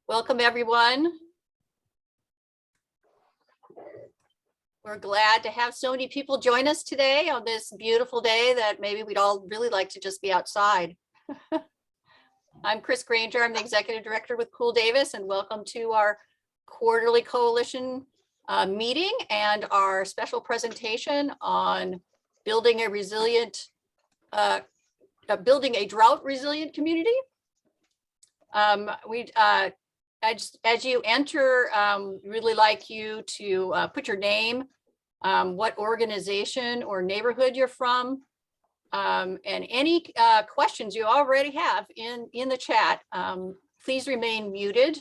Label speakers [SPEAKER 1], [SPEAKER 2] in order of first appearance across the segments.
[SPEAKER 1] Welcome, everyone. We're glad to have so many people join us today on this beautiful day that maybe we'd all really like to just be outside. I'm Chris Granger. I'm the Executive Director with Cool Davis, and welcome to our quarterly coalition meeting and our special presentation on building a resilient, building a drought resilient community. As you enter, really like you to put your name, what organization or neighborhood you're from, and any questions you already have in the chat. Please remain muted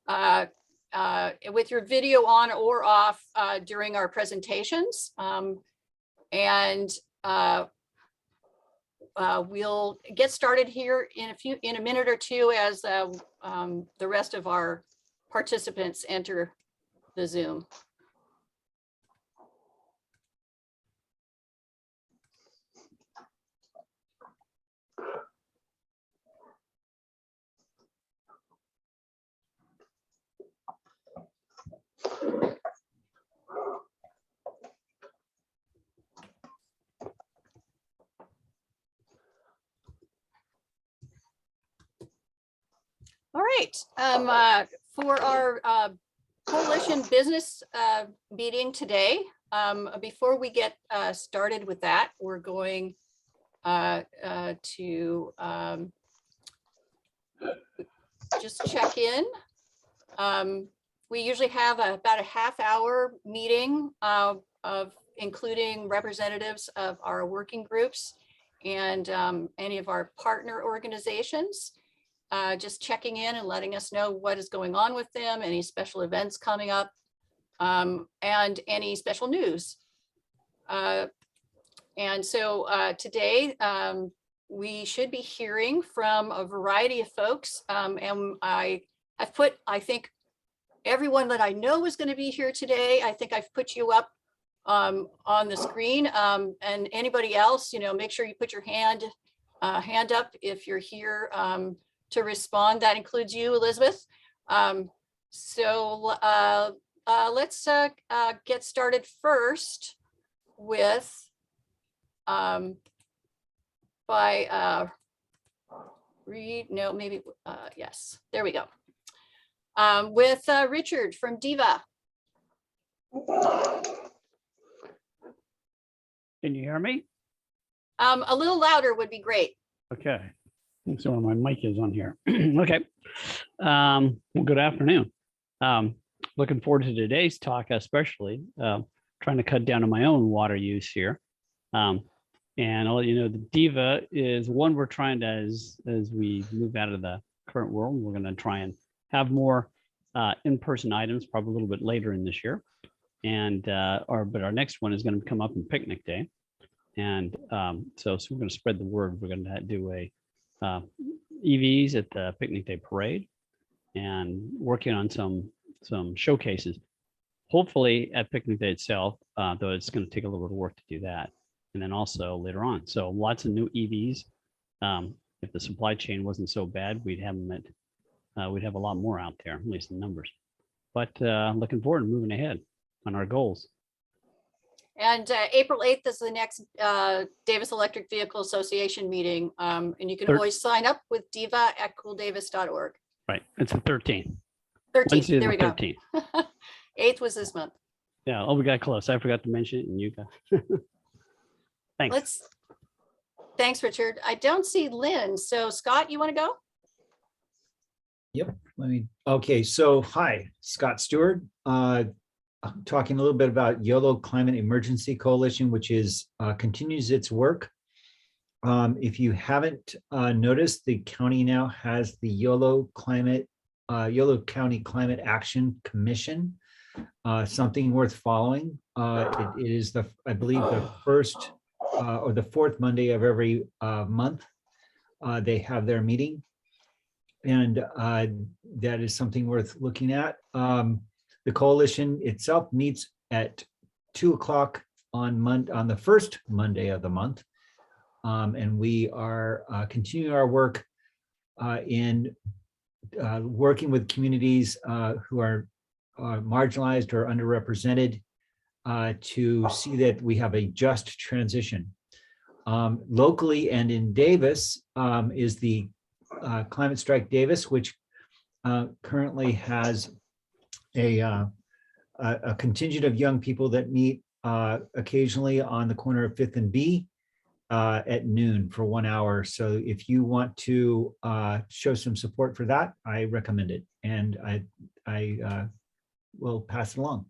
[SPEAKER 1] with your video on or off during our presentations. We'll get started here in a minute or two as the rest of our participants enter the Zoom. All right, for our coalition business meeting today, before we get started with that, we're going to just check in. We usually have about a half-hour meeting of including representatives of our working groups and any of our partner organizations. Just checking in and letting us know what is going on with them, any special events coming up, and any special news. And so today we should be hearing from a variety of folks. And I've put, I think, everyone that I know is going to be here today. I think I've put you up on the screen, and anybody else, make sure you put your hand up if you're here to respond. That includes you, Elizabeth. Let's get started first with yes, there we go. With Richard from Diva.
[SPEAKER 2] Can you hear me?
[SPEAKER 1] A little louder would be great.
[SPEAKER 2] Okay. So my mic is on here. Okay. Well, good afternoon. Looking forward to today's talk, especially trying to cut down on my own water use here. And I'll let you know the Diva is one we're trying to, as we move out of the current world, we're going to try and have more in-person items probably a little bit later in this year. And but our next one is going to come up in Picnic Day. And so we're going to spread the word. We're going to do a EVs at the Picnic Day Parade and working on some showcases. Hopefully at Picnic Day itself, though it's going to take a little bit of work to do that. And then also later on. So lots of new EVs. If the supply chain wasn't so bad, we'd have them we'd have a lot more out there, at least in numbers. But looking forward to moving ahead on our goals.
[SPEAKER 1] And April 8th is the next Davis Electric Vehicle Association meeting. And you can always sign up with diva@cooldavis.org.
[SPEAKER 2] Right. It's the 13th.
[SPEAKER 1] 13th. There we go.
[SPEAKER 2] 13th.
[SPEAKER 1] 8th was this month.
[SPEAKER 2] Yeah. Oh, we got close. I forgot to mention it and you got. Thanks.
[SPEAKER 1] Thanks, Richard. I don't see Lynn. So Scott, you want to go?
[SPEAKER 3] Yep. Okay. So hi, Scott Stewart. I'm talking a little bit about YOLO Climate Emergency Coalition, which is continues its work. If you haven't noticed, the county now has the YOLO County Climate Action Commission, something worth following. It is I believe the first or the fourth Monday of every month. They have their meeting, and that is something worth looking at. The coalition itself meets at 2 o'clock on the first Monday of the month. And we are continuing our work in working with communities who are marginalized or underrepresented to see that we have a just transition. Locally and in Davis is the Climate Strike Davis, which currently has a contingent of young people that meet occasionally on the corner of 5th and B at noon for 1 hour. So if you want to show some support for that, I recommend it. And I will pass it along.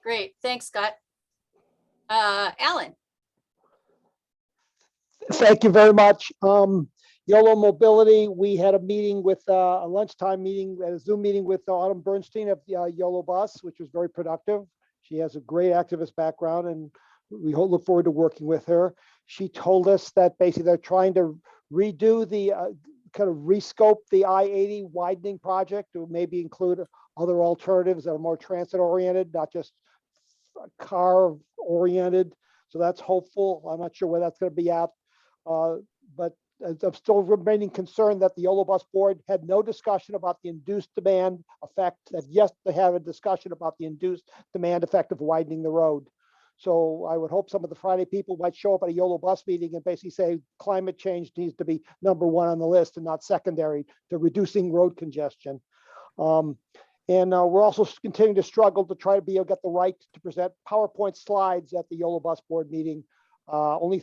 [SPEAKER 1] Great, thanks, Scott. Alan.
[SPEAKER 4] Thank you very much. YOLO Mobility, we had a meeting with a lunchtime meeting, a Zoom meeting with Autumn Bernstein of the YOLO Bus, which was very productive. She has a great activist background and we look forward to working with her. She told us that basically they're trying to redo the kind of rescope the I-80 widening project to maybe include other alternatives that are more transit oriented, not just car oriented. So that's hopeful. I'm not sure where that's going to be at, but I'm still remaining concerned that the YOLO Bus board had no discussion about the induced demand effect. That yes, they have a discussion about the induced demand effect of widening the road. So I would hope some of the Friday people might show up at a YOLO Bus meeting and basically say climate change needs to be #1 on the list and not secondary to reducing road congestion. And we're also continuing to struggle to try to be able to get the right to present PowerPoint slides at the YOLO Bus board meeting. Only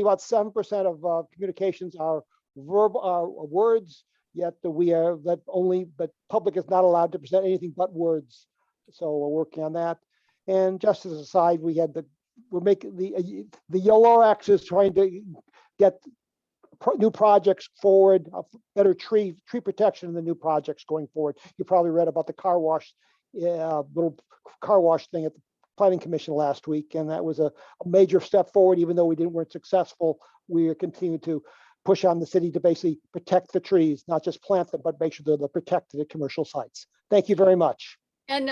[SPEAKER 4] about 7% of communications are verbal words. Yet but public is not allowed to present anything but words. So we're working on that. And just as a side, we're making the YOLO X is trying to get new projects forward, better tree protection in the new projects going forward. You probably read about the car wash, little car wash thing at the Planning Commission last week, and that was a major step forward. Even though we weren't successful, we are continuing to push on the city to basically protect the trees, not just plant them, but make sure they're protected at commercial sites. Thank you very much.
[SPEAKER 1] And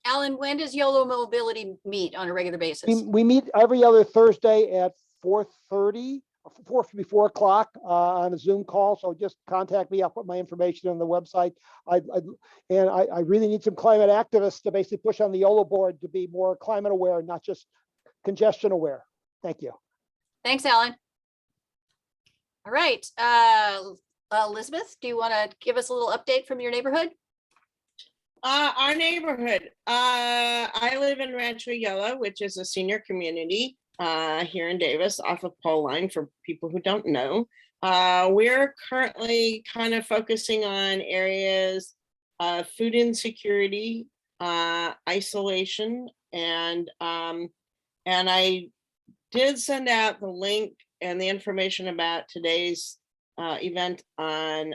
[SPEAKER 1] Alan, when does YOLO Mobility meet on a regular basis?
[SPEAKER 4] We meet every other Thursday at 4:30. Before 4 o'clock on a Zoom call. So just contact me. I'll put my information on the website. I really need some climate activists to basically push on the YOLO board to be more climate aware, not just congestion aware. Thank you.
[SPEAKER 1] Thanks, Alan. All right, Elizabeth, do you want to give us a little update from your neighborhood?
[SPEAKER 5] Our neighborhood. I live in Rancho Yolo, which is a senior community here in Davis off of Pole Line for people who don't know. We're currently kind of focusing on areas of food insecurity, isolation, and I did send out the link and the information about today's event on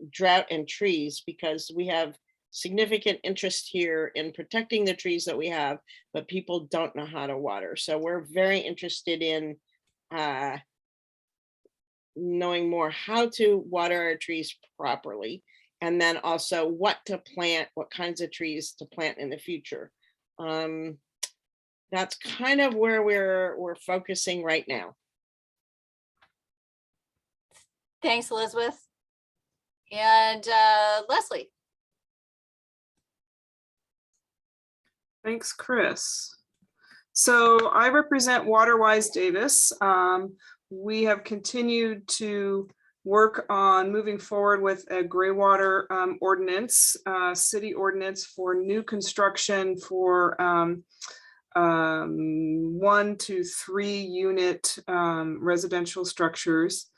[SPEAKER 5] drought and trees, because we have significant interest here in protecting the trees that we have, but people don't know how to water. So we're very interested in knowing more how to water our trees properly, and then also what to plant, what kinds of trees to plant in the future. That's kind of where we're focusing right now.
[SPEAKER 1] Thanks, Elizabeth. And Leslie.
[SPEAKER 6] Thanks, Chris. So I represent WaterWise Davis. We have continued to work on moving forward with a gray water ordinance, city ordinance for new construction for 1 to 3 unit residential structures.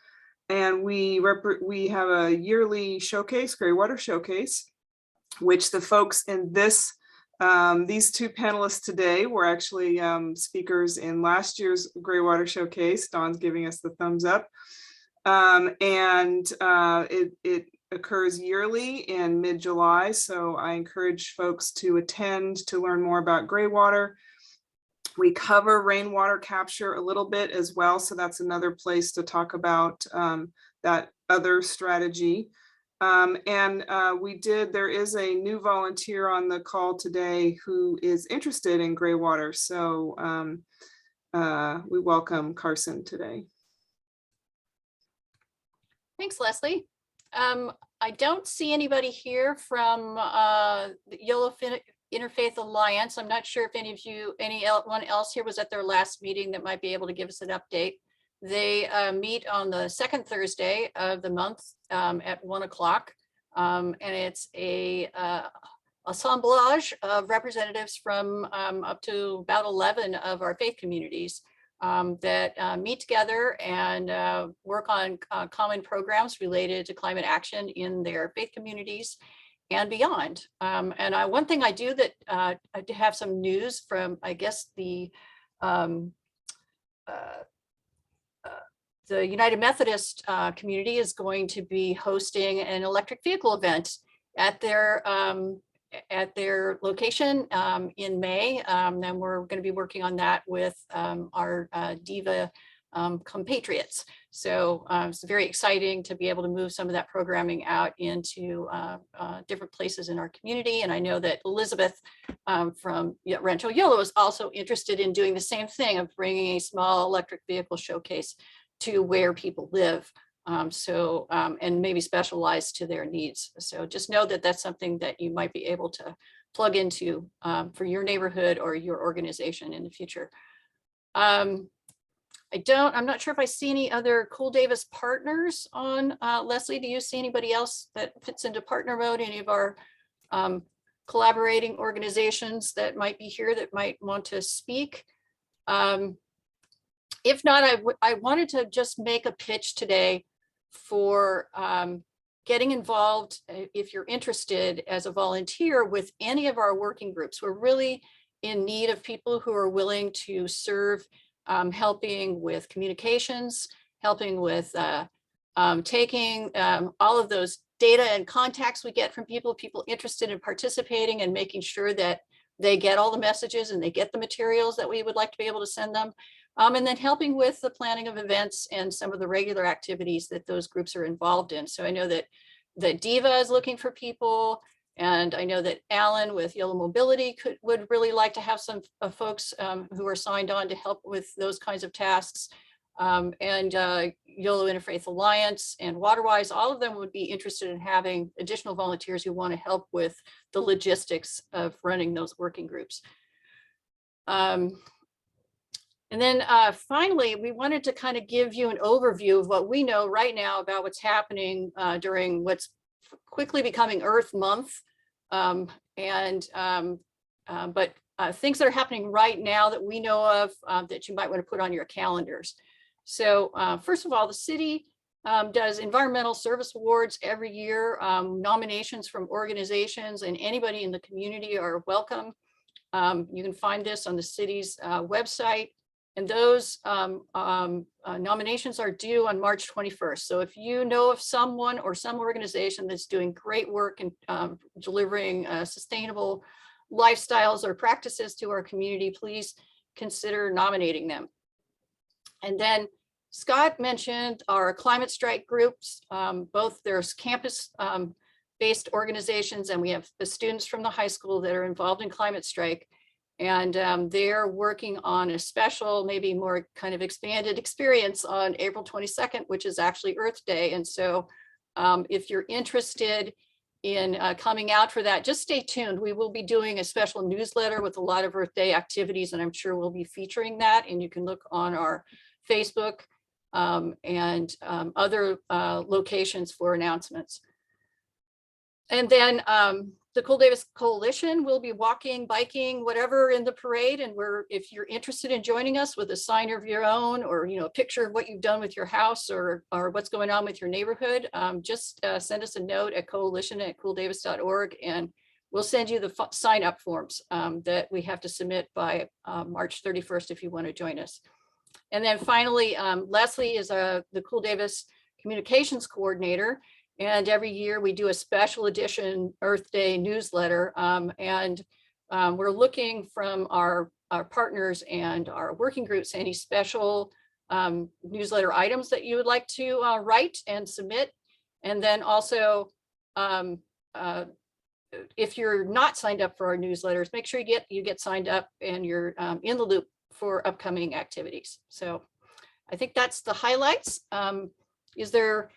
[SPEAKER 6] And we have a yearly showcase, gray water showcase, which the folks in these two panelists today were actually speakers in last year's Gray Water Showcase. Dawn's giving us the thumbs up. It occurs yearly in mid-July, so I encourage folks to attend to learn more about gray water. We cover rainwater capture a little bit as well, so that's another place to talk about that other strategy. There is a new volunteer on the call today who is interested in gray water. So we welcome Carson today.
[SPEAKER 1] Thanks, Leslie. I don't see anybody here from the Interfaith Alliance. I'm not sure if anyone else here was at their last meeting that might be able to give us an update. They meet on the second Thursday of the month at 1 o'clock. And it's a assemblage of representatives from up to about 11 of our faith communities that meet together and work on common programs related to climate action in their faith communities and beyond. And one thing I do that I have some news from, I guess, the United Methodist community is going to be hosting an electric vehicle event at their location in May. And we're going to be working on that with our DIVA compatriots. So it's very exciting to be able to move some of that programming out into different places in our community. And I know that Elizabeth from Rancho Yolo is also interested in doing the same thing of bringing a small electric vehicle showcase to where people live. And maybe specialized to their needs. So just know that that's something that you might be able to plug into for your neighborhood or your organization in the future. I'm not sure if I see any other Cool Davis partners on. Leslie, do you see anybody else that fits into partner mode? Any of our collaborating organizations that might be here that might want to speak? If not, I wanted to just make a pitch today for getting involved if you're interested as a volunteer with any of our working groups. We're really in need of people who are willing to serve, helping with communications, helping with taking all of those data and contacts we get from people interested in participating and making sure that they get all the messages and they get the materials that we would like to be able to send them. And then helping with the planning of events and some of the regular activities that those groups are involved in. So I know that DIVA is looking for people, and I know that Alan with Yolo Mobility would really like to have some folks who are signed on to help with those kinds of tasks. And Yolo Interfaith Alliance and Waterwise, all of them would be interested in having additional volunteers who want to help with the logistics of running those working groups. And then finally, we wanted to kind of give you an overview of what we know right now about what's happening during what's quickly becoming Earth Month. But things that are happening right now that we know of that you might want to put on your calendars. So first of all, the city does environmental service awards every year. Nominations from organizations and anybody in the community are welcome. You can find this on the city's website. And those nominations are due on March 21st. So if you know of someone or some organization that's doing great work in delivering sustainable lifestyles or practices to our community, please consider nominating them. And then Scott mentioned our climate strike groups. Both there's campus based organizations, and we have the students from the high school that are involved in climate strike. And they're working on a special, maybe more kind of expanded experience on April 22nd, which is actually Earth Day. And so if you're interested in coming out for that, just stay tuned. We will be doing a special newsletter with a lot of Earth Day activities, and I'm sure we'll be featuring that. And you can look on our Facebook and other locations for announcements. And then the Cool Davis Coalition will be walking, biking, whatever in the parade. And if you're interested in joining us with a sign of your own, or a picture of what you've done with your house or what's going on with your neighborhood, just send us a note at coalition@cooldavis.org, and we'll send you the sign up forms that we have to submit by March 31st if you want to join us. And then finally, Leslie is the Cool Davis Communications Coordinator. And every year we do a special edition Earth Day newsletter. We're looking from our partners and our working groups, any special newsletter items that you would like to write and submit. And then also, if you're not signed up for our newsletters, make sure you get signed up and you're in the loop for upcoming activities. So I think that's the highlights. Is there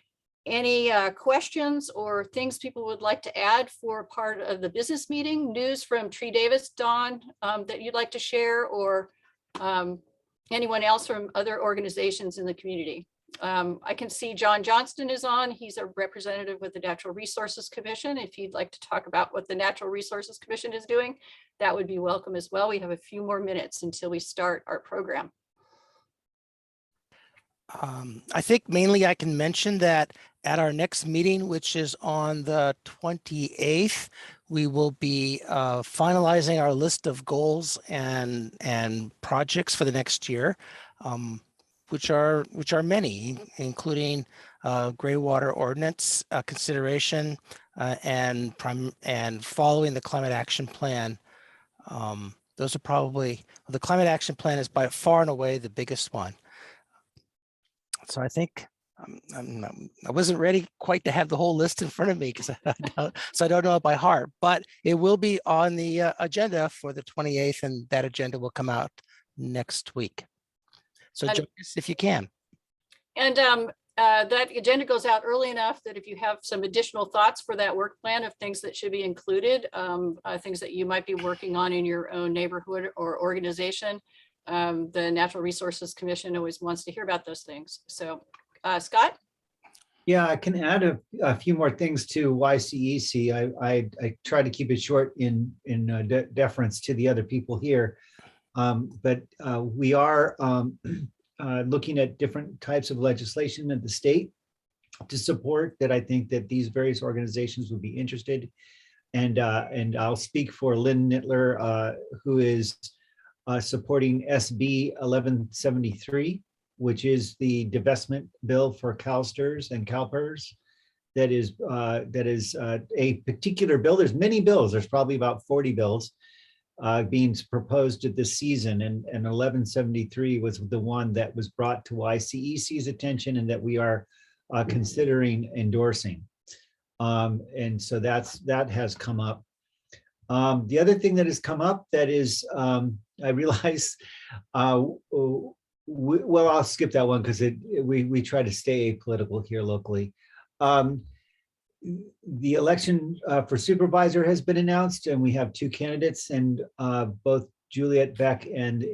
[SPEAKER 1] Any questions or things people would like to add for part of the business meeting? News from Tree Davis, Dawn, that you'd like to share, or anyone else from other organizations in the community? I can see John Johnston is on. He's a representative with the Natural Resources Commission. If you'd like to talk about what the Natural Resources Commission is doing, that would be welcome as well. We have a few more minutes until we start our program.
[SPEAKER 7] I think mainly I can mention that at our next meeting, which is on the 28th, we will be finalizing our list of goals and projects for the next year, which are many, including gray water ordinance consideration and following the climate action plan. Those are probably, the climate action plan is by far and away the biggest one. So I think I wasn't ready quite to have the whole list in front of me because I don't know it by heart, but it will be on the agenda for the 28th, and that agenda will come out next week. So join us if you can.
[SPEAKER 1] And that agenda goes out early enough that if you have some additional thoughts for that work plan of things that should be included, things that you might be working on in your own neighborhood or organization, the Natural Resources Commission always wants to hear about those things. So Scott?
[SPEAKER 3] Yeah, I can add a few more things to YCEC. I try to keep it short in deference to the other people here. But we are looking at different types of legislation at the state to support that. I think that these various organizations would be interested. And I'll speak for Lynn Nittler, who is supporting SB 1173, which is the divestment bill for CalSTRS and CalPERS. That is a particular bill. There's many bills. There's probably about 40 bills being proposed at this season, and 1173 was the one that was brought to YCEC's attention and that we are considering endorsing. And so that has come up. The other thing that has come up that is, I realize, well, I'll skip that one because we try to stay apolitical here locally. The election for supervisor has been announced, and we have two candidates, and both Juliet Beck and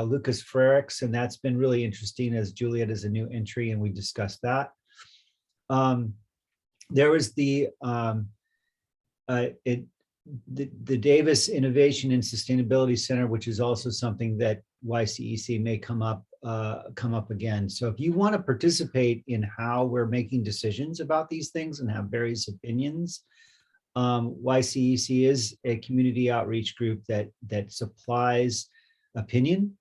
[SPEAKER 3] Lucas Frericks, and that's been really interesting as Juliet is a new entry, and we discussed that. There was the Davis Innovation and Sustainability Center, which is also something that YCEC may come up again. So if you want to participate in how we're making decisions about these things and have various opinions, YCEC is a community outreach group that supplies opinion,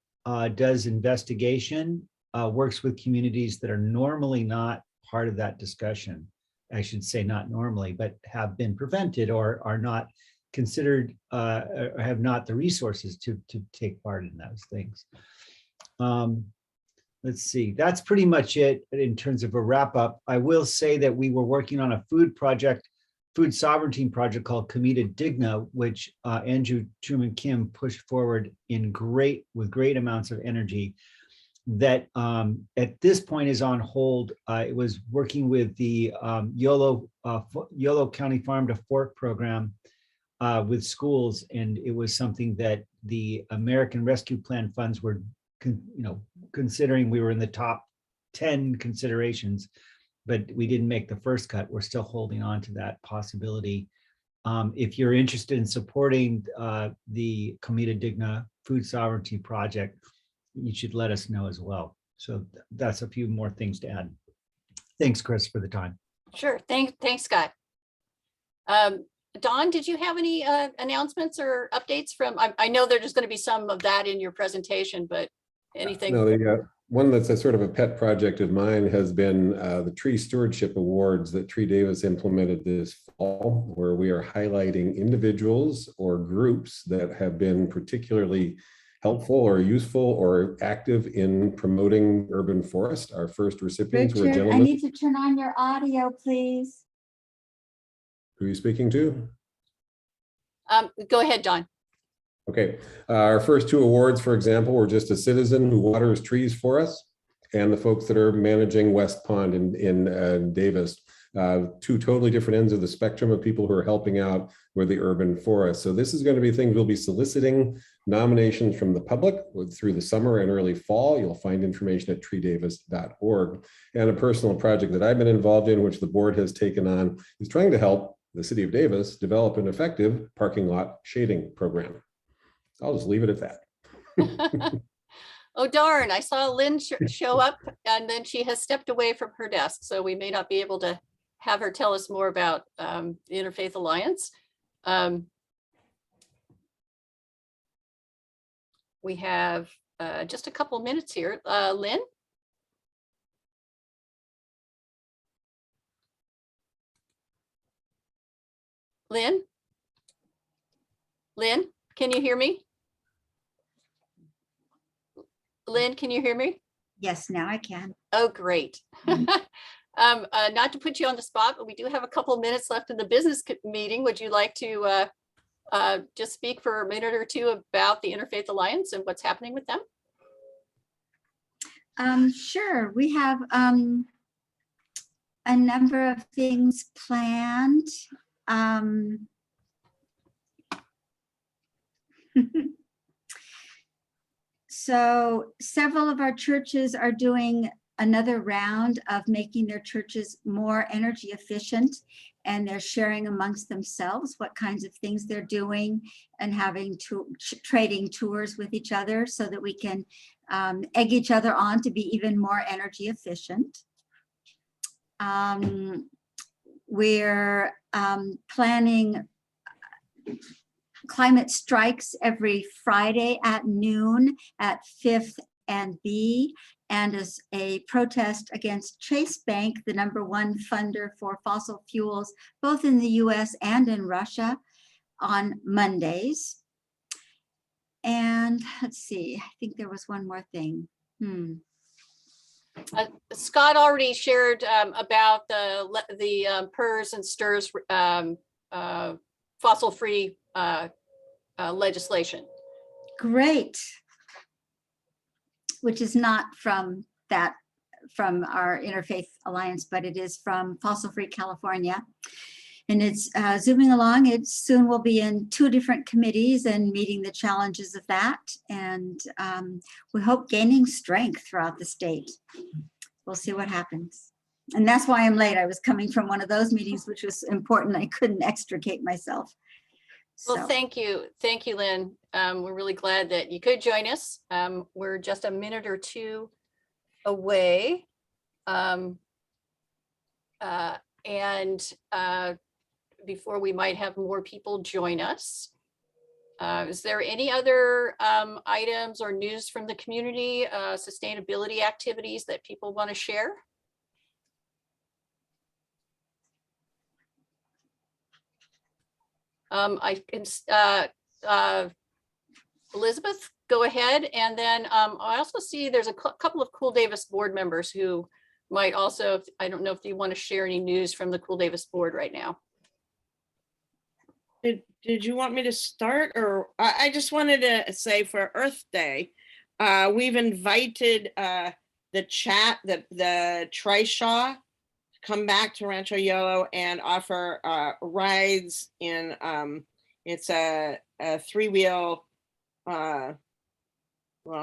[SPEAKER 3] does investigation, works with communities that are normally not part of that discussion. I should say not normally, but have been prevented or are not considered or have not the resources to take part in those things. Let's see, that's pretty much it in terms of a wrap up. I will say that we were working on a food sovereignty project called Comida Digna, which Andrew Truman Kim pushed forward with great amounts of energy. That at this point is on hold. It was working with the Yolo County Farm to Fork program with schools, and it was something that the American Rescue Plan funds were considering. We were in the top 10 considerations, but we didn't make the first cut. We're still holding on to that possibility. If you're interested in supporting the Comida Digna Food Sovereignty Project, you should let us know as well. So that's a few more things to add. Thanks, Chris, for the time.
[SPEAKER 1] Sure. Thanks, Scott. Dawn, did you have any announcements or updates from, I know there's going to be some of that in your presentation, but anything?
[SPEAKER 8] No, the one that's a sort of a pet project of mine has been the Tree Stewardship Awards that Tree Davis implemented this fall, where we are highlighting individuals or groups that have been particularly helpful or useful or active in promoting urban forest. Our first recipients were a
[SPEAKER 9] Richard, I
[SPEAKER 8] gentleman.
[SPEAKER 9] need to turn on your audio, please.
[SPEAKER 8] Who are you speaking to?
[SPEAKER 1] Go ahead, Dawn.
[SPEAKER 8] Okay, our first two awards, for example, were just a citizen who waters trees for us, and the folks that are managing West Pond in Davis. Two totally different ends of the spectrum of people who are helping out with the urban forest. So this is going to be things we'll be soliciting nominations from the public through the summer and early fall. You'll find information at treedavis.org. And a personal project that I've been involved in, which the board has taken on, is trying to help the city of Davis develop an effective parking lot shading program. I'll just leave it at that.
[SPEAKER 1] Oh, darn, I saw Lynn show up and then she has stepped away from her desk. So we may not be able to have her tell us more about the Interfaith Alliance. We have just a couple minutes here. Lynn? Lynn? Lynn, can you hear me? Lynn, can you hear me?
[SPEAKER 9] Yes, now I can.
[SPEAKER 1] Oh, great. Not to put you on the spot, but we do have a couple minutes left in the business meeting. Would you like to just speak for a minute or two about the Interfaith Alliance and what's happening with them?
[SPEAKER 9] Sure. We have a number of things planned. So several of our churches are doing another round of making their churches more energy efficient, and they're sharing amongst themselves what kinds of things they're doing and having trading tours with each other so that we can egg each other on to be even more energy efficient. We're planning climate strikes every Friday at noon at 5th and B, and as a protest against Chase Bank, the #1 funder for fossil fuels, both in the US and in Russia, on Mondays. And let's see, I think there was one more thing.
[SPEAKER 1] Scott already shared about the PERS and STIRS fossil-free legislation.
[SPEAKER 9] Great. Which is not from our Interfaith Alliance, but it is from Fossil Free California. And it's zooming along. It soon will be in 2 different committees and meeting the challenges of that. And we hope gaining strength throughout the state. We'll see what happens. And that's why I'm late. I was coming from one of those meetings, which was important. I couldn't extricate myself.
[SPEAKER 1] Well, thank you, Lynn. We're really glad that you could join us. We're just a minute or two away. Before we might have more people join us. Is there any other items or news from the community, sustainability activities that people want to share? I can, Elizabeth, go ahead. And then I also see there's a couple of Cool Davis board members who might also, I don't know if you want to share any news from the Cool Davis board right now.
[SPEAKER 5] Did you want me to start, or I just wanted to say for Earth Day, we've invited the chat, the Trishaw, come back to Rancho Yolo and offer rides in it's a 3-wheel well,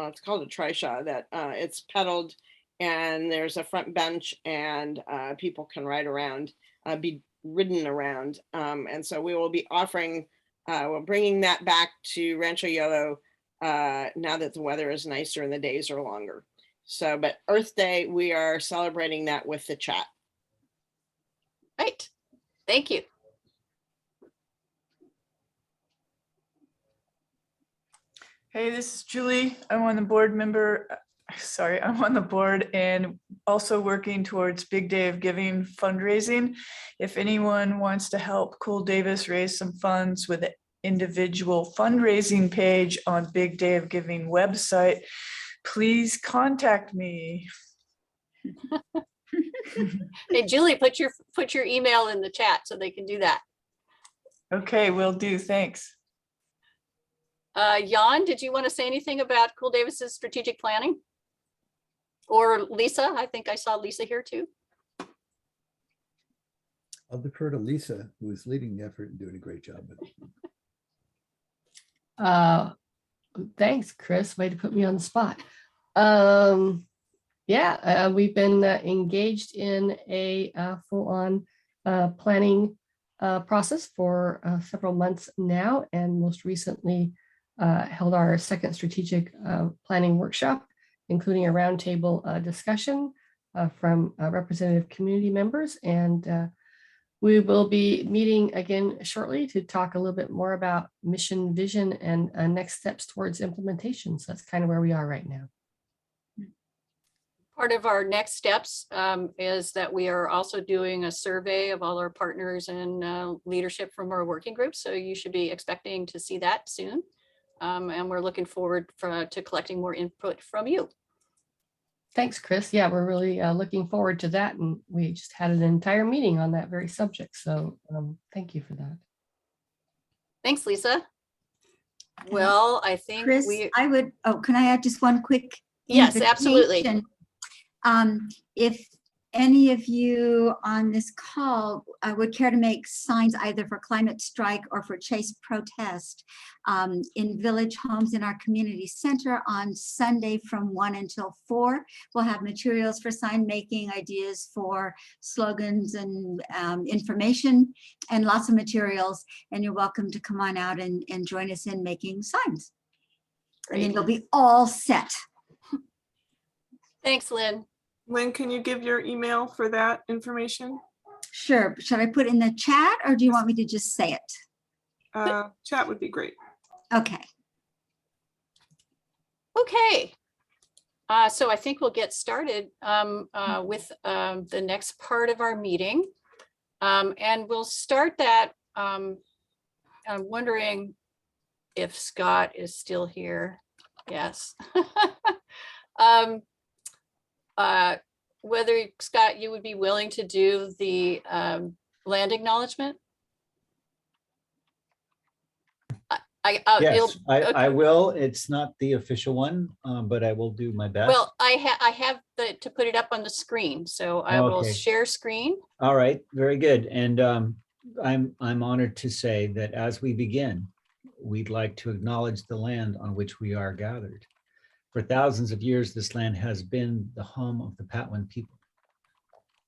[SPEAKER 5] it's called a Trishaw, that it's pedaled and there's a front bench and people can ride around, be ridden around, and so we will be offering we're bringing that back to Rancho Yolo now that the weather is nicer and the days are longer. So but Earth Day, we are celebrating that with the chat.
[SPEAKER 1] Right. Thank you.
[SPEAKER 10] Hey, this is Julie. I'm on the board and also working towards Big Day of Giving fundraising. If anyone wants to help Cool Davis raise some funds with an individual fundraising page on Big Day of Giving website, please contact me.
[SPEAKER 1] Hey, Julie, put your email in the chat so they can do that.
[SPEAKER 10] Okay, will do. Thanks.
[SPEAKER 1] Jan, did you want to say anything about Cool Davis's strategic planning? Or Lisa, I think I saw Lisa here too.
[SPEAKER 11] I'll defer to Lisa, who is leading the effort and doing a great job.
[SPEAKER 12] Thanks, Chris. Way to put me on the spot. We've been engaged in a full-on planning process for several months now, and most recently held our second strategic planning workshop, including a roundtable discussion from representative community members. And we will be meeting again shortly to talk a little bit more about mission, vision, and next steps towards implementation. So that's kind of where we are right now.
[SPEAKER 1] Part of our next steps is that we are also doing a survey of all our partners and leadership from our working groups. So you should be expecting to see that soon. And we're looking forward to collecting more input from you.
[SPEAKER 12] Thanks, Chris. Yeah, we're really looking forward to that. And we just had an entire meeting on that very subject. So thank you for that.
[SPEAKER 1] Thanks, Lisa. Well, I think
[SPEAKER 9] Chris, can I add just one quick?
[SPEAKER 1] Yes, absolutely.
[SPEAKER 9] invitation? If any of you on this call would care to make signs either for climate strike or for Chase protest in village homes in our community center on Sunday from 1 until 4, we'll have materials for sign making, ideas for slogans and information, and lots of materials. And you're welcome to come on out and join us in making signs.
[SPEAKER 1] Great.
[SPEAKER 9] And then you'll be all set.
[SPEAKER 1] Thanks, Lynn.
[SPEAKER 6] Lynn, can you give your email for that information?
[SPEAKER 9] Sure. Should I put it in the chat or do you want me to just say it?
[SPEAKER 6] Chat would be great.
[SPEAKER 9] Okay.
[SPEAKER 1] Okay. So I think we'll get started with the next part of our meeting. And we'll start that. I'm wondering if Scott is still here. Yes. Whether, Scott, you would be willing to do the land acknowledgement?
[SPEAKER 3] Yes, I will. It's not the official one, but I will do my best.
[SPEAKER 1] Well, I have to put it up on the screen, so I will share screen.
[SPEAKER 3] All right, very good. And I'm honored to say that as we begin, we'd like to acknowledge the land on which we are gathered. For thousands of years, this land has been the home of the Patwin people.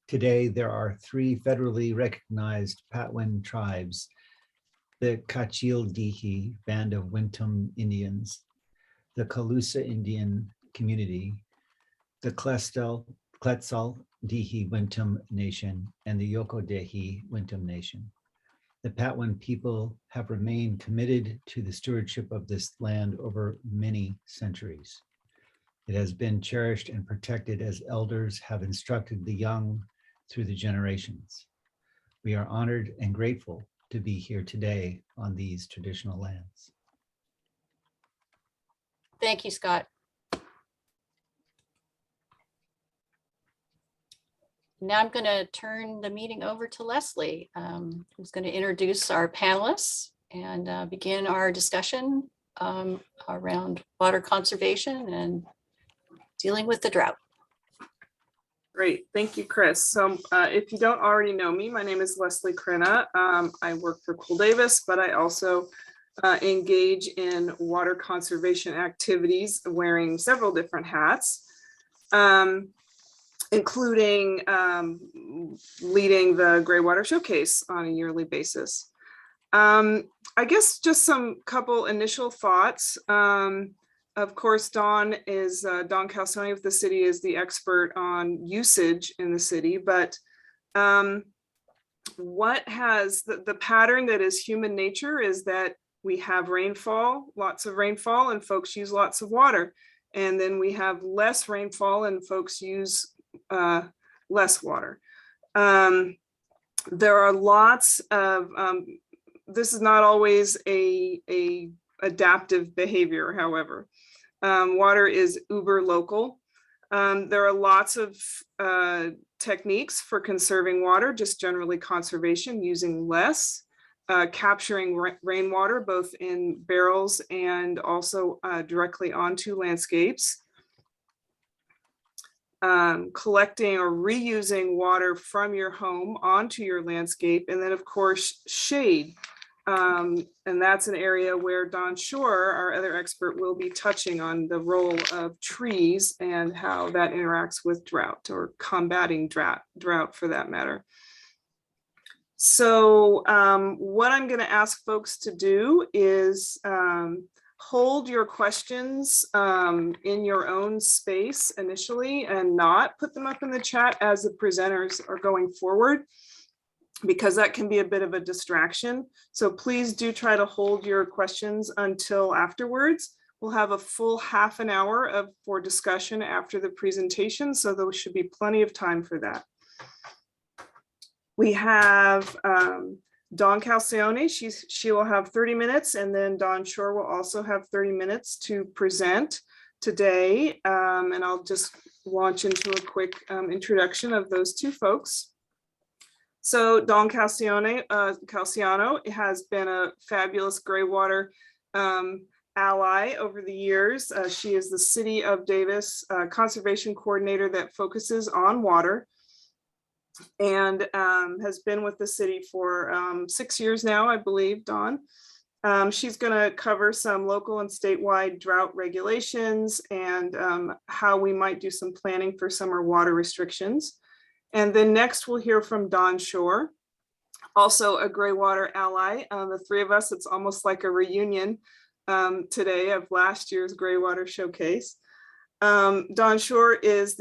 [SPEAKER 3] Today, there are 3 federally recognized Patwin tribes: the Kachil-Dihi Band of Wintum Indians, the Calusa Indian Community, the Quetzal-Dihi Wintum Nation, and the Yoko-Dehi Wintum Nation. The Patwin people have remained committed to the stewardship of this land over many centuries. It has been cherished and protected as elders have instructed the young through the generations. We are honored and grateful to be here today on these traditional lands.
[SPEAKER 1] Thank you, Scott. Now I'm going to turn the meeting over to Leslie, who's going to introduce our panelists and begin our discussion around water conservation and dealing with the drought.
[SPEAKER 6] Great, thank you, Chris. So if you don't already know me, my name is Leslie Crenna. I work for Cool Davis, but I also engage in water conservation activities wearing several different hats, including leading the Gray Water Showcase on a yearly basis. I guess just some couple initial thoughts. Of course, Don Calciano of the city is the expert on usage in the city, but what has the pattern that is human nature is that we have rainfall, lots of rainfall, and folks use lots of water. And then we have less rainfall and folks use less water. There are lots of, this is not always a adaptive behavior, however. Water is uber local. There are lots of techniques for conserving water, just generally conservation, using less, capturing rainwater, both in barrels and also directly onto landscapes. collecting or reusing water from your home onto your landscape. And then of course, shade. And that's an area where Don Shor, our other expert, will be touching on the role of trees and how that interacts with drought, or combating drought for that matter. So what I'm going to ask folks to do is hold your questions in your own space initially, and not put them up in the chat as the presenters are going forward, because that can be a bit of a distraction. So please do try to hold your questions until afterwards. We'll have a full half an hour for discussion after the presentation, so there should be plenty of time for that. We have Dawn Calciano. She will have 30 minutes, and then Don Shor will also have 30 minutes to present today. And I'll just launch into a quick introduction of those two folks. So Dawn Calciano has been a fabulous Greywater ally over the years. She is the City of Davis conservation coordinator that focuses on water, and has been with the city for 6 years now, I believe, Dawn. She's going to cover some local and statewide drought regulations and how we might do some planning for summer water restrictions. And then next we'll hear from Don Shor, also a Greywater ally. The three of us, it's almost like a reunion today of last year's Greywater Showcase. Don Shor is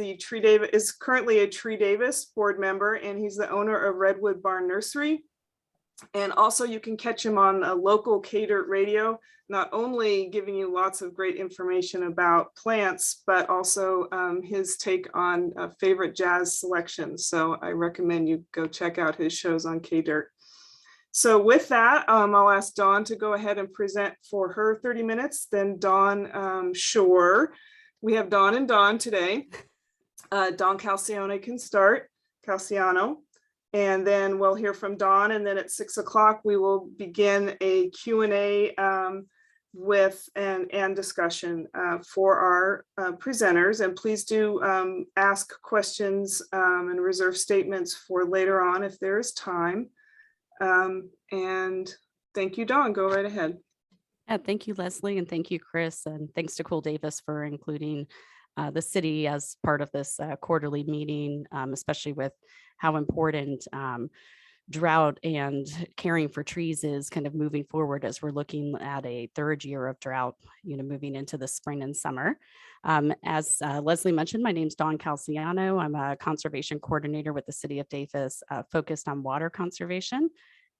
[SPEAKER 6] currently a Tree Davis board member, and he's the owner of Redwood Barn Nursery. And also you can catch him on a local K-Dirt radio, not only giving you lots of great information about plants, but also his take on favorite jazz selections. So I recommend you go check out his shows on K-Dirt. So with that, I'll ask Dawn to go ahead and present for her 30 minutes, then Don Shor. We have Dawn and Dawn today. Dawn Calciano can start, Calciano, and then we'll hear from Dawn, and then at 6 o'clock we will begin a Q&A and discussion for our presenters. And please do ask questions and reserve statements for later on if there is time. And thank you, Dawn. Go right ahead.
[SPEAKER 13] Yeah, thank you, Leslie, and thank you, Chris, and thanks to Cool Davis for including the city as part of this quarterly meeting, especially with how important drought and caring for trees is kind of moving forward as we're looking at a third year of drought, moving into the spring and summer. As Leslie mentioned, my name's Dawn Calciano. I'm a conservation coordinator with the City of Davis, focused on water conservation,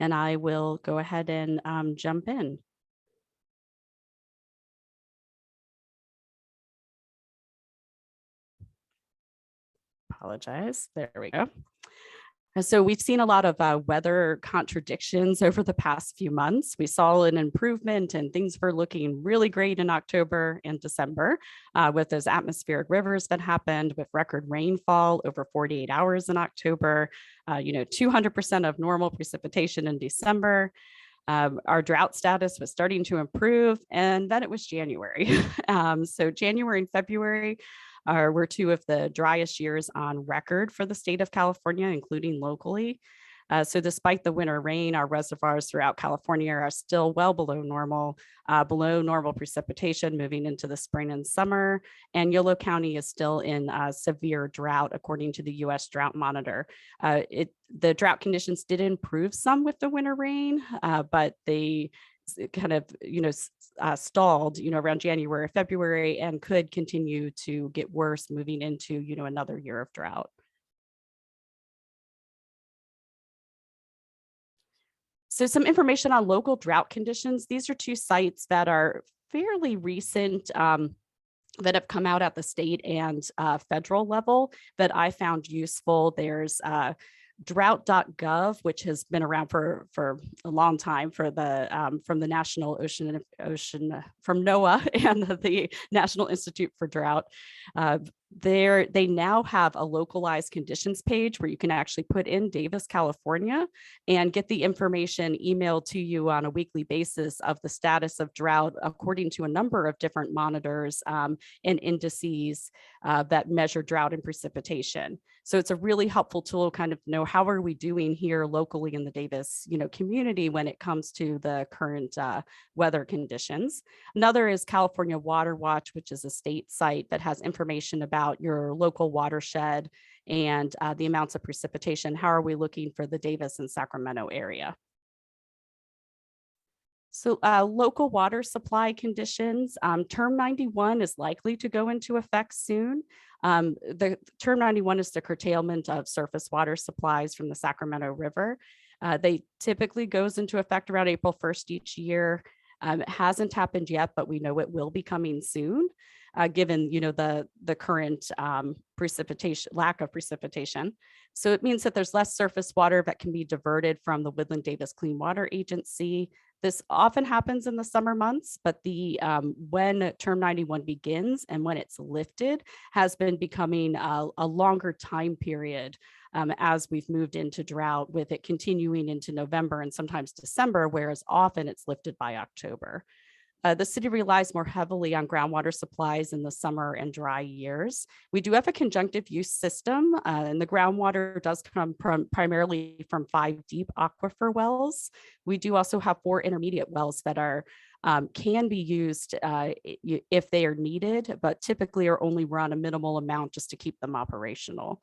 [SPEAKER 13] and I will go ahead and jump in. Apologize. There we go. And so we've seen a lot of weather contradictions over the past few months. We saw an improvement and things were looking really great in October and December with those atmospheric rivers that happened, with record rainfall over 48 hours in October, 200% of normal precipitation in December. Our drought status was starting to improve, and then it was January. So January and February were two of the driest years on record for the state of California, including locally. So despite the winter rain, our reservoirs throughout California are still well below normal precipitation moving into the spring and summer. And Yolo County is still in severe drought, according to the U.S. Drought Monitor. The drought conditions did improve some with the winter rain, but they kind of, stalled, around January, February, and could continue to get worse moving into, another year of drought. So some information on local drought conditions. These are two sites that are fairly recent that have come out at the state and federal level that I found useful. There's drought.gov, which has been around for a long time for the from the National Ocean from NOAA and the National Institute for Drought. They now have a localized conditions page where you can actually put in Davis, California, and get the information emailed to you on a weekly basis of the status of drought according to a number of different monitors and indices that measure drought and precipitation. So it's a really helpful tool, kind of know how are we doing here locally in the Davis, community when it comes to the current weather conditions. Another is California Water Watch, which is a state site that has information about your local watershed and the amounts of precipitation. How are we looking for the Davis and Sacramento area? So local water supply conditions, term 91 is likely to go into effect soon. The term 91 is the curtailment of surface water supplies from the Sacramento River. They typically goes into effect around April 1st each year. It hasn't happened yet, but we know it will be coming soon, given the current precipitation, lack of precipitation. So it means that there's less surface water that can be diverted from the Woodland Davis Clean Water Agency. This often happens in the summer months, but when term 91 begins and when it's lifted has been becoming a longer time period as we've moved into drought, with it continuing into November and sometimes December, whereas often it's lifted by October. The city relies more heavily on groundwater supplies in the summer and dry years. We do have a conjunctive use system, and the groundwater does come primarily from 5 deep aquifer wells. We do also have 4 intermediate wells that are can be used if they are needed, but typically are only run a minimal amount just to keep them operational.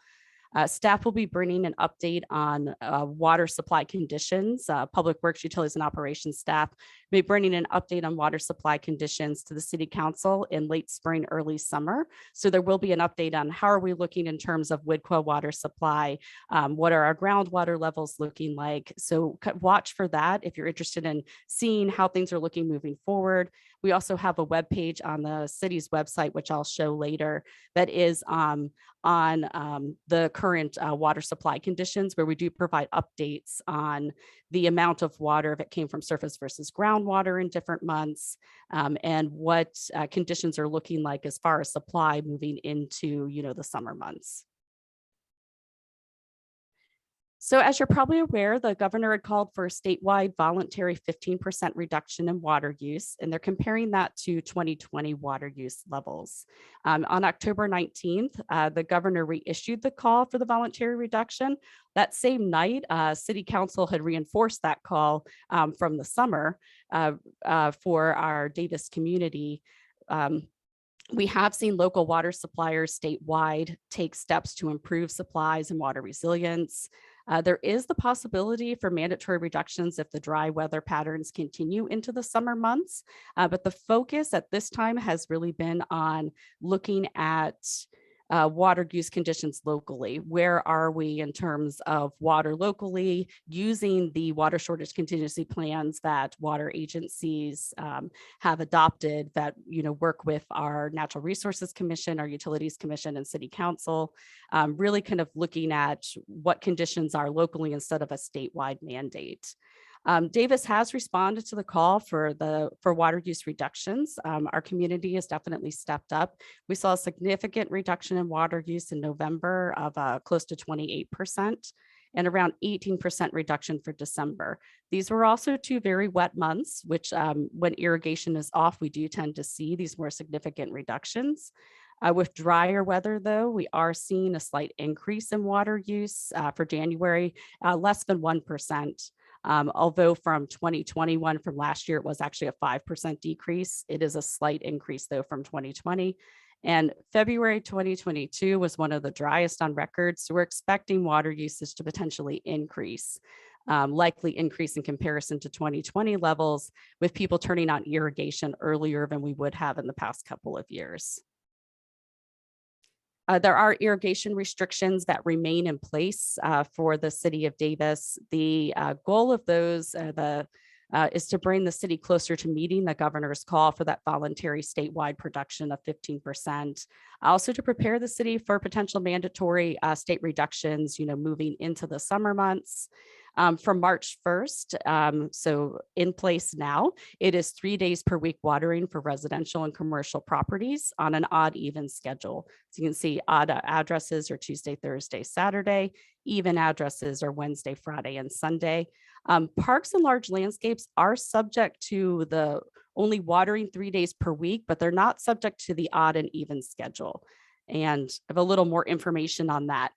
[SPEAKER 13] Staff will be bringing an update on water supply conditions. Public Works, Utilities, and Operations staff will be bringing an update on water supply conditions to the City Council in late spring, early summer. So there will be an update on how are we looking in terms of WIDCWA water supply, what are our groundwater levels looking like. So watch for that if you're interested in seeing how things are looking moving forward. We also have a web page on the city's website, which I'll show later, that is on the current water supply conditions, where we do provide updates on the amount of water that came from surface versus groundwater in different months, and what conditions are looking like as far as supply moving into the summer months. So as you're probably aware, the governor had called for a statewide voluntary 15% reduction in water use, and they're comparing that to 2020 water use levels. On October 19th, the governor reissued the call for the voluntary reduction. That same night, City Council had reinforced that call from the summer for our Davis community. We have seen local water suppliers statewide take steps to improve supplies and water resilience. There is the possibility for mandatory reductions if the dry weather patterns continue into the summer months, but the focus at this time has really been on looking at water use conditions locally. Where are we in terms of water locally, using the water shortage contingency plans that water agencies have adopted that work with our Natural Resources Commission, our Utilities Commission, and City Council, really kind of looking at what conditions are locally instead of a statewide mandate. Davis has responded to the call for water use reductions. Our community has definitely stepped up. We saw a significant reduction in water use in November of close to 28% and around 18% reduction for December. These were also 2 very wet months, which when irrigation is off, we do tend to see these more significant reductions. With drier weather, though, we are seeing a slight increase in water use for January, less than 1%. Although from 2021, from last year, it was actually a 5% decrease. It is a slight increase, though, from 2020. And February 2022 was one of the driest on record. So we're expecting water usage to potentially increase, likely increase in comparison to 2020 levels, with people turning on irrigation earlier than we would have in the past couple of years. There are irrigation restrictions that remain in place for the city of Davis. The goal of those is to bring the city closer to meeting the governor's call for that voluntary statewide production of 15%. Also to prepare the city for potential mandatory state reductions, moving into the summer months. From March 1st, so in place now, it is 3 days per week watering for residential and commercial properties on an odd even schedule. So you can see odd addresses are Tuesday, Thursday, Saturday, even addresses are Wednesday, Friday, and Sunday. Parks and large landscapes are subject to the only watering 3 days per week, but they're not subject to the odd and even schedule. And I have a little more information on that.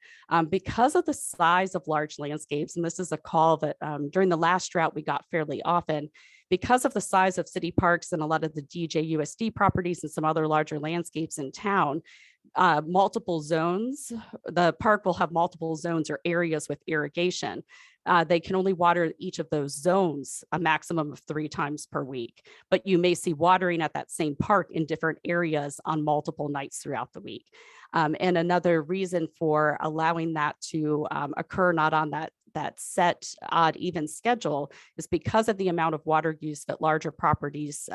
[SPEAKER 13] Because of the size of large landscapes, and this is a call that during the last drought we got fairly often, because of the size of city parks and a lot of the DJUSD properties and some other larger landscapes in town, multiple zones, the park will have multiple zones or areas with irrigation. They can only water each of those zones a maximum of 3 times per week, but you may see watering at that same park in different areas on multiple nights throughout the week. And another reason for allowing that to occur not on that set odd even schedule is because of the amount of water use that larger properties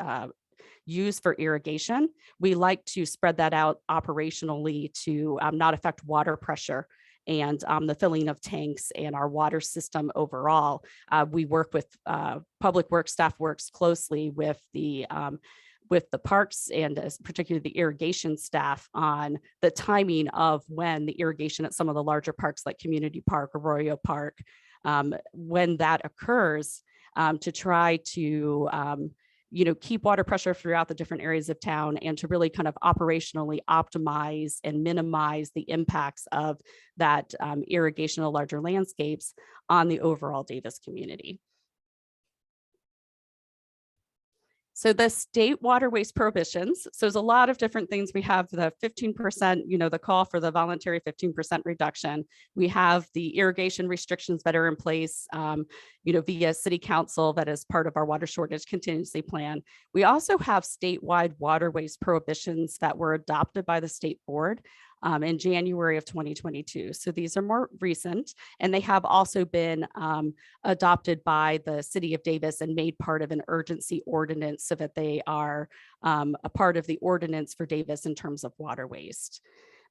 [SPEAKER 13] use for irrigation. We like to spread that out operationally to not affect water pressure and the filling of tanks and our water system overall. We work with public works staff, works closely with the parks and particularly the irrigation staff on the timing of when the irrigation at some of the larger parks like Community Park, Arroyo Park, when that occurs, to try to keep water pressure throughout the different areas of town and to really kind of operationally optimize and minimize the impacts of that irrigation of larger landscapes on the overall Davis community. So the state water waste prohibitions, so there's a lot of different things. We have the 15%, the call for the voluntary 15% reduction. We have the irrigation restrictions that are in place, via city council that is part of our water shortage contingency plan. We also have statewide water waste prohibitions that were adopted by the state board in January of 2022. So these are more recent, and they have also been adopted by the city of Davis and made part of an urgency ordinance so that they are a part of the ordinance for Davis in terms of water waste.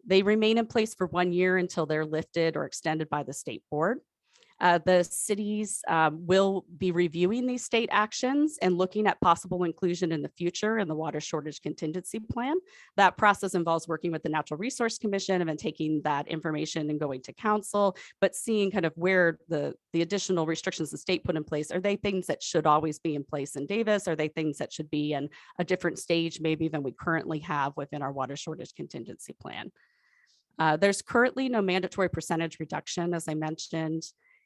[SPEAKER 13] They remain in place for 1 year until they're lifted or extended by the state board. The cities will be reviewing these state actions and looking at possible inclusion in the future in the water shortage contingency plan. That process involves working with the Natural Resource Commission and then taking that information and going to council, but seeing kind of where the additional restrictions the state put in place, are they things that should always be in place in Davis? Are they things that should be in a different stage maybe than we currently have within our water shortage contingency plan? There's currently no mandatory percentage reduction, as I mentioned.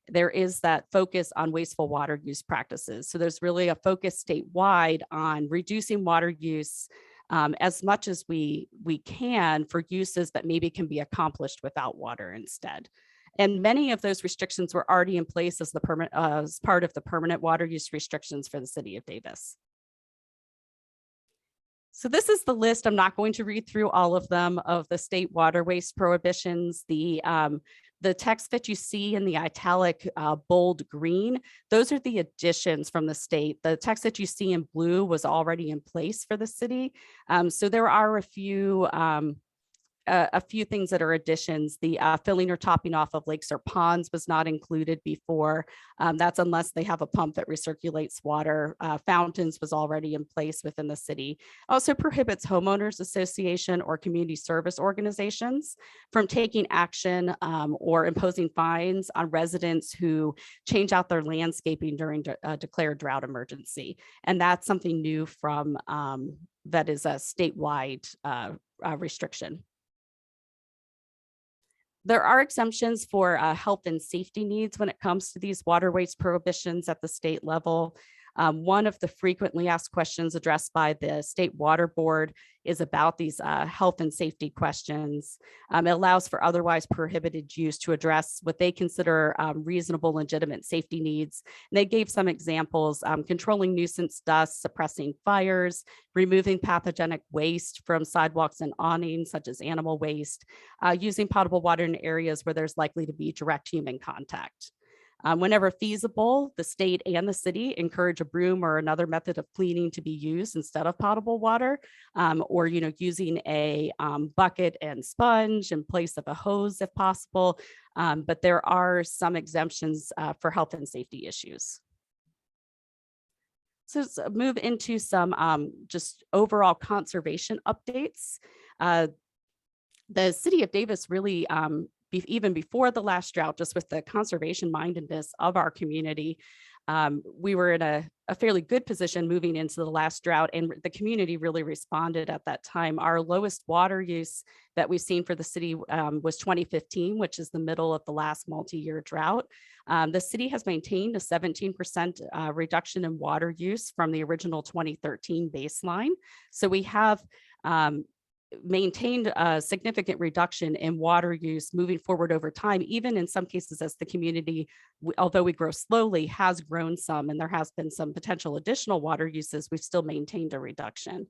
[SPEAKER 13] There is that focus on wasteful water use practices. So there's really a focus statewide on reducing water use as much as we can for uses that maybe can be accomplished without water instead. And many of those restrictions were already in place as part of the permanent water use restrictions for the city of Davis. So this is the list. I'm not going to read through all of them of the state water waste prohibitions. The text that you see in the italic bold green, those are the additions from the state. The text that you see in blue was already in place for the city. So there are a few things that are additions. The filling or topping off of lakes or ponds was not included before. That's unless they have a pump that recirculates water. Fountains was already in place within the city. Also prohibits homeowners association or community service organizations from taking action or imposing fines on residents who change out their landscaping during a declared drought emergency. And that's something new from that is a statewide restriction. There are exemptions for health and safety needs when it comes to these water waste prohibitions at the state level. One of the frequently asked questions addressed by the State Water Board is about these health and safety questions. It allows for otherwise prohibited use to address what they consider reasonable, legitimate safety needs. And they gave some examples: controlling nuisance dust, suppressing fires, removing pathogenic waste from sidewalks and awnings, such as animal waste, using potable water in areas where there's likely to be direct human contact. Whenever feasible, the state and the city encourage a broom or another method of cleaning to be used instead of potable water, or using a bucket and sponge in place of a hose if possible. But there are some exemptions for health and safety issues. So let's move into some just overall conservation updates. The city of Davis really, even before the last drought, just with the conservation mindedness of our community, we were in a fairly good position moving into the last drought, and the community really responded at that time. Our lowest water use that we've seen for the city was 2015, which is the middle of the last multi-year drought. The city has maintained a 17% reduction in water use from the original 2013 baseline. So we have maintained a significant reduction in water use moving forward over time, even in some cases as the community, although we grow slowly, has grown some, and there has been some potential additional water uses, we've still maintained a reduction.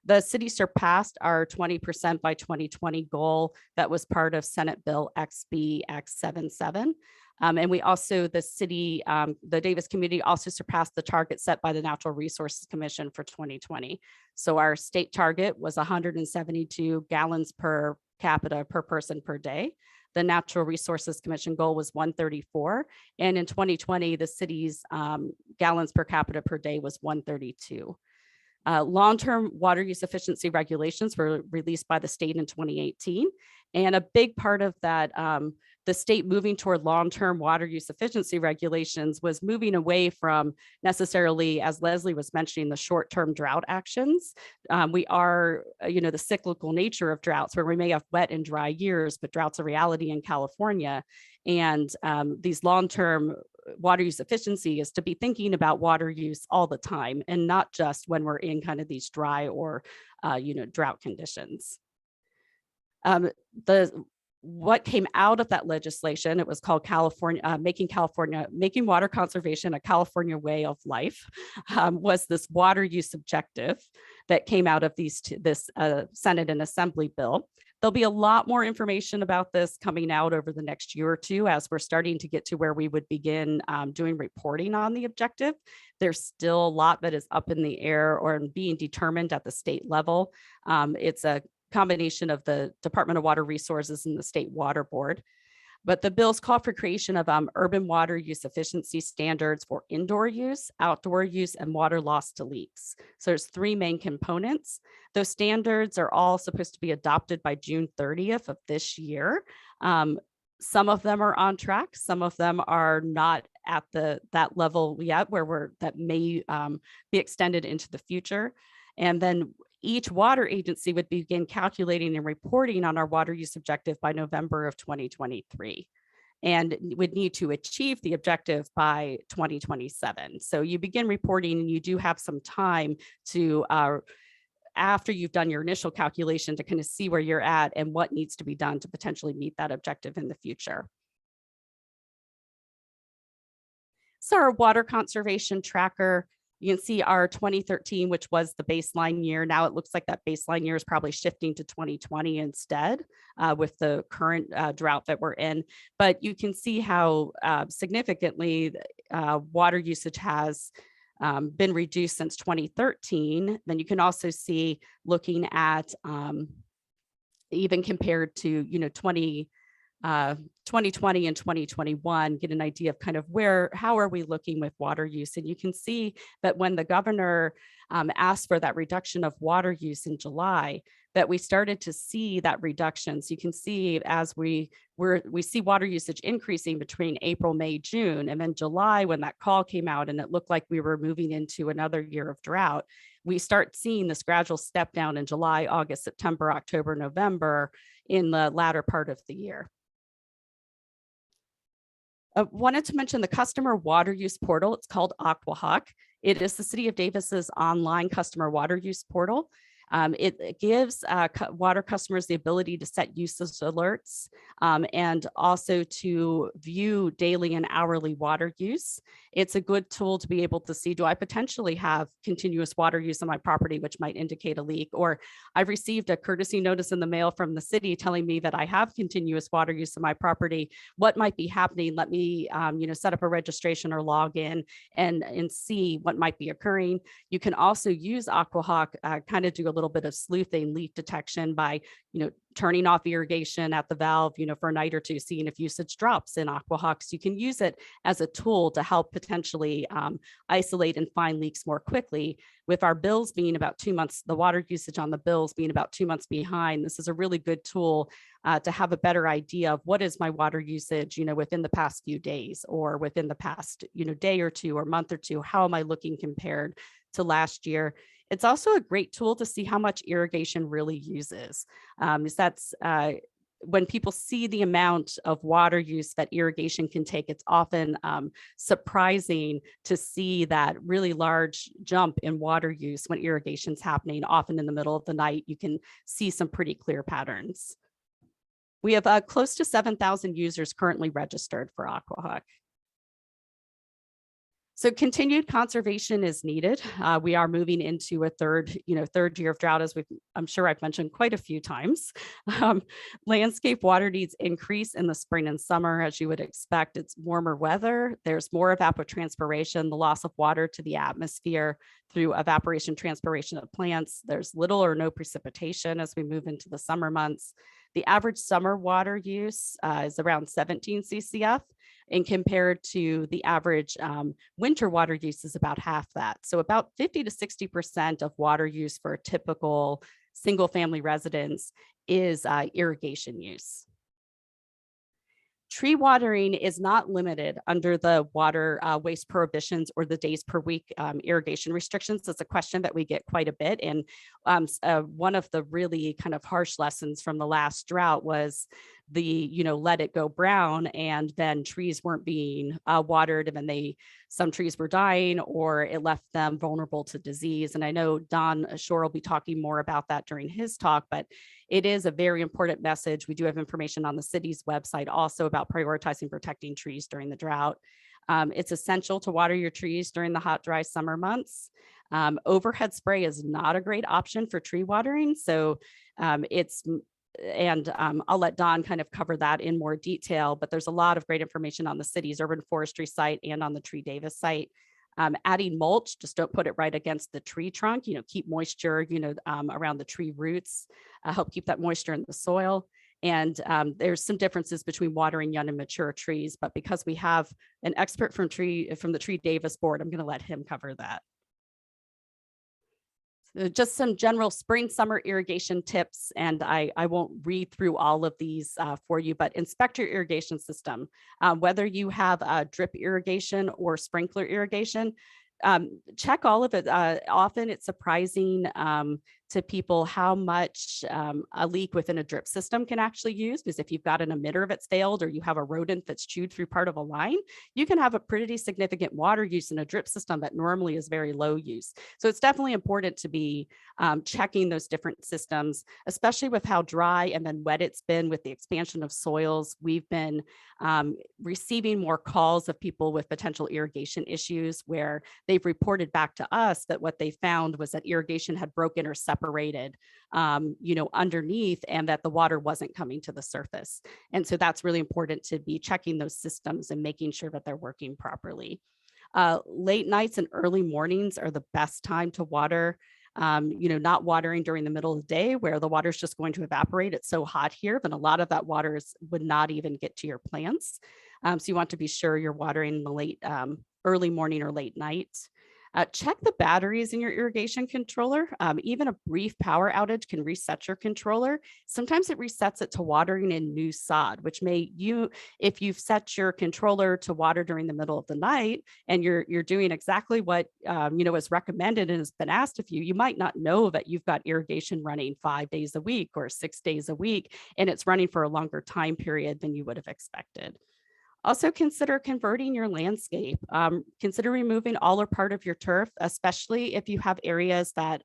[SPEAKER 13] The city surpassed our 20% by 2020 goal that was part of Senate Bill XB X77. And we also, the city, the Davis community also surpassed the target set by the Natural Resources Commission for 2020. So our state target was 172 gallons per capita per person per day. The Natural Resources Commission goal was 134. And in 2020, the city's gallons per capita per day was 132. Long-term water use efficiency regulations were released by the state in 2018. And a big part of that, the state moving toward long-term water use efficiency regulations was moving away from necessarily, as Leslie was mentioning, the short-term drought actions. We are, the cyclical nature of droughts where we may have wet and dry years, but drought's a reality in California. And these long-term water use efficiency is to be thinking about water use all the time and not just when we're in kind of these dry or, drought conditions. What came out of that legislation, it was called making water conservation a California way of life, was this water use objective that came out of this Senate and Assembly bill. There'll be a lot more information about this coming out over the next year or two as we're starting to get to where we would begin doing reporting on the objective. There's still a lot that is up in the air or being determined at the state level. It's a combination of the Department of Water Resources and the State Water Board. But the bills call for creation of urban water use efficiency standards for indoor use, outdoor use, and water loss to leaks. So there's three main components. Those standards are all supposed to be adopted by June 30th of this year. Some of them are on track. Some of them are not at that level yet, that may be extended into the future. And then each water agency would begin calculating and reporting on our water use objective by November of 2023 and would need to achieve the objective by 2027. So you begin reporting and you do have some time to, after you've done your initial calculation, to kind of see where you're at and what needs to be done to potentially meet that objective in the future. So our water conservation tracker, you can see our 2013, which was the baseline year. Now it looks like that baseline year is probably shifting to 2020 instead with the current drought that we're in. But you can see how significantly water usage has been reduced since 2013. Then you can also see, looking at even compared to 2020 and 2021, get an idea of kind of how are we looking with water use. And you can see that when the governor asked for that reduction of water use in July, that we started to see that reduction. So you can see as we see water usage increasing between April, May, June, and then July, when that call came out and it looked like we were moving into another year of drought, we start seeing this gradual step down in July, August, September, October, November in the latter part of the year. I wanted to mention the customer water use portal. It's called AquaHawk. It is the City of Davis's online customer water use portal. It gives water customers the ability to set usage alerts and also to view daily and hourly water use. It's a good tool to be able to see, do I potentially have continuous water use on my property, which might indicate a leak? Or I've received a courtesy notice in the mail from the city telling me that I have continuous water use on my property. What might be happening? Let me set up a registration or log in and see what might be occurring. You can also use AquaHawk, kind of do a little bit of sleuthing, leak detection by, turning off irrigation at the valve, for a night or two, seeing if usage drops in AquaHawk. So you can use it as a tool to help potentially isolate and find leaks more quickly. With our bills being about 2 months, the water usage on the bills being about 2 months behind, this is a really good tool to have a better idea of what is my water usage, within the past few days or within the past, day or two or month or two. How am I looking compared to last year? It's also a great tool to see how much irrigation really uses. When people see the amount of water use that irrigation can take, it's often surprising to see that really large jump in water use when irrigation's happening, often in the middle of the night. You can see some pretty clear patterns. We have close to 7,000 users currently registered for AquaHawk. So continued conservation is needed. We are moving into a third year of drought, as I'm sure I've mentioned quite a few times. Landscape water needs increase in the spring and summer, as you would expect. It's warmer weather. There's more evapotranspiration, the loss of water to the atmosphere through evaporation, transpiration of plants. There's little or no precipitation as we move into the summer months. The average summer water use is around 17 CCF, and compared to the average winter water use is about half that. So about 50 to 60% of water use for a typical single family residence is irrigation use. Tree watering is not limited under the water waste prohibitions or the days per week irrigation restrictions. That's a question that we get quite a bit. And one of the really kind of harsh lessons from the last drought was the, let it go brown, and then trees weren't being watered, and then some trees were dying, or it left them vulnerable to disease. And I know Don Shor will be talking more about that during his talk, but it is a very important message. We do have information on the city's website also about prioritizing protecting trees during the drought. It's essential to water your trees during the hot, dry summer months. Overhead spray is not a great option for tree watering. So I'll let Don kind of cover that in more detail, but there's a lot of great information on the city's urban forestry site and on the Tree Davis site. Adding mulch, just don't put it right against the tree trunk, keep moisture, around the tree roots, help keep that moisture in the soil. And there's some differences between watering young and mature trees, but because we have an expert from the Tree Davis board, I'm going to let him cover that. Just some general spring, summer irrigation tips, and I won't read through all of these for you, but inspect your irrigation system. Whether you have drip irrigation or sprinkler irrigation, check all of it. Often it's surprising to people how much a leak within a drip system can actually use, because if you've got an emitter that's failed or you have a rodent that's chewed through part of a line, you can have a pretty significant water use in a drip system that normally is very low use. So it's definitely important to be checking those different systems, especially with how dry and then wet it's been with the expansion of soils. We've been receiving more calls of people with potential irrigation issues where they've reported back to us that what they found was that irrigation had broken or separated underneath, and that the water wasn't coming to the surface. And so that's really important to be checking those systems and making sure that they're working properly. Late nights and early mornings are the best time to water. Not watering during the middle of the day where the water is just going to evaporate. It's so hot here that a lot of that water would not even get to your plants. So you want to be sure you're watering in the early morning or late night. Check the batteries in your irrigation controller. Even a brief power outage can reset your controller. Sometimes it resets it to watering in new sod, which if you've set your controller to water during the middle of the night and you're doing exactly what is recommended and has been asked of you, you might not know that you've got irrigation running 5 days a week or 6 days a week, and it's running for a longer time period than you would have expected. Also consider converting your landscape. Consider removing all or part of your turf, especially if you have areas that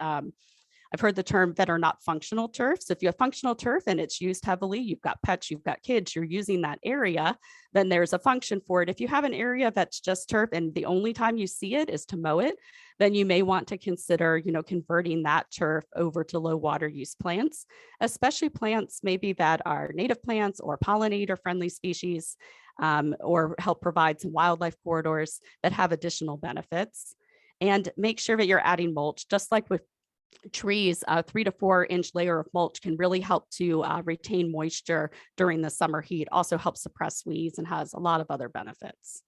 [SPEAKER 13] I've heard the term that are not functional turf. So if you have functional turf and it's used heavily, you've got pets, you've got kids, you're using that area, then there's a function for it. If you have an area that's just turf and the only time you see it is to mow it, then you may want to consider, converting that turf over to low water use plants, especially plants maybe that are native plants or pollinator friendly species, or help provide some wildlife corridors that have additional benefits. And make sure that you're adding mulch, just like with trees. A 3 to 4 inch layer of mulch can really help to retain moisture during the summer heat, also helps suppress weeds and has a lot of other benefits.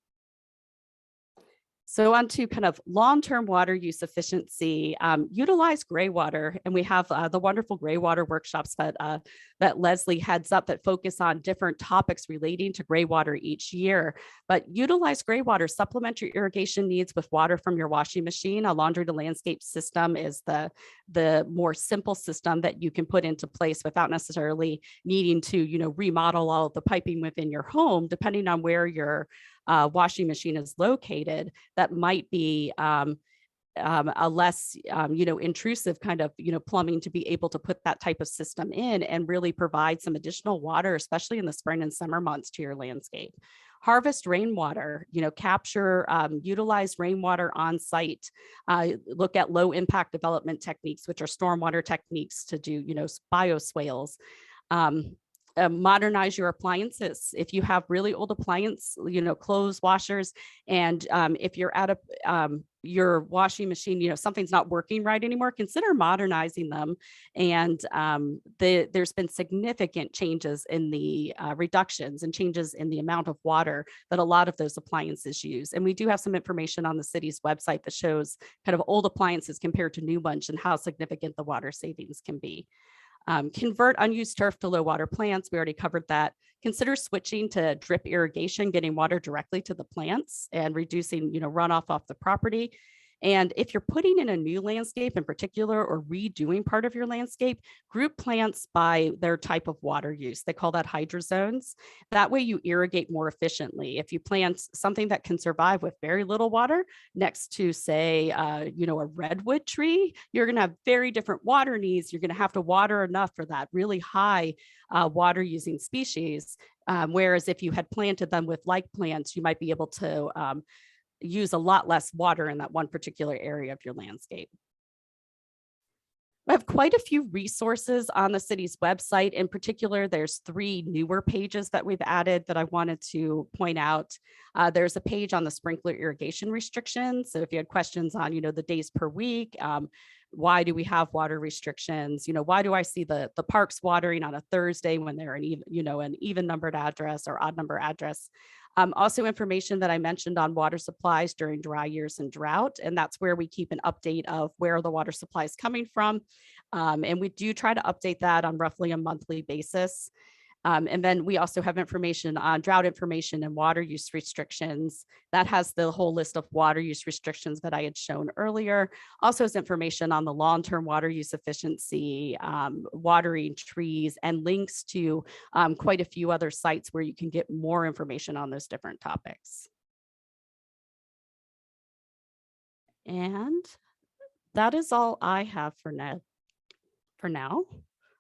[SPEAKER 13] So on to kind of long-term water use efficiency, utilize gray water. And we have the wonderful gray water workshops that Leslie heads up that focus on different topics relating to gray water each year. But utilize gray water, supplement your irrigation needs with water from your washing machine. A laundry to landscape system is the more simple system that you can put into place without necessarily needing to, remodel all of the piping within your home, depending on where your washing machine is located. That might be a less, intrusive kind of, plumbing to be able to put that type of system in and really provide some additional water, especially in the spring and summer months, to your landscape. Harvest rainwater, capture, utilize rainwater on site. Look at low impact development techniques, which are stormwater techniques to do, bioswales. Modernize your appliances. If you have really old appliance, clothes washers, and if you're at your washing machine, something's not working right anymore, consider modernizing them. And there's been significant changes in the reductions and changes in the amount of water that a lot of those appliances use. And we do have some information on the city's website that shows kind of old appliances compared to new ones and how significant the water savings can be. Convert unused turf to low water plants. We already covered that. Consider switching to drip irrigation, getting water directly to the plants and reducing, runoff off the property. And if you're putting in a new landscape in particular or redoing part of your landscape, group plants by their type of water use. They call that hydrozones. That way you irrigate more efficiently. If you plant something that can survive with very little water next to, say, a redwood tree, you're going to have very different water needs. You're going to have to water enough for that really high water using species. Whereas if you had planted them with like plants, you might be able to use a lot less water in that one particular area of your landscape. I have quite a few resources on the city's website. In particular, there's 3 newer pages that we've added that I wanted to point out. There's a page on the sprinkler irrigation restrictions. So if you had questions on, the days per week, why do we have water restrictions? Why do I see the parks watering on a Thursday when they're an even numbered address or odd number address? Also information that I mentioned on water supplies during dry years and drought. And that's where we keep an update of where the water supply is coming from. And we do try to update that on roughly a monthly basis. And then we also have information on drought information and water use restrictions. That has the whole list of water use restrictions that I had shown earlier. Also has information on the long-term water use efficiency, watering trees, and links to quite a few other sites where you can get more information on those different topics. And that is all I have for now.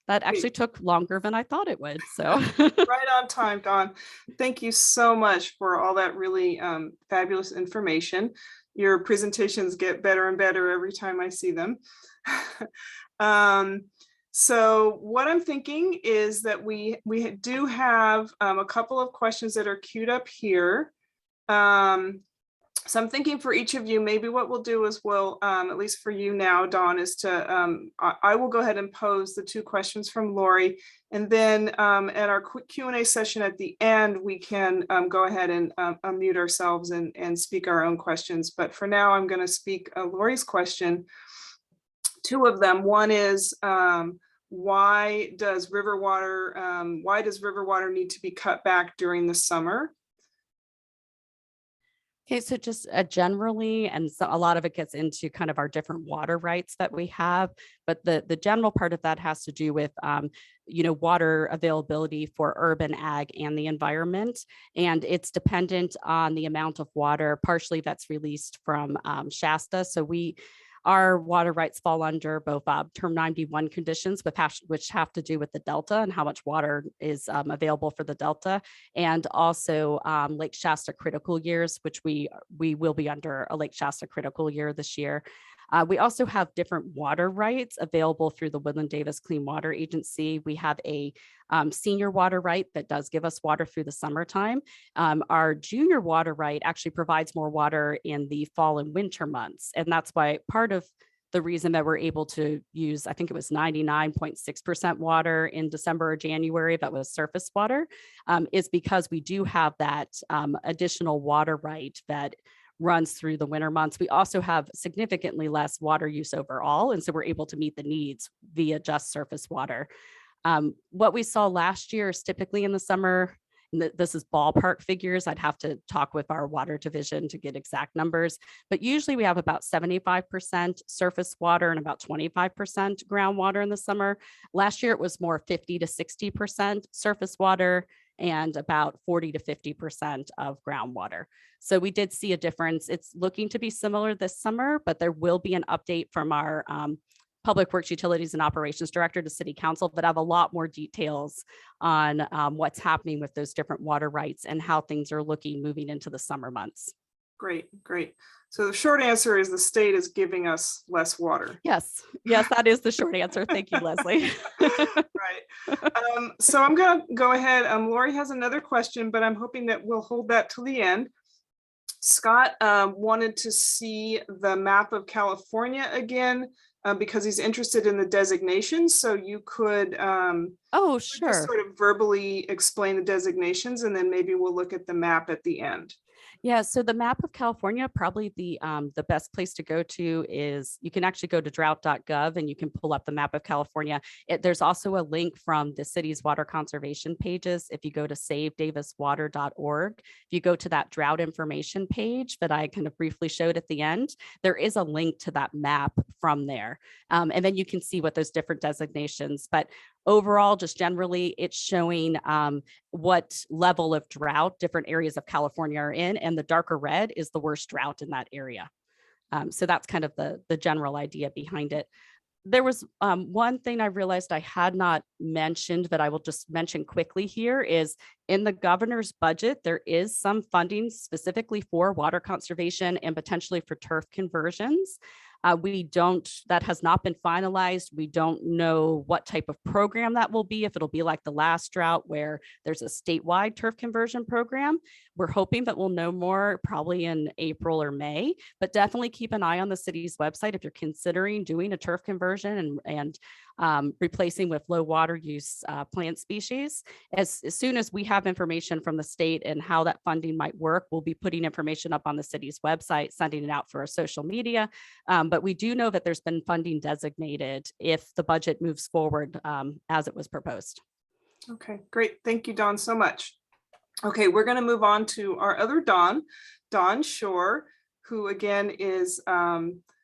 [SPEAKER 13] That actually took longer than I thought it would. So
[SPEAKER 6] right on time, Dawn. Thank you so much for all that really fabulous information. Your presentations get better and better every time I see them. So what I'm thinking is that we do have a couple of questions that are queued up here. So I'm thinking for each of you, maybe what we'll do is we'll, at least for you now, Dawn, is to, I will go ahead and pose the 2 questions from Lori. And then at our quick Q&A session at the end, we can go ahead and unmute ourselves and speak our own questions. But for now, I'm going to speak Lori's question. 2 of them. One is, why does river water need to be cut back during the summer?
[SPEAKER 13] Okay, so just generally, and so a lot of it gets into kind of our different water rights that we have, but the general part of that has to do with, water availability for urban ag and the environment. And it's dependent on the amount of water partially that's released from Shasta. So we Our water rights fall under both Term 91 conditions, which have to do with the Delta and how much water is available for the Delta, and also Lake Shasta critical years, which we will be under a Lake Shasta critical year this year. We also have different water rights available through the Woodland-Davis Clean Water Agency. We have a senior water right that does give us water through the summertime. Our junior water right actually provides more water in the fall and winter months. And that's why part of the reason that we're able to use, I think it was 99.6% water in December or January, that was surface water, is because we do have that additional water right that runs through the winter months. We also have significantly less water use overall, and so we're able to meet the needs via just surface water. What we saw last year is typically in the summer, and this is ballpark figures, I'd have to talk with our water division to get exact numbers, but usually we have about 75% surface water and about 25% groundwater in the summer. Last year it was more 50 to 60% surface water and about 40 to 50% of groundwater. So we did see a difference. It's looking to be similar this summer, but there will be an update from our Public Works, Utilities, and Operations Director to City Council, but I have a lot more details on what's happening with those different water rights and how things are looking moving into the summer months.
[SPEAKER 6] Great, great. So the short answer is the state is giving us less water.
[SPEAKER 13] Yes, yes, that is the short answer. Thank you, Leslie.
[SPEAKER 6] Right. So I'm going to go ahead. Lori has another question, but I'm hoping that we'll hold that till the end. Scott wanted to see the map of California again because he's interested in the designations. So you could
[SPEAKER 13] sure,
[SPEAKER 6] just sort of verbally explain the designations, and then maybe we'll look at the map at the end.
[SPEAKER 13] Yeah, so the map of California, probably the best place to go to is, you can actually go to drought.gov and you can pull up the map of California. There's also a link from the city's water conservation pages. If you go to savedaviswater.org, if you go to that drought information page that I kind of briefly showed at the end, there is a link to that map from there. And then you can see what those different designations, but overall, just generally, it's showing what level of drought different areas of California are in, and the darker red is the worst drought in that area. So that's kind of the general idea behind it. There was one thing I realized I had not mentioned that I will just mention quickly here is in the governor's budget, there is some funding specifically for water conservation and potentially for turf conversions. That has not been finalized. We don't know what type of program that will be, if it'll be like the last drought where there's a statewide turf conversion program. We're hoping that we'll know more probably in April or May, but definitely keep an eye on the city's website if you're considering doing a turf conversion and replacing with low water use plant species. As soon as we have information from the state and how that funding might work, we'll be putting information up on the city's website, sending it out for our social media. But we do know that there's been funding designated if the budget moves forward as it was proposed.
[SPEAKER 6] Okay, great. Thank you, Dawn, so much. Okay, we're going to move on to our other Dawn Shor, who again is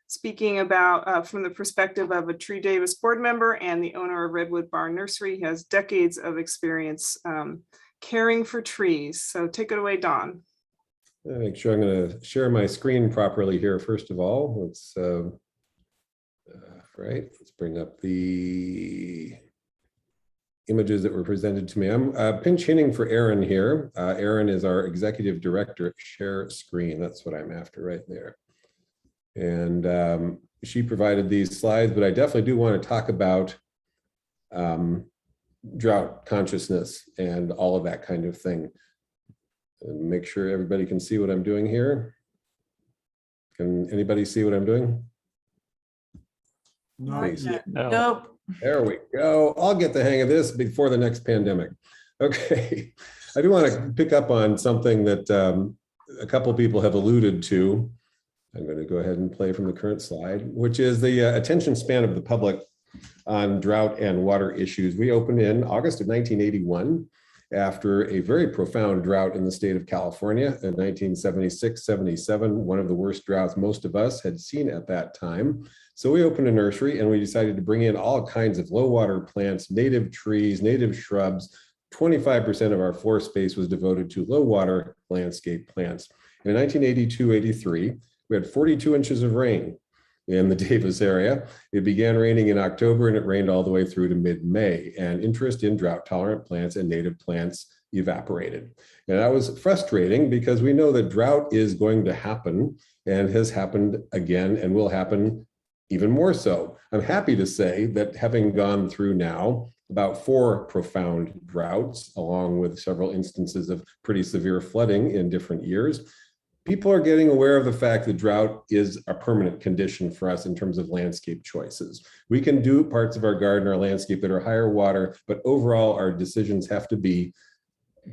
[SPEAKER 6] speaking about from the perspective of a Tree Davis board member and the owner of Redwood Barn Nursery. He has decades of experience caring for trees. So take it away, Dawn.
[SPEAKER 8] Make sure I'm going to share my screen properly here. First of all, let's let's bring up the images that were presented to me. I'm pinch hitting for Erin here. Erin is our executive director at Share Screen. That's what I'm after right there. And she provided these slides, but I definitely do want to talk about drought consciousness and all of that kind of thing. And make sure everybody can see what I'm doing here. Can anybody see what I'm doing?
[SPEAKER 11] No.
[SPEAKER 10] Nope.
[SPEAKER 8] There we go. I'll get the hang of this before the next pandemic. Okay. I do want to pick up on something that a couple of people have alluded to. I'm going to go ahead and play from the current slide, which is the attention span of the public on drought and water issues. We opened in August of 1981 after a very profound drought in the state of California in 1976-77, one of the worst droughts most of us had seen at that time. So we opened a nursery and we decided to bring in all kinds of low water plants, native trees, native shrubs. 25% of our floor space was devoted to low water landscape plants. In 1982-83, we had 42 inches of rain. in the Davis area. It began raining in October and it rained all the way through to mid-May, and interest in drought-tolerant plants and native plants evaporated. And that was frustrating because we know that drought is going to happen and has happened again and will happen even more so. I'm happy to say that having gone through now about 4 profound droughts, along with several instances of pretty severe flooding in different years, people are getting aware of the fact that drought is a permanent condition for us in terms of landscape choices. We can do parts of our garden or landscape that are higher water, but overall our decisions have to be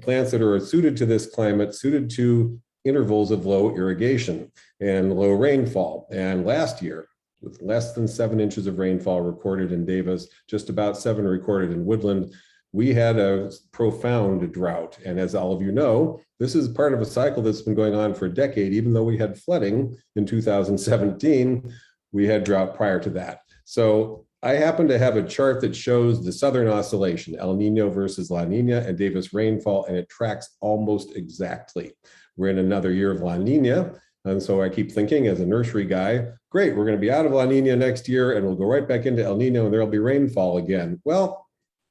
[SPEAKER 8] plants that are suited to this climate, suited to intervals of low irrigation and low rainfall. And last year, with less than 7 inches of rainfall recorded in Davis, just about 7 recorded in Woodland, we had a profound drought. And as all of you know, this is part of a cycle that's been going on for a decade. Even though we had flooding in 2017, we had drought prior to that. So I happen to have a chart that shows the southern oscillation, El Nino versus La Nina and Davis rainfall, and it tracks almost exactly. We're in another year of La Nina. And so I keep thinking as a nursery guy, great, we're going to be out of La Nina next year and we'll go right back into El Nino and there'll be rainfall again. Well,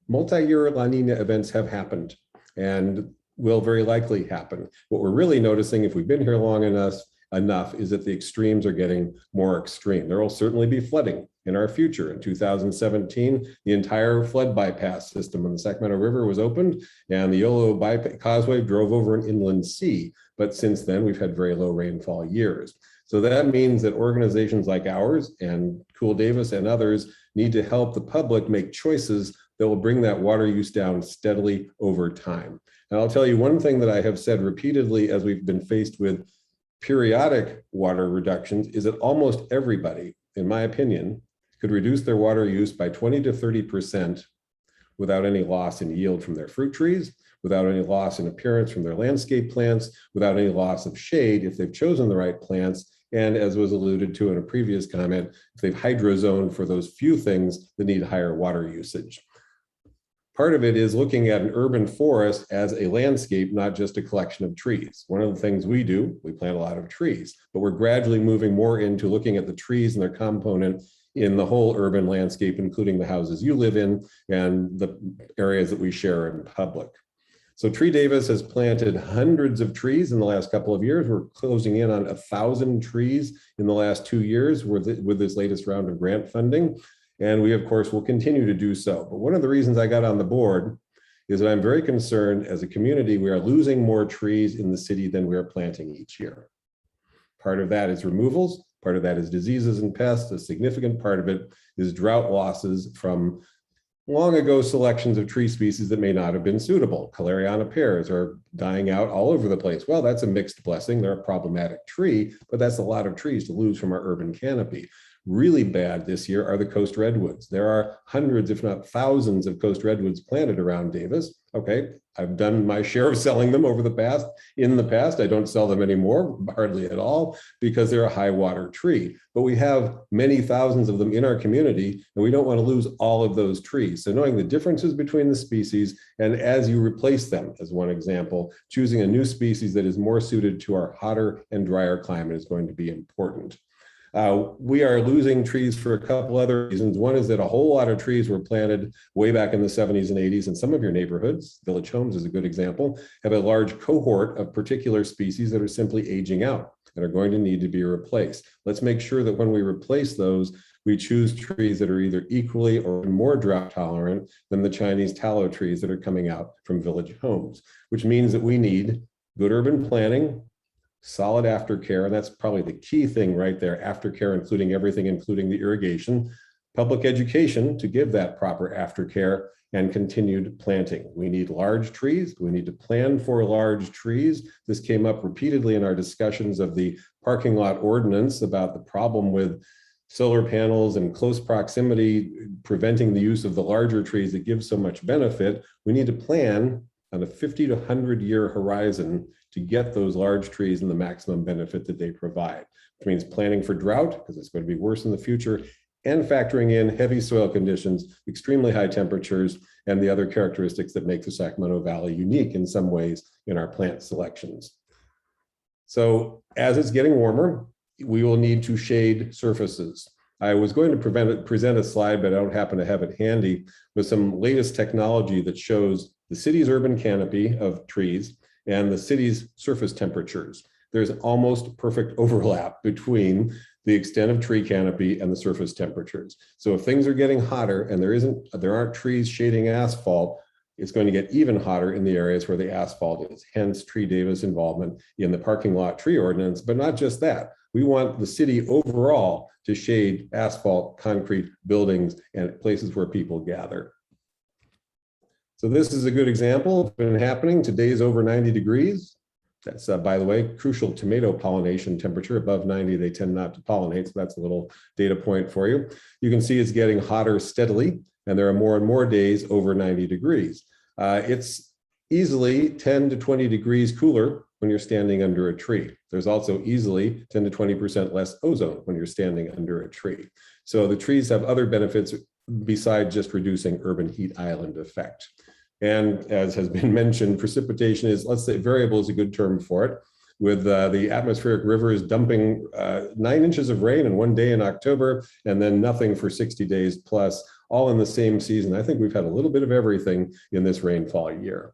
[SPEAKER 8] multi-year La Nina events have happened and will very likely happen. What we're really noticing, if we've been here long enough is that the extremes are getting more extreme. There will certainly be flooding in our future. In 2017, the entire flood bypass system on the Sacramento River was opened and the Yolo Causeway drove over an inland sea. But since then, we've had very low rainfall years. So that means that organizations like ours and Cool Davis and others need to help the public make choices that will bring that water use down steadily over time. And I'll tell you one thing that I have said repeatedly as we've been faced with periodic water reductions is that almost everybody, in my opinion, could reduce their water use by 20 to 30% without any loss in yield from their fruit trees, without any loss in appearance from their landscape plants, without any loss of shade if they've chosen the right plants. And as was alluded to in a previous comment, if they've hydrozoned for those few things that need higher water usage. Part of it is looking at an urban forest as a landscape, not just a collection of trees. One of the things we do, we plant a lot of trees, but we're gradually moving more into looking at the trees and their component in the whole urban landscape, including the houses you live in and the areas that we share in public. So Tree Davis has planted hundreds of trees in the last couple of years. We're closing in on 1,000 trees in the last 2 years with this latest round of grant funding. And we, of course, will continue to do so. But one of the reasons I got on the board is that I'm very concerned as a community, we are losing more trees in the city than we are planting each year. Part of that is removals. Part of that is diseases and pests. A significant part of it is drought losses from long ago selections of tree species that may not have been suitable. Calciano pears are dying out all over the place. Well, that's a mixed blessing. They're a problematic tree, but that's a lot of trees to lose from our urban canopy. Really bad this year are the coast redwoods. There are hundreds, if not thousands, of coast redwoods planted around Davis. Okay, I've done my share of selling them over the past. In the past, I don't sell them anymore, hardly at all, because they're a high water tree. But we have many thousands of them in our community, and we don't want to lose all of those trees. So knowing the differences between the species, and as you replace them, as one example, choosing a new species that is more suited to our hotter and drier climate is going to be important. We are losing trees for a couple other reasons. One is that a whole lot of trees were planted way back in the 70s and 80s, and some of your neighborhoods, Village Homes is a good example, have a large cohort of particular species that are simply aging out and are going to need to be replaced. Let's make sure that when we replace those, we choose trees that are either equally or more drought tolerant than the Chinese tallow trees that are coming out from Village Homes, which means that we need good urban planning, solid aftercare, and that's probably the key thing right there, aftercare, including everything, including the irrigation, public education to give that proper aftercare, and continued planting. We need large trees. We need to plan for large trees. This came up repeatedly in our discussions of the parking lot ordinance about the problem with solar panels and close proximity preventing the use of the larger trees that give so much benefit. We need to plan on a 50 to 100 year horizon to get those large trees and the maximum benefit that they provide, which means planning for drought, because it's going to be worse in the future, and factoring in heavy soil conditions, extremely high temperatures, and the other characteristics that make the Sacramento Valley unique in some ways in our plant selections. So as it's getting warmer, we will need to shade surfaces. I was going to present a slide, but I don't happen to have it handy, with some latest technology that shows the city's urban canopy of trees and the city's surface temperatures. There's almost perfect overlap between the extent of tree canopy and the surface temperatures. So if things are getting hotter and there aren't trees shading asphalt, it's going to get even hotter in the areas where the asphalt is, hence Tree Davis involvement in the parking lot tree ordinance. But not just that, we want the city overall to shade asphalt, concrete buildings, and places where people gather. So this is a good example. It's been happening. Today's over 90 degrees. That's, by the way, crucial tomato pollination temperature. Above 90, they tend not to pollinate. So that's a little data point for you. You can see it's getting hotter steadily, and there are more and more days over 90 degrees. It's easily 10 to 20 degrees cooler when you're standing under a tree. There's also easily 10 to 20% less ozone when you're standing under a tree. So the trees have other benefits besides just reducing urban heat island effect. And as has been mentioned, precipitation is, let's say, variable is a good term for it. With the atmospheric rivers dumping 9 inches of rain in one day in October, and then nothing for 60 days plus, all in the same season. I think we've had a little bit of everything in this rainfall year.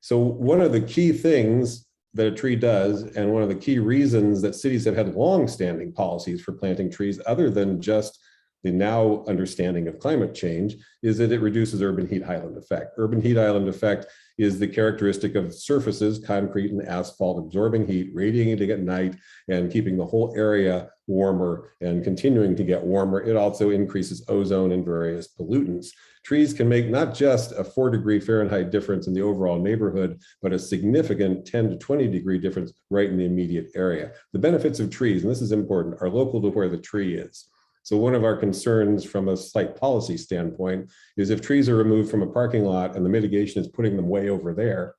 [SPEAKER 8] So one of the key things that a tree does, and one of the key reasons that cities have had long-standing policies for planting trees, other than just the now understanding of climate change, is that it reduces urban heat island effect. Urban heat island effect is the characteristic of surfaces, concrete and asphalt, absorbing heat, radiating at night, and keeping the whole area warmer and continuing to get warmer. It also increases ozone and various pollutants. Trees can make not just a 4-degree Fahrenheit difference in the overall neighborhood, but a significant 10 to 20 degree difference right in the immediate area. The benefits of trees, and this is important, are local to where the tree is. So one of our concerns from a site policy standpoint is if trees are removed from a parking lot and the mitigation is putting them way over there,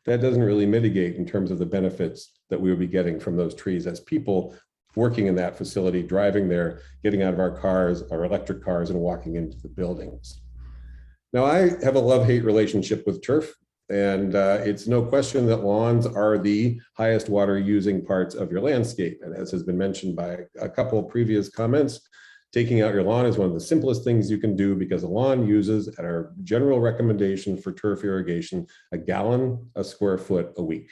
[SPEAKER 8] that doesn't really mitigate in terms of the benefits that we would be getting from those trees as people working in that facility, driving there, getting out of our cars, our electric cars, and walking into the buildings. Now, I have a love-hate relationship with turf, and it's no question that lawns are the highest water using parts of your landscape. And as has been mentioned by a couple of previous comments, taking out your lawn is one of the simplest things you can do, because a lawn uses, at our general recommendation for turf irrigation, 1 gallon a square foot a week.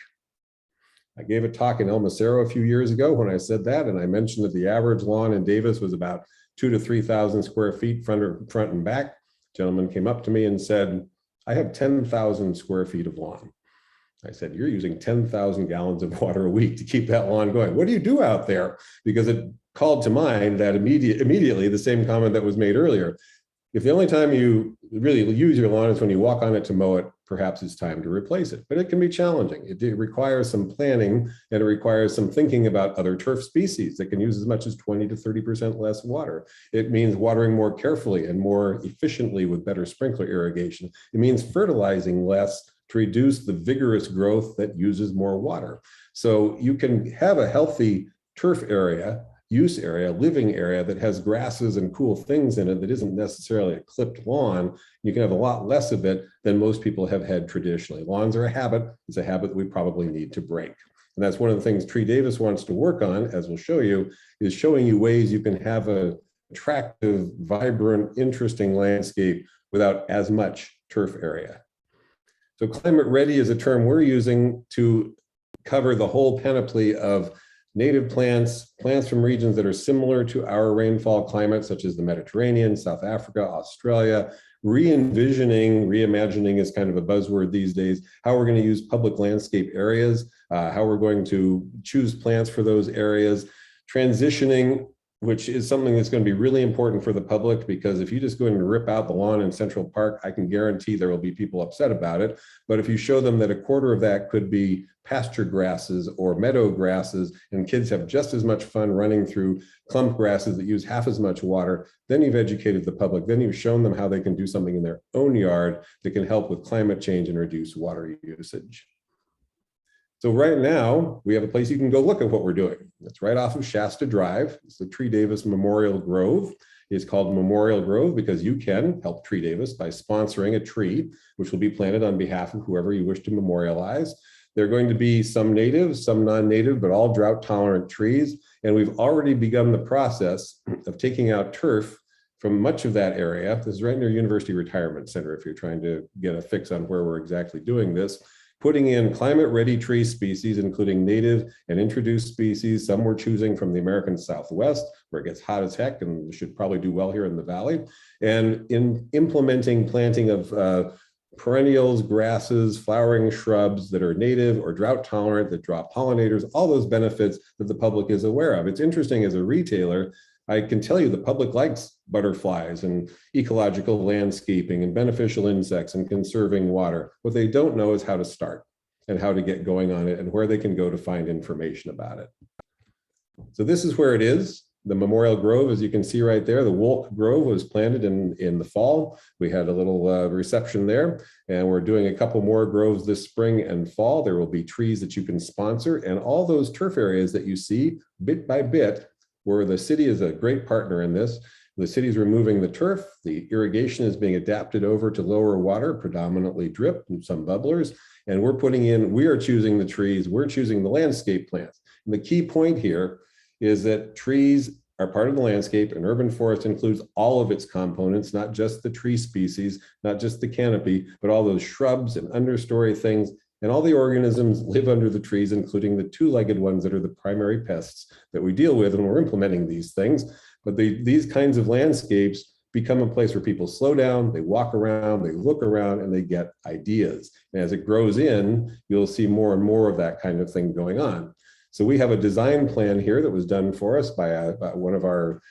[SPEAKER 8] I gave a talk in El Macero a few years ago when I said that, and I mentioned that the average lawn in Davis was about 2,000 to 3,000 square feet front and back. A gentleman came up to me and said, I have 10,000 square feet of lawn. I said, you're using 10,000 gallons of water a week to keep that lawn going. What do you do out there? Because it called to mind that immediately the same comment that was made earlier. If the only time you really use your lawn is when you walk on it to mow it, perhaps it's time to replace it. But it can be challenging. It requires some planning, and it requires some thinking about other turf species that can use as much as 20 to 30% less water. It means watering more carefully and more efficiently with better sprinkler irrigation. It means fertilizing less to reduce the vigorous growth that uses more water. So you can have a healthy turf area, use area, living area that has grasses and cool things in it that isn't necessarily a clipped lawn. You can have a lot less of it than most people have had traditionally. Lawns are a habit. It's a habit that we probably need to break. And that's one of the things Tree Davis wants to work on, as we'll show you, is showing you ways you can have an attractive, vibrant, interesting landscape without as much turf area. So climate ready is a term we're using to cover the whole panoply of native plants, plants from regions that are similar to our rainfall climate, such as the Mediterranean, South Africa, Australia, re-envisioning, reimagining is kind of a buzzword these days, how we're going to use public landscape areas, how we're going to choose plants for those areas, transitioning, which is something that's going to be really important for the public, because if you just go in and rip out the lawn in Central Park, I can guarantee there will be people upset about it. But if you show them that a quarter of that could be pasture grasses or meadow grasses, and kids have just as much fun running through clump grasses that use half as much water, then you've educated the public. Then you've shown them how they can do something in their own yard that can help with climate change and reduce water usage. So right now, we have a place you can go look at what we're doing. It's right off of Shasta Drive. It's the Tree Davis Memorial Grove. It's called Memorial Grove because you can help Tree Davis by sponsoring a tree, which will be planted on behalf of whoever you wish to memorialize. There are going to be some native, some non-native, but all drought-tolerant trees. And we've already begun the process of taking out turf from much of that area. This is right near University Retirement Center, if you're trying to get a fix on where we're exactly doing this. Putting in climate-ready tree species, including native and introduced species. Some we're choosing from the American Southwest, where it gets hot as heck and should probably do well here in the valley. And in implementing planting of perennials, grasses, flowering shrubs that are native or drought tolerant, that draw pollinators, all those benefits that the public is aware of. It's interesting, as a retailer, I can tell you the public likes butterflies and ecological landscaping and beneficial insects and conserving water. What they don't know is how to start and how to get going on it and where they can go to find information about it. So this is where it is. The Memorial Grove, as you can see right there, the Wolk Grove was planted in the fall. We had a little reception there, and we're doing a couple more groves this spring and fall. There will be trees that you can sponsor, and all those turf areas that you see bit by bit, where the city is a great partner in this. The city's removing the turf. The irrigation is being adapted over to lower water, predominantly drip and some bubblers. And we are choosing the trees, we're choosing the landscape plants. And the key point here is that trees are part of the landscape, and urban forest includes all of its components, not just the tree species, not just the canopy, but all those shrubs and understory things. And all the organisms live under the trees, including the two-legged ones that are the primary pests that we deal with when we're implementing these things. But these kinds of landscapes become a place where people slow down, they walk around, they look around, and they get ideas. And as it grows in, you'll see more and more of that kind of thing going on. So we have a design plan here that was done for us by one of our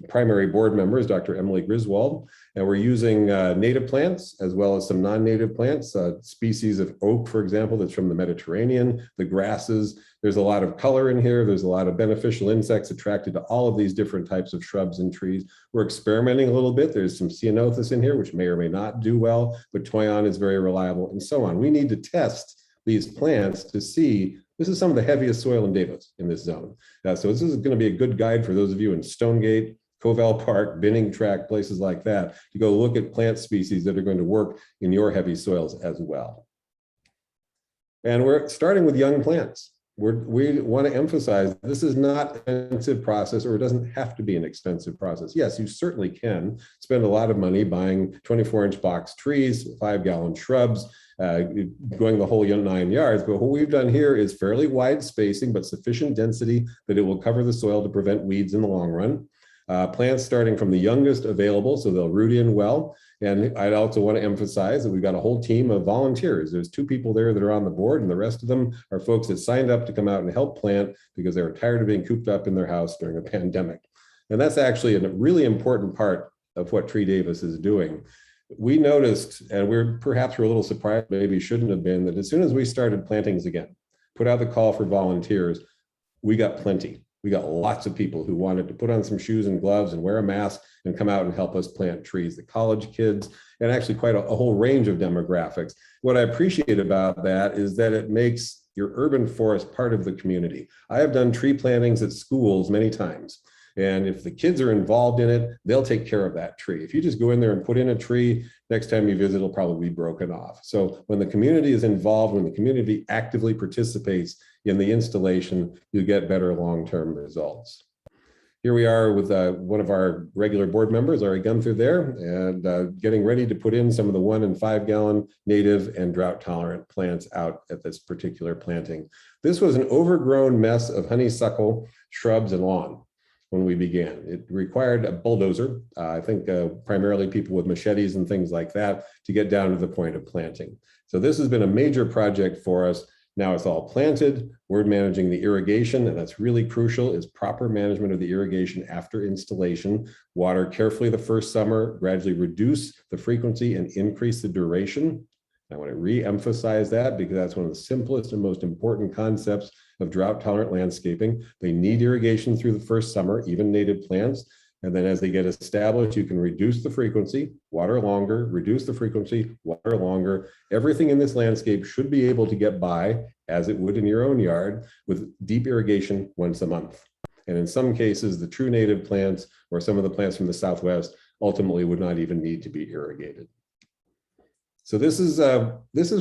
[SPEAKER 8] primary board members, Dr. Emily Griswold, and we're using native plants as well as some non-native plants, species of oak, for example, that's from the Mediterranean, the grasses. There's a lot of color in here. There's a lot of beneficial insects attracted to all of these different types of shrubs and trees. We're experimenting a little bit. There's some ceanothus in here, which may or may not do well, but toyon is very reliable, and so on. We need to test these plants to see. This is some of the heaviest soil in Davis in this zone. So this is going to be a good guide for those of you in Stonegate, Covell Park, Binning Tract, places like that, to go look at plant species that are going to work in your heavy soils as well. And we're starting with young plants. We want to emphasize this is not an expensive process, or it doesn't have to be an expensive process. Yes, you certainly can spend a lot of money buying 24-inch box trees, 5-gallon shrubs, going the whole 9 yards. But what we've done here is fairly wide spacing, but sufficient density that it will cover the soil to prevent weeds in the long run. Plants starting from the youngest available, so they'll root in well. And I'd also want to emphasize that we've got a whole team of volunteers. There's 2 people there that are on the board, and the rest of them are folks that signed up to come out and help plant because they were tired of being cooped up in their house during a pandemic. And that's actually a really important part of what Tree Davis is doing. We noticed, and we're a little surprised, maybe shouldn't have been, that as soon as we started plantings again, put out the call for volunteers, we got plenty. We got lots of people who wanted to put on some shoes and gloves and wear a mask and come out and help us plant trees, the college kids, and actually quite a whole range of demographics. What I appreciate about that is that it makes your urban forest part of the community. I have done tree plantings at schools many times. And if the kids are involved in it, they'll take care of that tree. If you just go in there and put in a tree, next time you visit, it'll probably be broken off. So when the community is involved, when the community actively participates in the installation, you get better long-term results. Here we are with one of our regular board members, Larry Gunther there, and getting ready to put in some of the 1 and 5 gallon native and drought tolerant plants out at this particular planting. This was an overgrown mess of honeysuckle, shrubs, and lawn. When we began, it required a bulldozer, I think primarily people with machetes and things like that, to get down to the point of planting. So this has been a major project for us. Now it's all planted. We're managing the irrigation, and that's really crucial, is proper management of the irrigation after installation. Water carefully the first summer, gradually reduce the frequency and increase the duration. I want to re-emphasize that because that's one of the simplest and most important concepts of drought-tolerant landscaping. They need irrigation through the first summer, even native plants. And then as they get established, you can reduce the frequency, water longer, reduce the frequency, water longer. Everything in this landscape should be able to get by, as it would in your own yard, with deep irrigation once a month. And in some cases, the true native plants or some of the plants from the Southwest ultimately would not even need to be irrigated. So this is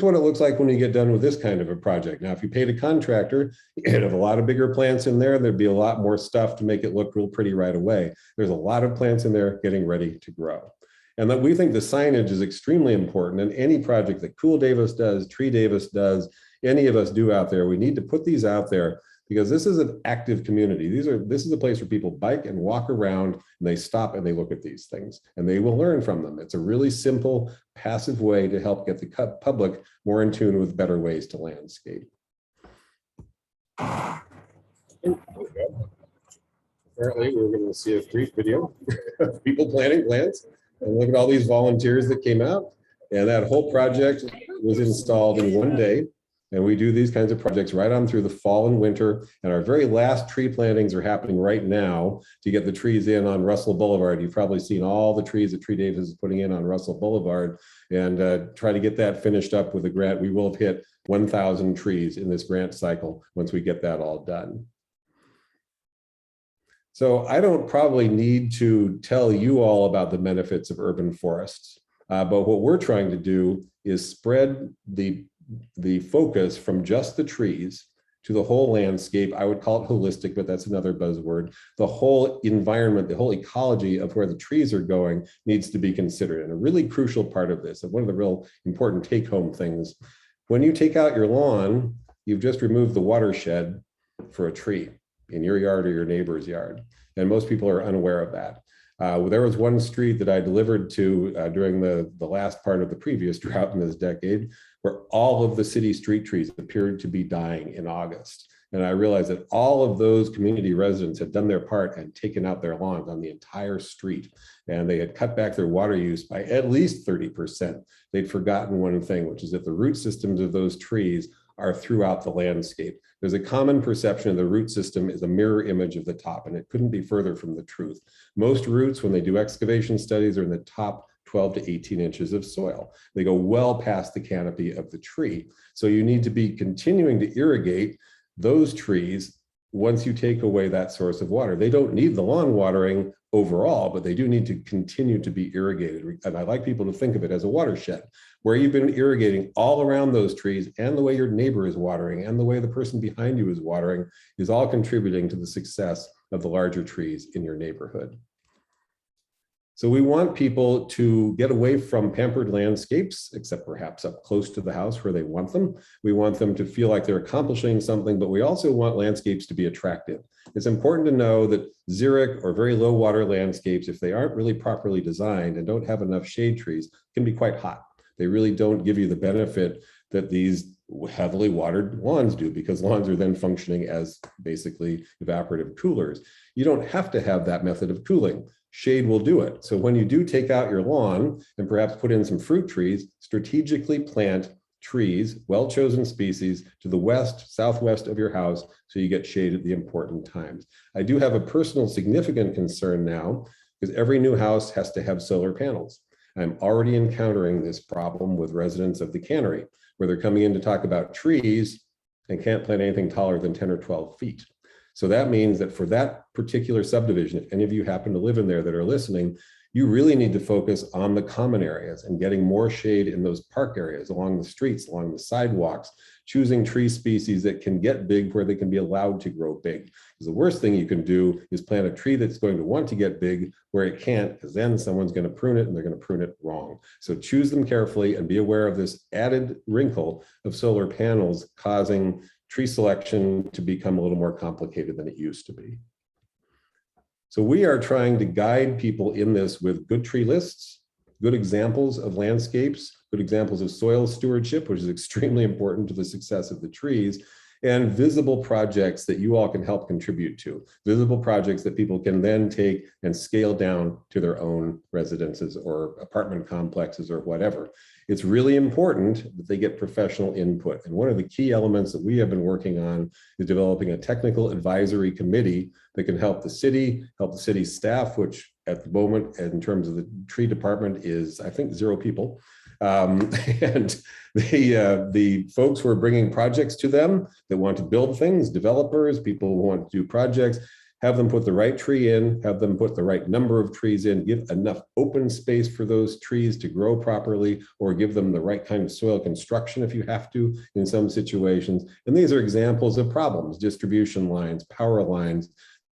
[SPEAKER 8] what it looks like when you get done with this kind of a project. Now, if you paid a contractor, you'd have a lot of bigger plants in there. There'd be a lot more stuff to make it look real pretty right away. There's a lot of plants in there getting ready to grow. And that we think the signage is extremely important. And any project that Cool Davis does, Tree Davis does, any of us do out there, we need to put these out there because this is an active community. This is a place where people bike and walk around and they stop and they look at these things and they will learn from them. It's a really simple, passive way to help get the public more in tune with better ways to landscape. Apparently, we're going to see a brief video of people planting plants and look at all these volunteers that came out. And that whole project was installed in one day. And we do these kinds of projects right on through the fall and winter. And our very last tree plantings are happening right now to get the trees in on Russell Boulevard. You've probably seen all the trees that Tree Davis is putting in on Russell Boulevard and try to get that finished up with a grant. We will have hit 1,000 trees in this grant cycle once we get that all done. So I don't probably need to tell you all about the benefits of urban forests, but what we're trying to do is spread the focus from just the trees to the whole landscape. I would call it holistic, but that's another buzzword. The whole environment, the whole ecology of where the trees are going needs to be considered. And a really crucial part of this, and one of the real important take-home things, when you take out your lawn, you've just removed the watershed for a tree in your yard or your neighbor's yard. And most people are unaware of that. There was one street that I delivered to during the last part of the previous drought in this decade, where all of the city street trees appeared to be dying in August. And I realized that all of those community residents had done their part and taken out their lawns on the entire street. And they had cut back their water use by at least 30%. They'd forgotten one thing, which is that the root systems of those trees are throughout the landscape. There's a common perception of the root system is a mirror image of the top, and it couldn't be further from the truth. Most roots, when they do excavation studies, are in the top 12 to 18 inches of soil. They go well past the canopy of the tree. So you need to be continuing to irrigate those trees once you take away that source of water. They don't need the lawn watering overall, but they do need to continue to be irrigated. And I like people to think of it as a watershed, where you've been irrigating all around those trees, and the way your neighbor is watering and the way the person behind you is watering is all contributing to the success of the larger trees in your neighborhood. So we want people to get away from pampered landscapes, except perhaps up close to the house where they want them. We want them to feel like they're accomplishing something, but we also want landscapes to be attractive. It's important to know that xeric or very low water landscapes, if they aren't really properly designed and don't have enough shade trees, can be quite hot. They really don't give you the benefit that these heavily watered lawns do, because lawns are then functioning as basically evaporative coolers. You don't have to have that method of cooling. Shade will do it. So when you do take out your lawn and perhaps put in some fruit trees, strategically plant trees, well-chosen species, to the west, southwest of your house, so you get shade at the important times. I do have a personal significant concern now, because every new house has to have solar panels. I'm already encountering this problem with residents of the cannery, where they're coming in to talk about trees and can't plant anything taller than 10 or 12 feet. So that means that for that particular subdivision, if any of you happen to live in there that are listening, you really need to focus on the common areas and getting more shade in those park areas, along the streets, along the sidewalks, choosing tree species that can get big where they can be allowed to grow big. Because the worst thing you can do is plant a tree that's going to want to get big where it can't, because then someone's going to prune it and they're going to prune it wrong. So choose them carefully and be aware of this added wrinkle of solar panels causing tree selection to become a little more complicated than it used to be. So we are trying to guide people in this with good tree lists, good examples of landscapes, good examples of soil stewardship, which is extremely important to the success of the trees, and visible projects that you all can help contribute to, visible projects that people can then take and scale down to their own residences or apartment complexes or whatever. It's really important that they get professional input. And one of the key elements that we have been working on is developing a technical advisory committee that can help the city staff, which at the moment, in terms of the tree department, is, I think, 0 people. And the folks who are bringing projects to them that want to build things, developers, people who want to do projects, have them put the right tree in, have them put the right number of trees in, give enough open space for those trees to grow properly, or give them the right kind of soil construction if you have to in some situations. And these are examples of problems, distribution lines, power lines,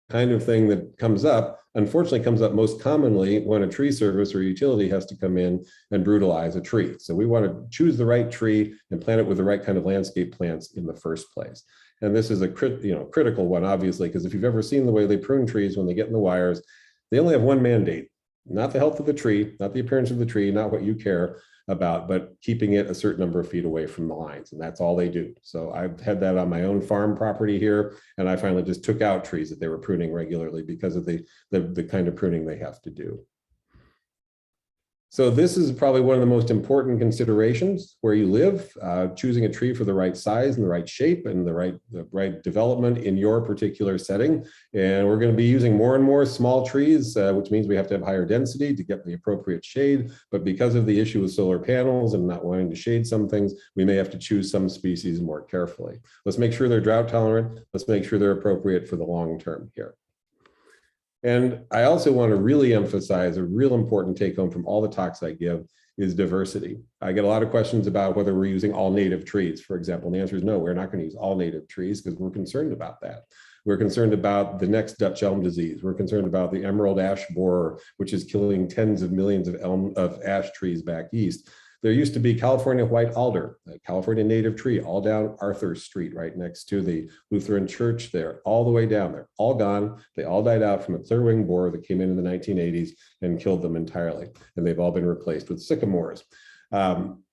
[SPEAKER 8] kind of thing that comes up, unfortunately comes up most commonly when a tree service or utility has to come in and brutalize a tree. So we want to choose the right tree and plant it with the right kind of landscape plants in the first place. And this is a critical one, obviously, because if you've ever seen the way they prune trees when they get in the wires, they only have one mandate, not the health of the tree, not the appearance of the tree, not what you care about, but keeping it a certain number of feet away from the lines. And that's all they do. So I've had that on my own farm property here. And I finally just took out trees that they were pruning regularly because of the kind of pruning they have to do. So this is probably one of the most important considerations where you live, choosing a tree for the right size and the right shape and the right development in your particular setting. And we're going to be using more and more small trees, which means we have to have higher density to get the appropriate shade. But because of the issue with solar panels and not wanting to shade some things, we may have to choose some species more carefully. Let's make sure they're drought tolerant. Let's make sure they're appropriate for the long term here. And I also want to really emphasize a real important take home from all the talks I give is diversity. I get a lot of questions about whether we're using all native trees, for example. And the answer is no, we're not going to use all native trees because we're concerned about that. We're concerned about the next Dutch elm disease. We're concerned about the emerald ash borer, which is killing tens of millions of ash trees back east. There used to be California white alder, a California native tree, all down Arthur Street, right next to the Lutheran church there, all the way down there, all gone. They all died out from a clear-wing borer that came in the 1980s and killed them entirely. And they've all been replaced with sycamores.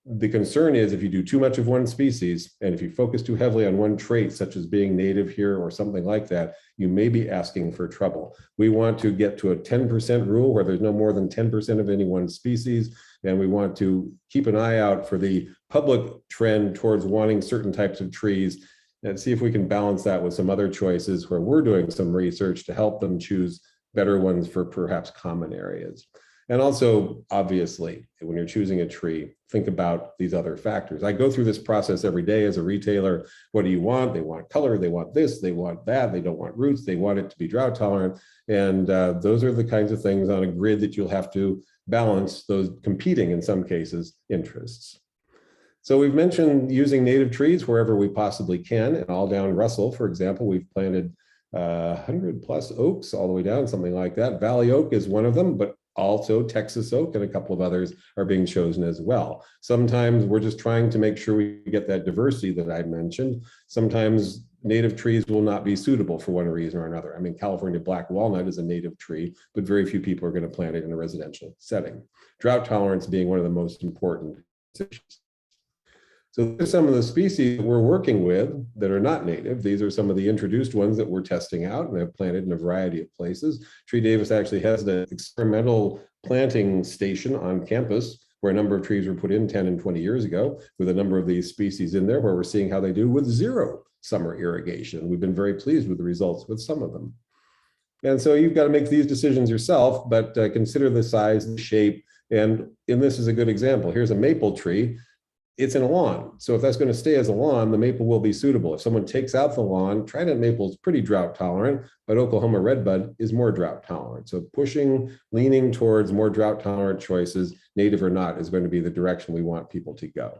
[SPEAKER 8] The concern is if you do too much of one species, and if you focus too heavily on one trait, such as being native here or something like that, you may be asking for trouble. We want to get to a 10% rule where there's no more than 10% of any one species. And we want to keep an eye out for the public trend towards wanting certain types of trees and see if we can balance that with some other choices where we're doing some research to help them choose better ones for perhaps common areas. And also, obviously, when you're choosing a tree, think about these other factors. I go through this process every day as a retailer. What do you want? They want color, they want this, they want that, they don't want roots, they want it to be drought tolerant. And those are the kinds of things on a grid that you'll have to balance those competing, in some cases, interests. So we've mentioned using native trees wherever we possibly can, and all down Russell, for example, we've planted 100 plus oaks all the way down, something like that. Valley oak is one of them, but also Texas oak and a couple of others are being chosen as well. Sometimes we're just trying to make sure we get that diversity that I mentioned. Sometimes native trees will not be suitable for one reason or another. I mean, California black walnut is a native tree, but very few people are going to plant it in a residential setting. Drought tolerance being one of the most important issues. So there's some of the species that we're working with that are not native. These are some of the introduced ones that we're testing out and have planted in a variety of places. Tree Davis actually has an experimental planting station on campus where a number of trees were put in 10 and 20 years ago with a number of these species in there where we're seeing how they do with zero summer irrigation. We've been very pleased with the results with some of them. And so you've got to make these decisions yourself, but consider the size, the shape, and this is a good example. Here's a maple tree. It's in a lawn. So if that's going to stay as a lawn, the maple will be suitable. If someone takes out the lawn, Trident maple is pretty drought tolerant, but Oklahoma redbud is more drought tolerant. So leaning towards more drought tolerant choices, native or not, is going to be the direction we want people to go.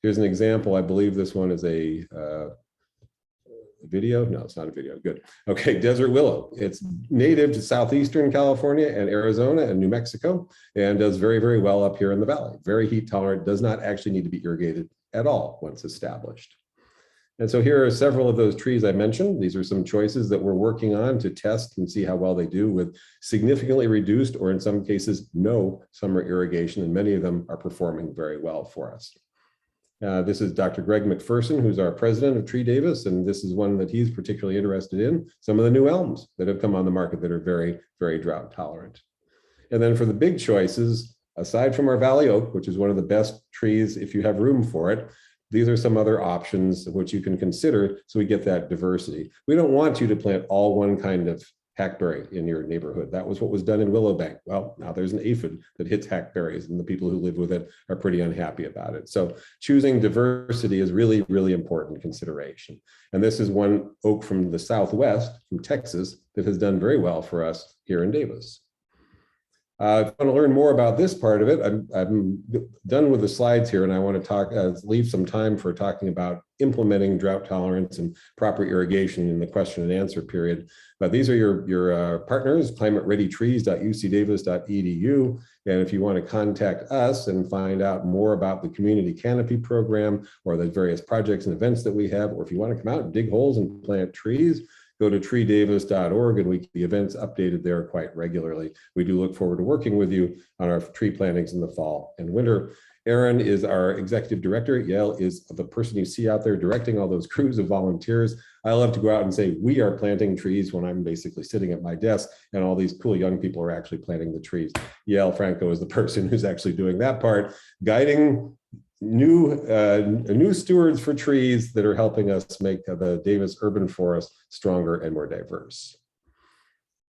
[SPEAKER 8] Here's an example. I believe this one is a video. No, it's not a video. Good. Okay, desert willow. It's native to southeastern California and Arizona and New Mexico and does very, very well up here in the valley. Very heat tolerant, does not actually need to be irrigated at all once established. And so here are several of those trees I mentioned. These are some choices that we're working on to test and see how well they do with significantly reduced or in some cases no summer irrigation, and many of them are performing very well for us. This is Dr. Greg McPherson, who's our president of Tree Davis, and this is one that he's particularly interested in, some of the new elms that have come on the market that are very, very drought tolerant. And then for the big choices, aside from our valley oak, which is one of the best trees if you have room for it, these are some other options which you can consider so we get that diversity. We don't want you to plant all one kind of hackberry in your neighborhood. That was what was done in Willowbank. Well, now there's an aphid that hits hackberries, and the people who live with it are pretty unhappy about it. So choosing diversity is really, really important consideration. And this is one oak from the Southwest, from Texas, that has done very well for us here in Davis. If you want to learn more about this part of it, I'm done with the slides here, and I want to leave some time for talking about implementing drought tolerance and proper irrigation in the question and answer period. But these are your partners, climatereadytrees.ucdavis.edu. And if you want to contact us and find out more about the community canopy program or the various projects and events that we have, or if you want to come out and dig holes and plant trees, go to treedavis.org, and we keep the events updated there quite regularly. We do look forward to working with you on our tree plantings in the fall and winter. Erin is our executive director. Yael is the person you see out there directing all those crews of volunteers. I love to go out and say, we are planting trees when I'm basically sitting at my desk and all these cool young people are actually planting the trees. Yael Franco is the person who's actually doing that part, guiding new stewards for trees that are helping us make the Davis urban forest stronger and more diverse.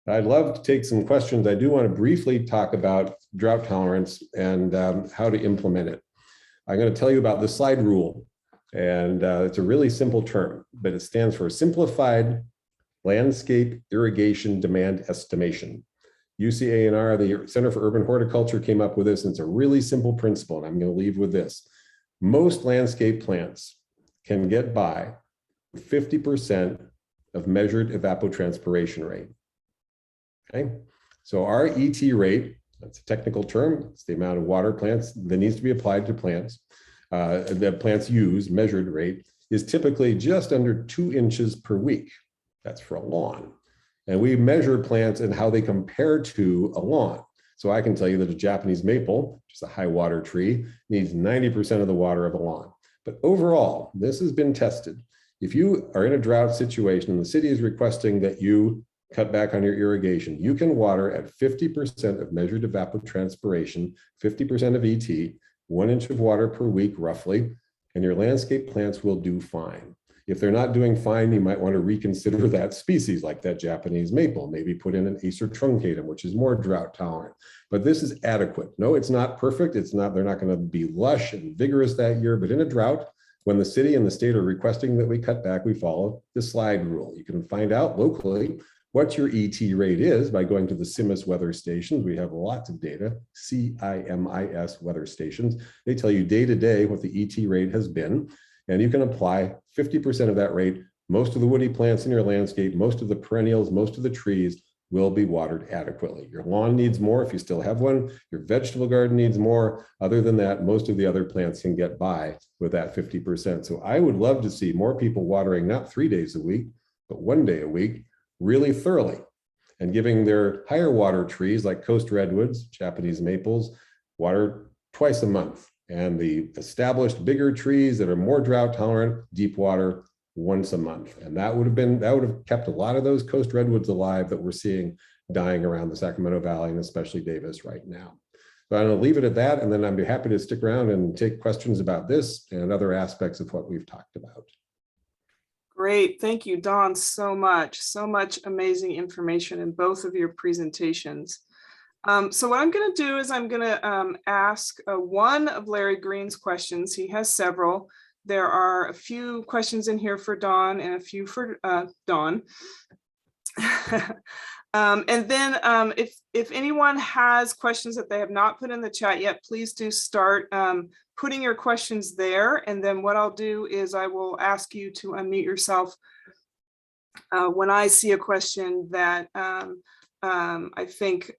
[SPEAKER 8] I'd love to take some questions. I do want to briefly talk about drought tolerance and how to implement it. I'm going to tell you about the slide rule, and it's a really simple term, but it stands for Simplified Landscape Irrigation Demand Estimation. UCA&R, the Center for Urban Horticulture, came up with this, and it's a really simple principle, and I'm going to leave with this. Most landscape plants can get by with 50% of measured evapotranspiration rate. Okay, so our ET rate, that's a technical term, it's the amount of water plants that needs to be applied to plants, that plants use, measured rate, is typically just under 2 inches per week. That's for a lawn. And we measure plants and how they compare to a lawn. So I can tell you that a Japanese maple, which is a high water tree, needs 90% of the water of a lawn. But overall, this has been tested. If you are in a drought situation and the city is requesting that you cut back on your irrigation, you can water at 50% of measured evapotranspiration, 50% of ET, 1 inch of water per week roughly, and your landscape plants will do fine. If they're not doing fine, you might want to reconsider that species, like that Japanese maple, maybe put in an Acer truncatum, which is more drought tolerant. But this is adequate. No, it's not perfect. They're not going to be lush and vigorous that year, but in a drought, when the city and the state are requesting that we cut back, we follow the slide rule. You can find out locally what your ET rate is by going to the CIMIS weather stations. We have lots of data, CIMIS weather stations. They tell you day to day what the ET rate has been. And you can apply 50% of that rate. Most of the woody plants in your landscape, most of the perennials, most of the trees will be watered adequately. Your lawn needs more if you still have one. Your vegetable garden needs more. Other than that, most of the other plants can get by with that 50%. So I would love to see more people watering not 3 days a week, but 1 day a week, really thoroughly, and giving their higher water trees like coast redwoods, Japanese maples, water twice a month. And the established bigger trees that are more drought tolerant, deep water, once a month. And that would have kept a lot of those coast redwoods alive that we're seeing dying around the Sacramento Valley and especially Davis right now. So I'm going to leave it at that, and then I'd be happy to stick around and take questions about this and other aspects of what we've talked about.
[SPEAKER 6] Great. Thank you, Dawn, so much. So much amazing information in both of your presentations. So what I'm going to do is I'm going to ask one of Larry Green's questions. He has several. There are a few questions in here for Dawn and a few for Dawn. And then if anyone has questions that they have not put in the chat yet, please do start putting your questions there. And then what I'll do is I will ask you to unmute yourself when I see a question that I think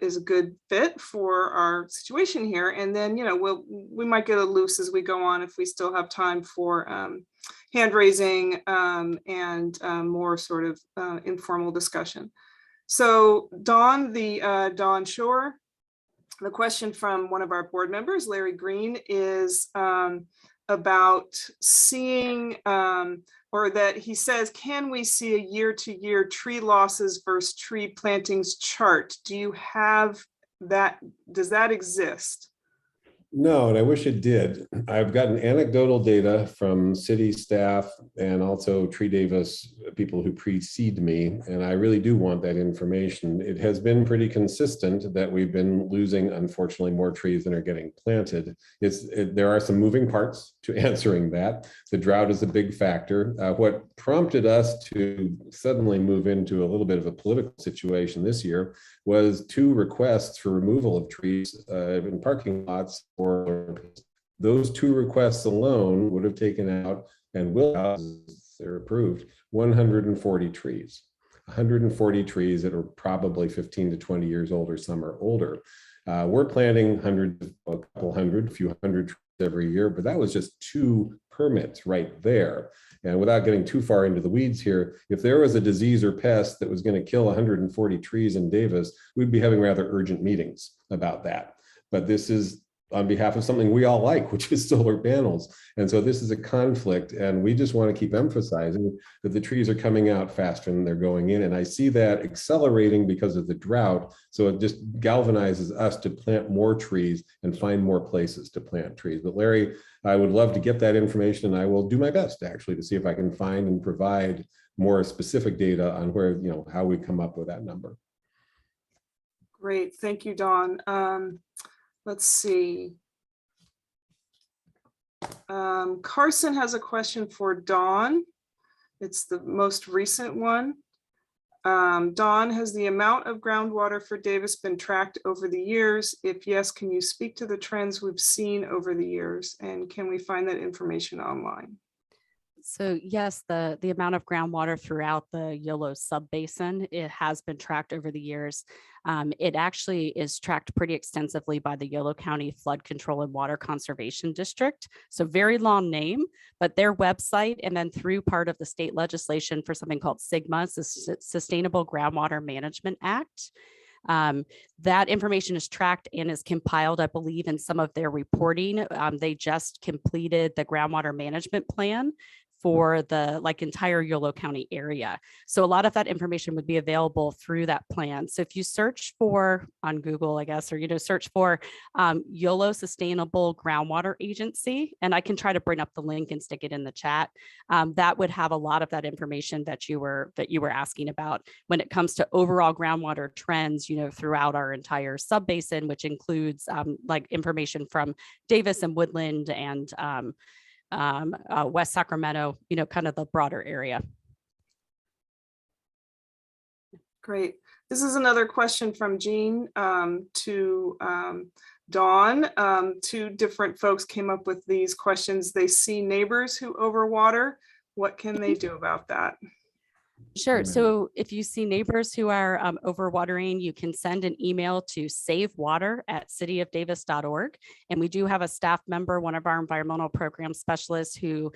[SPEAKER 6] is a good fit for our situation here. And then, we might get a loose as we go on if we still have time for hand raising and more sort of informal discussion. So Dawn, Dawn Shor, the question from one of our board members, Larry Green, is about seeing or that he says, can we see a year-to-year tree losses versus tree plantings chart? Do you have that? Does that exist?
[SPEAKER 8] No, and I wish it did. I've gotten anecdotal data from city staff and also Tree Davis people who precede me, and I really do want that information. It has been pretty consistent that we've been losing, unfortunately, more trees than are getting planted. There are some moving parts to answering that. The drought is a big factor. What prompted us to suddenly move into a little bit of a political situation this year was 2 requests for removal of trees in parking lots. For those 2 requests alone would have taken out and will, as they're approved, 140 trees. 140 trees that are probably 15 to 20 years old, or some are older. We're planting a couple hundred, a few hundred trees every year, but that was just 2 permits right there. And without getting too far into the weeds here, if there was a disease or pest that was going to kill 140 trees in Davis, we'd be having rather urgent meetings about that. But this is on behalf of something we all like, which is solar panels. And so this is a conflict, and we just want to keep emphasizing that the trees are coming out faster than they're going in. And I see that accelerating because of the drought. So it just galvanizes us to plant more trees and find more places to plant trees. But Larry, I would love to get that information, and I will do my best actually to see if I can find and provide more specific data on where, how we come up with that number.
[SPEAKER 6] Great, thank you, Dawn. Let's see. Carson has a question for Dawn. It's the most recent one. Dawn, has the amount of groundwater for Davis been tracked over the years? If yes, can you speak to the trends we've seen over the years? And can we find that information online?
[SPEAKER 13] So yes, the amount of groundwater throughout the YOLO subbasin, it has been tracked over the years. It actually is tracked pretty extensively by the Yolo County Flood Control and Water Conservation District. So very long name, but their website, and then through part of the state legislation for something called SGMA, the Sustainable Groundwater Management Act. That information is tracked and is compiled, I believe, in some of their reporting. They just completed the groundwater management plan for the entire Yolo County area. So a lot of that information would be available through that plan. So if you search for on Google, I guess, or search for YOLO Sustainable Groundwater Agency, and I can try to bring up the link and stick it in the chat. That would have a lot of that information that you were asking about when it comes to overall groundwater trends, throughout our entire subbasin, which includes information from Davis and Woodland and West Sacramento, kind of the broader area.
[SPEAKER 6] Great. This is another question from Jean to Dawn. 2 different folks came up with these questions. They see neighbors who overwater. What can they do about that?
[SPEAKER 13] Sure. So if you see neighbors who are overwatering, you can send an email to savewater@cityofdavis.org. And we do have a staff member, one of our environmental program specialists, who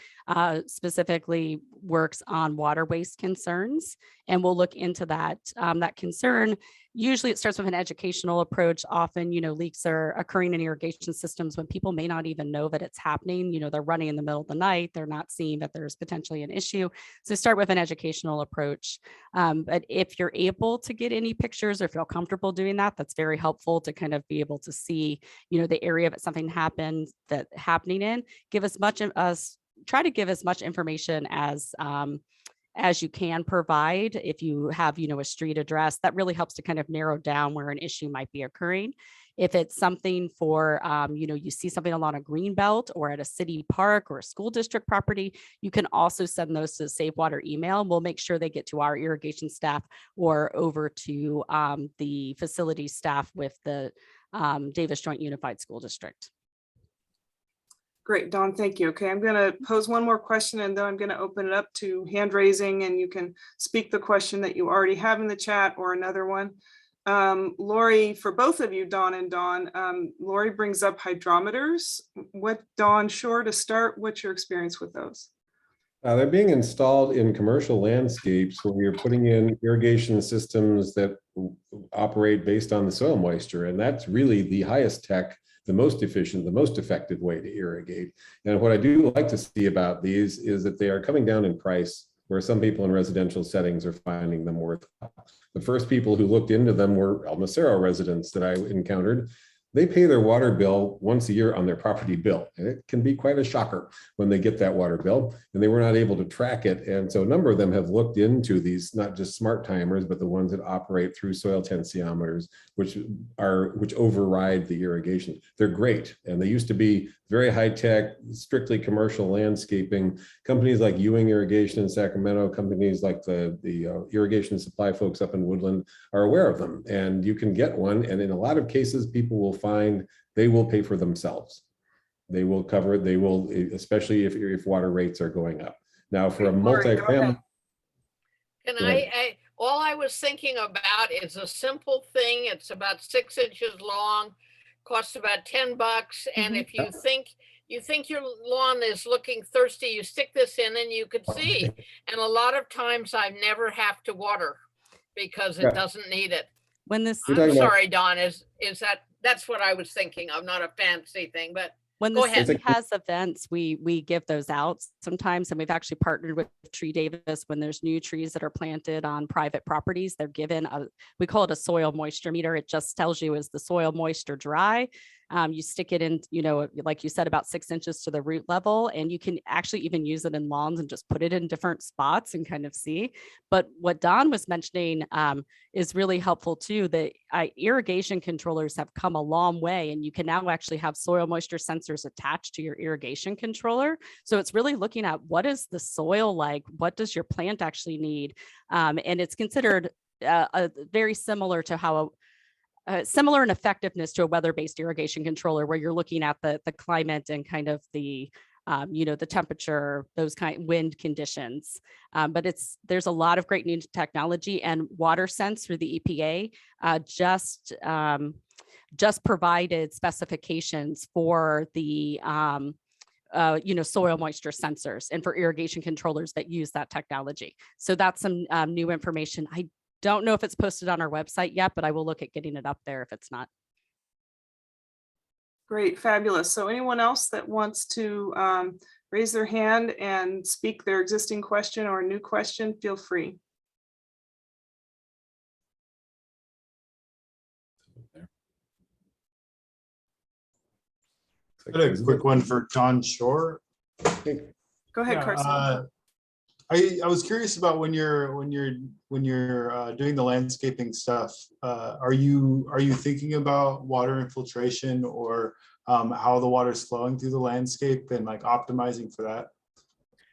[SPEAKER 13] specifically works on water waste concerns. And we'll look into that. That concern, usually it starts with an educational approach. Often, leaks are occurring in irrigation systems when people may not even know that it's happening. They're running in the middle of the night. They're not seeing that there's potentially an issue. So start with an educational approach. But if you're able to get any pictures or feel comfortable doing that, that's very helpful to kind of be able to see, the area that something happens happening in. Try to give as much information as you can provide. If you have, a street address, that really helps to kind of narrow down where an issue might be occurring. If it's something for, you see something along a green belt or at a city park or a school district property, you can also send those to the Save Water email. We'll make sure they get to our irrigation staff or over to the facility staff with the Davis Joint Unified School District.
[SPEAKER 6] Great, Dawn, thank you. Okay, I'm going to pose one more question, and then I'm going to open it up to hand raising, and you can speak the question that you already have in the chat or another one. Lori, for both of you, Dawn and Dawn, Lori brings up hydrometers. Dawn, Shor, to start, what's your experience with those?
[SPEAKER 8] They're being installed in commercial landscapes where you're putting in irrigation systems that operate based on the soil moisture, and that's really the highest tech, the most efficient, the most effective way to irrigate. And what I do like to see about these is that they are coming down in price, where some people in residential settings are finding them worthwhile. The first people who looked into them were El Macero residents that I encountered. they pay their water bill once a year on their property bill. And it can be quite a shocker when they get that water bill, and they were not able to track it. And so a number of them have looked into these, not just smart timers, but the ones that operate through soil tensiometers, which override the irrigation. They're great. And they used to be very high tech, strictly commercial landscaping. Companies like Ewing Irrigation in Sacramento, companies like the irrigation supply folks up in Woodland are aware of them. And you can get one. And in a lot of cases, people will find they will pay for themselves. They will cover it. They will, especially if water rates are going up. Now for a multi-family.
[SPEAKER 14] All I was thinking about is a simple thing. It's about 6 inches long, costs about $10. And if you think your lawn is looking thirsty, you stick this in and you could see. And a lot of times I never have to water because it doesn't need it.
[SPEAKER 13] When this,
[SPEAKER 14] I'm sorry, Don, that's what I was thinking of, not a fancy thing, but
[SPEAKER 13] when
[SPEAKER 14] go
[SPEAKER 13] the
[SPEAKER 14] ahead.
[SPEAKER 13] city has events, we give those out sometimes, and we've actually partnered with Tree Davis when there's new trees that are planted on private properties. They're given we call it a soil moisture meter. It just tells you, is the soil moist or dry? You stick it in, like you said, about 6 inches to the root level, and you can actually even use it in lawns and just put it in different spots and kind of see. But what Don was mentioning is really helpful too. The irrigation controllers have come a long way, and you can now actually have soil moisture sensors attached to your irrigation controller. So it's really looking at what is the soil like, what does your plant actually need, and it's considered very similar to how similar in effectiveness to a weather-based irrigation controller, where you're looking at the climate and kind of the the temperature, those wind conditions. But there's a lot of great new technology, and WaterSense through the EPA just provided specifications for the soil moisture sensors and for irrigation controllers that use that technology. So that's some new information. I don't know if it's posted on our website yet, but I will look at getting it up there if it's not.
[SPEAKER 6] Great, fabulous. So anyone else that wants to raise their hand and speak their existing question or a new question, feel free.
[SPEAKER 15] I had a quick one for John Shor.
[SPEAKER 6] Go ahead, Carson.
[SPEAKER 15] I was curious about when you're doing the landscaping stuff. Are you thinking about water infiltration or how the water is flowing through the landscape and like optimizing for that?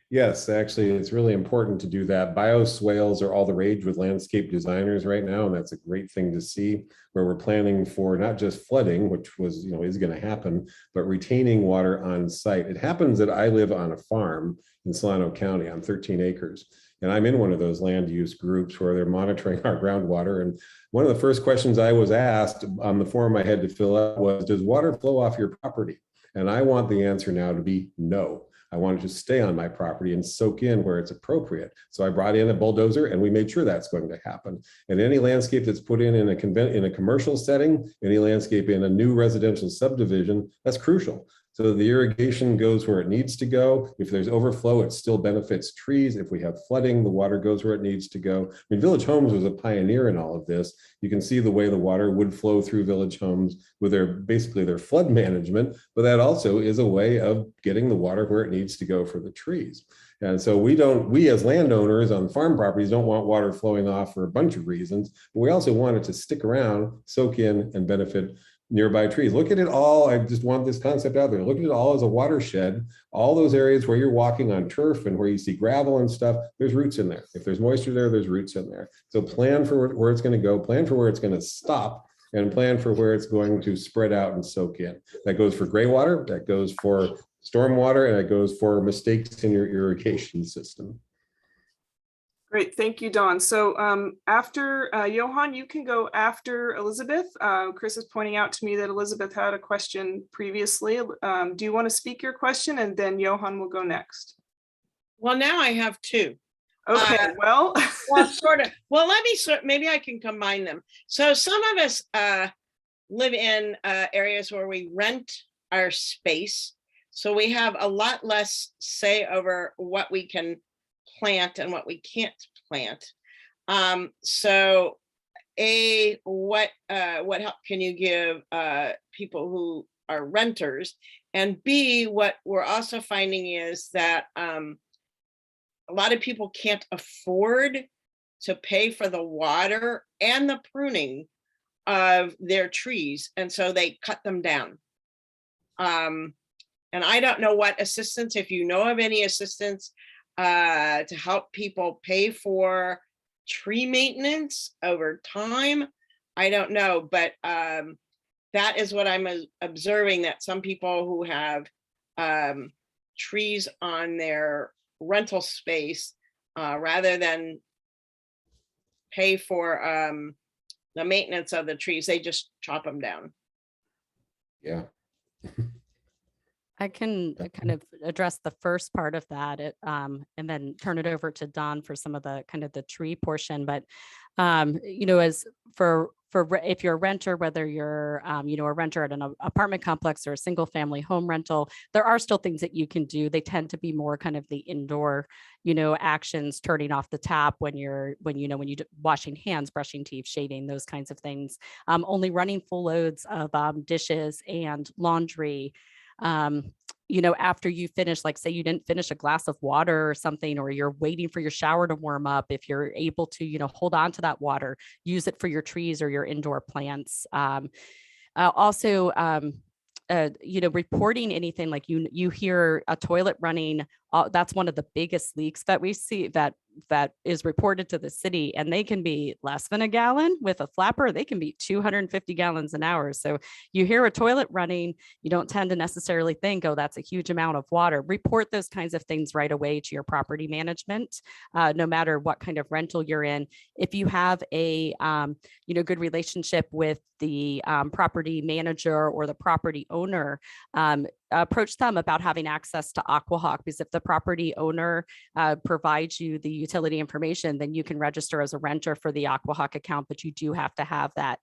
[SPEAKER 8] Yes, actually, it's really important to do that. Bioswales are all the rage with landscape designers right now, and that's a great thing to see, where we're planning for not just flooding, which was, is going to happen, but retaining water on site. It happens that I live on a farm in Solano County on 13 acres, and I'm in one of those land use groups where they're monitoring our groundwater. And one of the first questions I was asked on the form I had to fill out was, does water flow off your property? And I want the answer now to be no. I want it to stay on my property and soak in where it's appropriate. So I brought in a bulldozer and we made sure that's going to happen. And any landscape that's put in a commercial setting, any landscape in a new residential subdivision, that's crucial. So the irrigation goes where it needs to go. If there's overflow, it still benefits trees. If we have flooding, the water goes where it needs to go. I mean, Village Homes was a pioneer in all of this. You can see the way the water would flow through Village Homes with basically their flood management, but that also is a way of getting the water where it needs to go for the trees. And so we as landowners on farm properties don't want water flowing off for a bunch of reasons, but we also want it to stick around, soak in, and benefit nearby trees. Look at it all. I just want this concept out there. Look at it all as a watershed. All those areas where you're walking on turf and where you see gravel and stuff, there's roots in there. If there's moisture there, there's roots in there. So plan for where it's going to go, plan for where it's going to stop, and plan for where it's going to spread out and soak in. That goes for gray water, that goes for stormwater, and it goes for mistakes in your irrigation system.
[SPEAKER 6] Great, thank you, Dawn. So after Johan, you can go after Elizabeth. Chris is pointing out to me that Elizabeth had a question previously. Do you want to speak your question, and then Johan will go next?
[SPEAKER 5] Well, now I have two.
[SPEAKER 6] Okay, well,
[SPEAKER 5] sort of. Well, maybe I can combine them. So some of us live in areas where we rent our space. So we have a lot less say over what we can plant and what we can't plant. So what help can you give people who are renters? And B, what we're also finding is that a lot of people can't afford to pay for the water and the pruning of their trees, and so they cut them down. And I don't know what assistance, if you know of any assistance to help people pay for tree maintenance over time. I don't know, but that is what I'm observing, that some people who have trees on their rental space, rather than pay for the maintenance of the trees, they just chop them down.
[SPEAKER 8] Yeah.
[SPEAKER 13] I can kind of address the first part of that, and then turn it over to Don for some of the kind of the tree portion. But as for if you're a renter, whether you're a renter at an apartment complex or a single family home rental, there are still things that you can do. They tend to be more kind of the indoor, actions, turning off the tap when you're washing hands, brushing teeth, shaving, those kinds of things. Only running full loads of dishes and laundry. After you finish, like say you didn't finish a glass of water or something, or you're waiting for your shower to warm up, if you're able to, hold on to that water, use it for your trees or your indoor plants. Reporting anything like you hear a toilet running, that's one of the biggest leaks that we see that is reported to the city, and they can be less than a gallon with a flapper. They can be 250 gallons an hour. So you hear a toilet running, you don't tend to necessarily think, oh, that's a huge amount of water. Report those kinds of things right away to your property management, no matter what kind of rental you're in. If you have a good relationship with the property manager or the property owner, approach them about having access to Aquahawk, because if the property owner provides you the utility information, then you can register as a renter for the Aquahawk account, but you do have to have that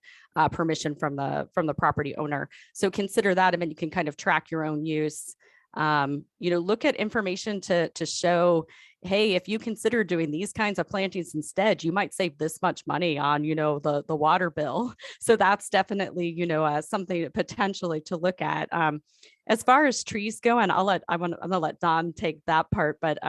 [SPEAKER 13] permission from the property owner. So consider that, and then you can kind of track your own use. Look at information to show, hey, if you consider doing these kinds of plantings instead, you might save this much money on, the water bill. So that's definitely, something potentially to look at. As far as trees go, and I'm gonna let Don take that part, but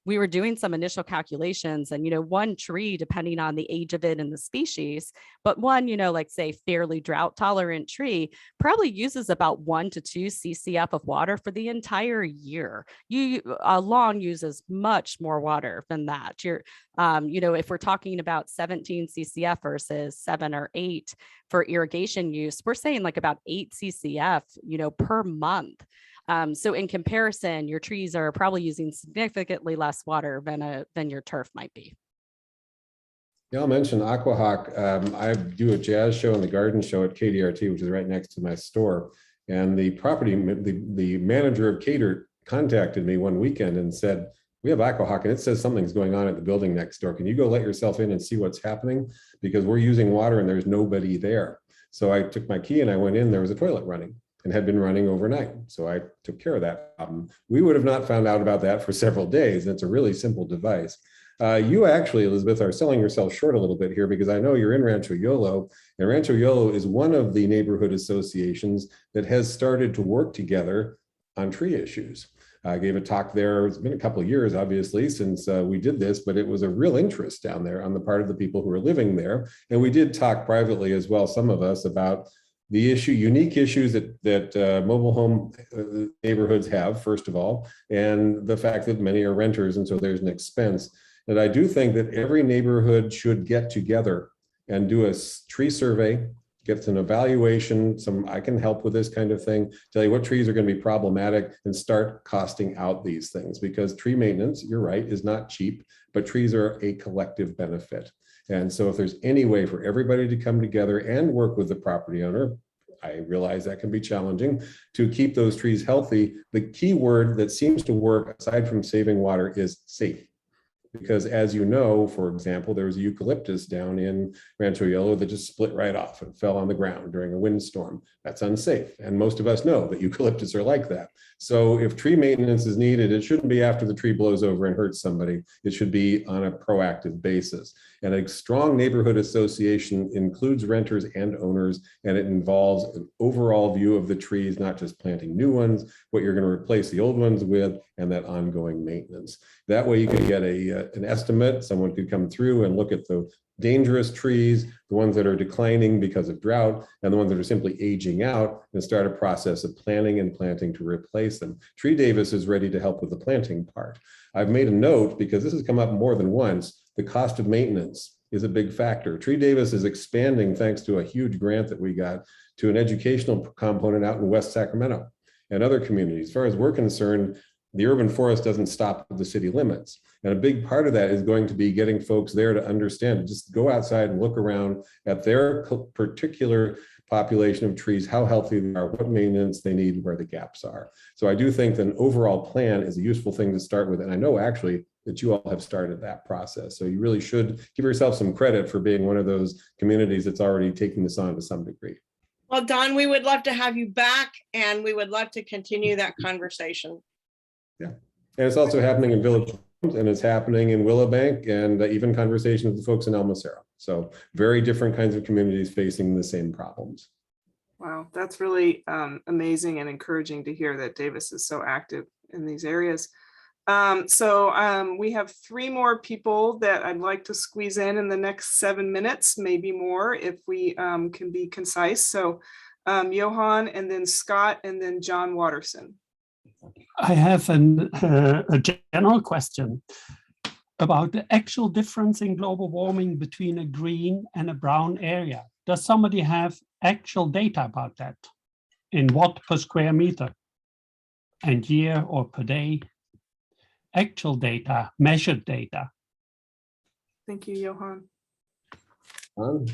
[SPEAKER 13] we were doing some initial calculations, and one tree, depending on the age of it and the species, but one, like say fairly drought tolerant tree probably uses about 1 to 2 CCF of water for the entire year. A lawn uses much more water than that. If we're talking about 17 CCF versus 7 or 8 for irrigation use, we're saying like about 8 CCF, per month. So in comparison, your trees are probably using significantly less water than your turf might be.
[SPEAKER 8] Yeah, I'll mention Aquahawk. I do a jazz show and the garden show at KDRT, which is right next to my store. And the manager of Cater contacted me one weekend and said, we have Aquahawk and it says something's going on at the building next door. Can you go let yourself in and see what's happening? Because we're using water and there's nobody there. So I took my key and I went in, there was a toilet running and had been running overnight. So I took care of that problem. We would have not found out about that for several days. And it's a really simple device. You actually, Elizabeth, are selling yourself short a little bit here, because I know you're in Rancho Yolo, and Rancho Yolo is one of the neighborhood associations that has started to work together on tree issues. I gave a talk there. It's been a couple of years, obviously, since we did this, but it was a real interest down there on the part of the people who are living there. And we did talk privately as well, some of us, about the unique issues that mobile home neighborhoods have, first of all, and the fact that many are renters, and so there's an expense. And I do think that every neighborhood should get together and do a tree survey, get an evaluation, I can help with this kind of thing, tell you what trees are going to be problematic, and start costing out these things, because tree maintenance, you're right, is not cheap, but trees are a collective benefit. And so if there's any way for everybody to come together and work with the property owner, I realize that can be challenging, to keep those trees healthy. The key word that seems to work, aside from saving water, is safe. Because as you know, for example, there was a eucalyptus down in Rancho Yolo that just split right off and fell on the ground during a windstorm. That's unsafe. And most of us know that eucalyptus are like that. So if tree maintenance is needed, it shouldn't be after the tree blows over and hurts somebody. It should be on a proactive basis. And a strong neighborhood association includes renters and owners, and it involves an overall view of the trees, not just planting new ones, what you're going to replace the old ones with, and that ongoing maintenance. That way you can get an estimate. Someone could come through and look at the dangerous trees, the ones that are declining because of drought, and the ones that are simply aging out, and start a process of planning and planting to replace them. Tree Davis is ready to help with the planting part. I've made a note, because this has come up more than once, the cost of maintenance is a big factor. Tree Davis is expanding thanks to a huge grant that we got to an educational component out in West Sacramento and other communities. As far as we're concerned, the urban forest doesn't stop at the city limits. And a big part of that is going to be getting folks there to understand, just go outside and look around at their particular population of trees, how healthy they are, what maintenance they need, where the gaps are. So I do think that an overall plan is a useful thing to start with. And I know actually that you all have started that process. So you really should give yourself some credit for being one of those communities that's already taking this on to some degree.
[SPEAKER 5] Well, Don, we would love to have you back, and we would love to continue that conversation.
[SPEAKER 8] Yeah, and it's also happening in Village Homes, and it's happening in Willowbank, and even conversations with the folks in El Macero. So very different kinds of communities facing the same problems.
[SPEAKER 6] Wow, that's really amazing and encouraging to hear that Davis is so active in these areas. We have 3 more people that I'd like to squeeze in the next 7 minutes, maybe more, if we can be concise. So Johan, and then Scott, and then John Watterson.
[SPEAKER 16] I have a general question about the actual difference in global warming between a green and a brown area. Does somebody have actual data about that? In watt per square meter and year or per day? Actual data, measured data.
[SPEAKER 6] Thank you, Johan.
[SPEAKER 8] Do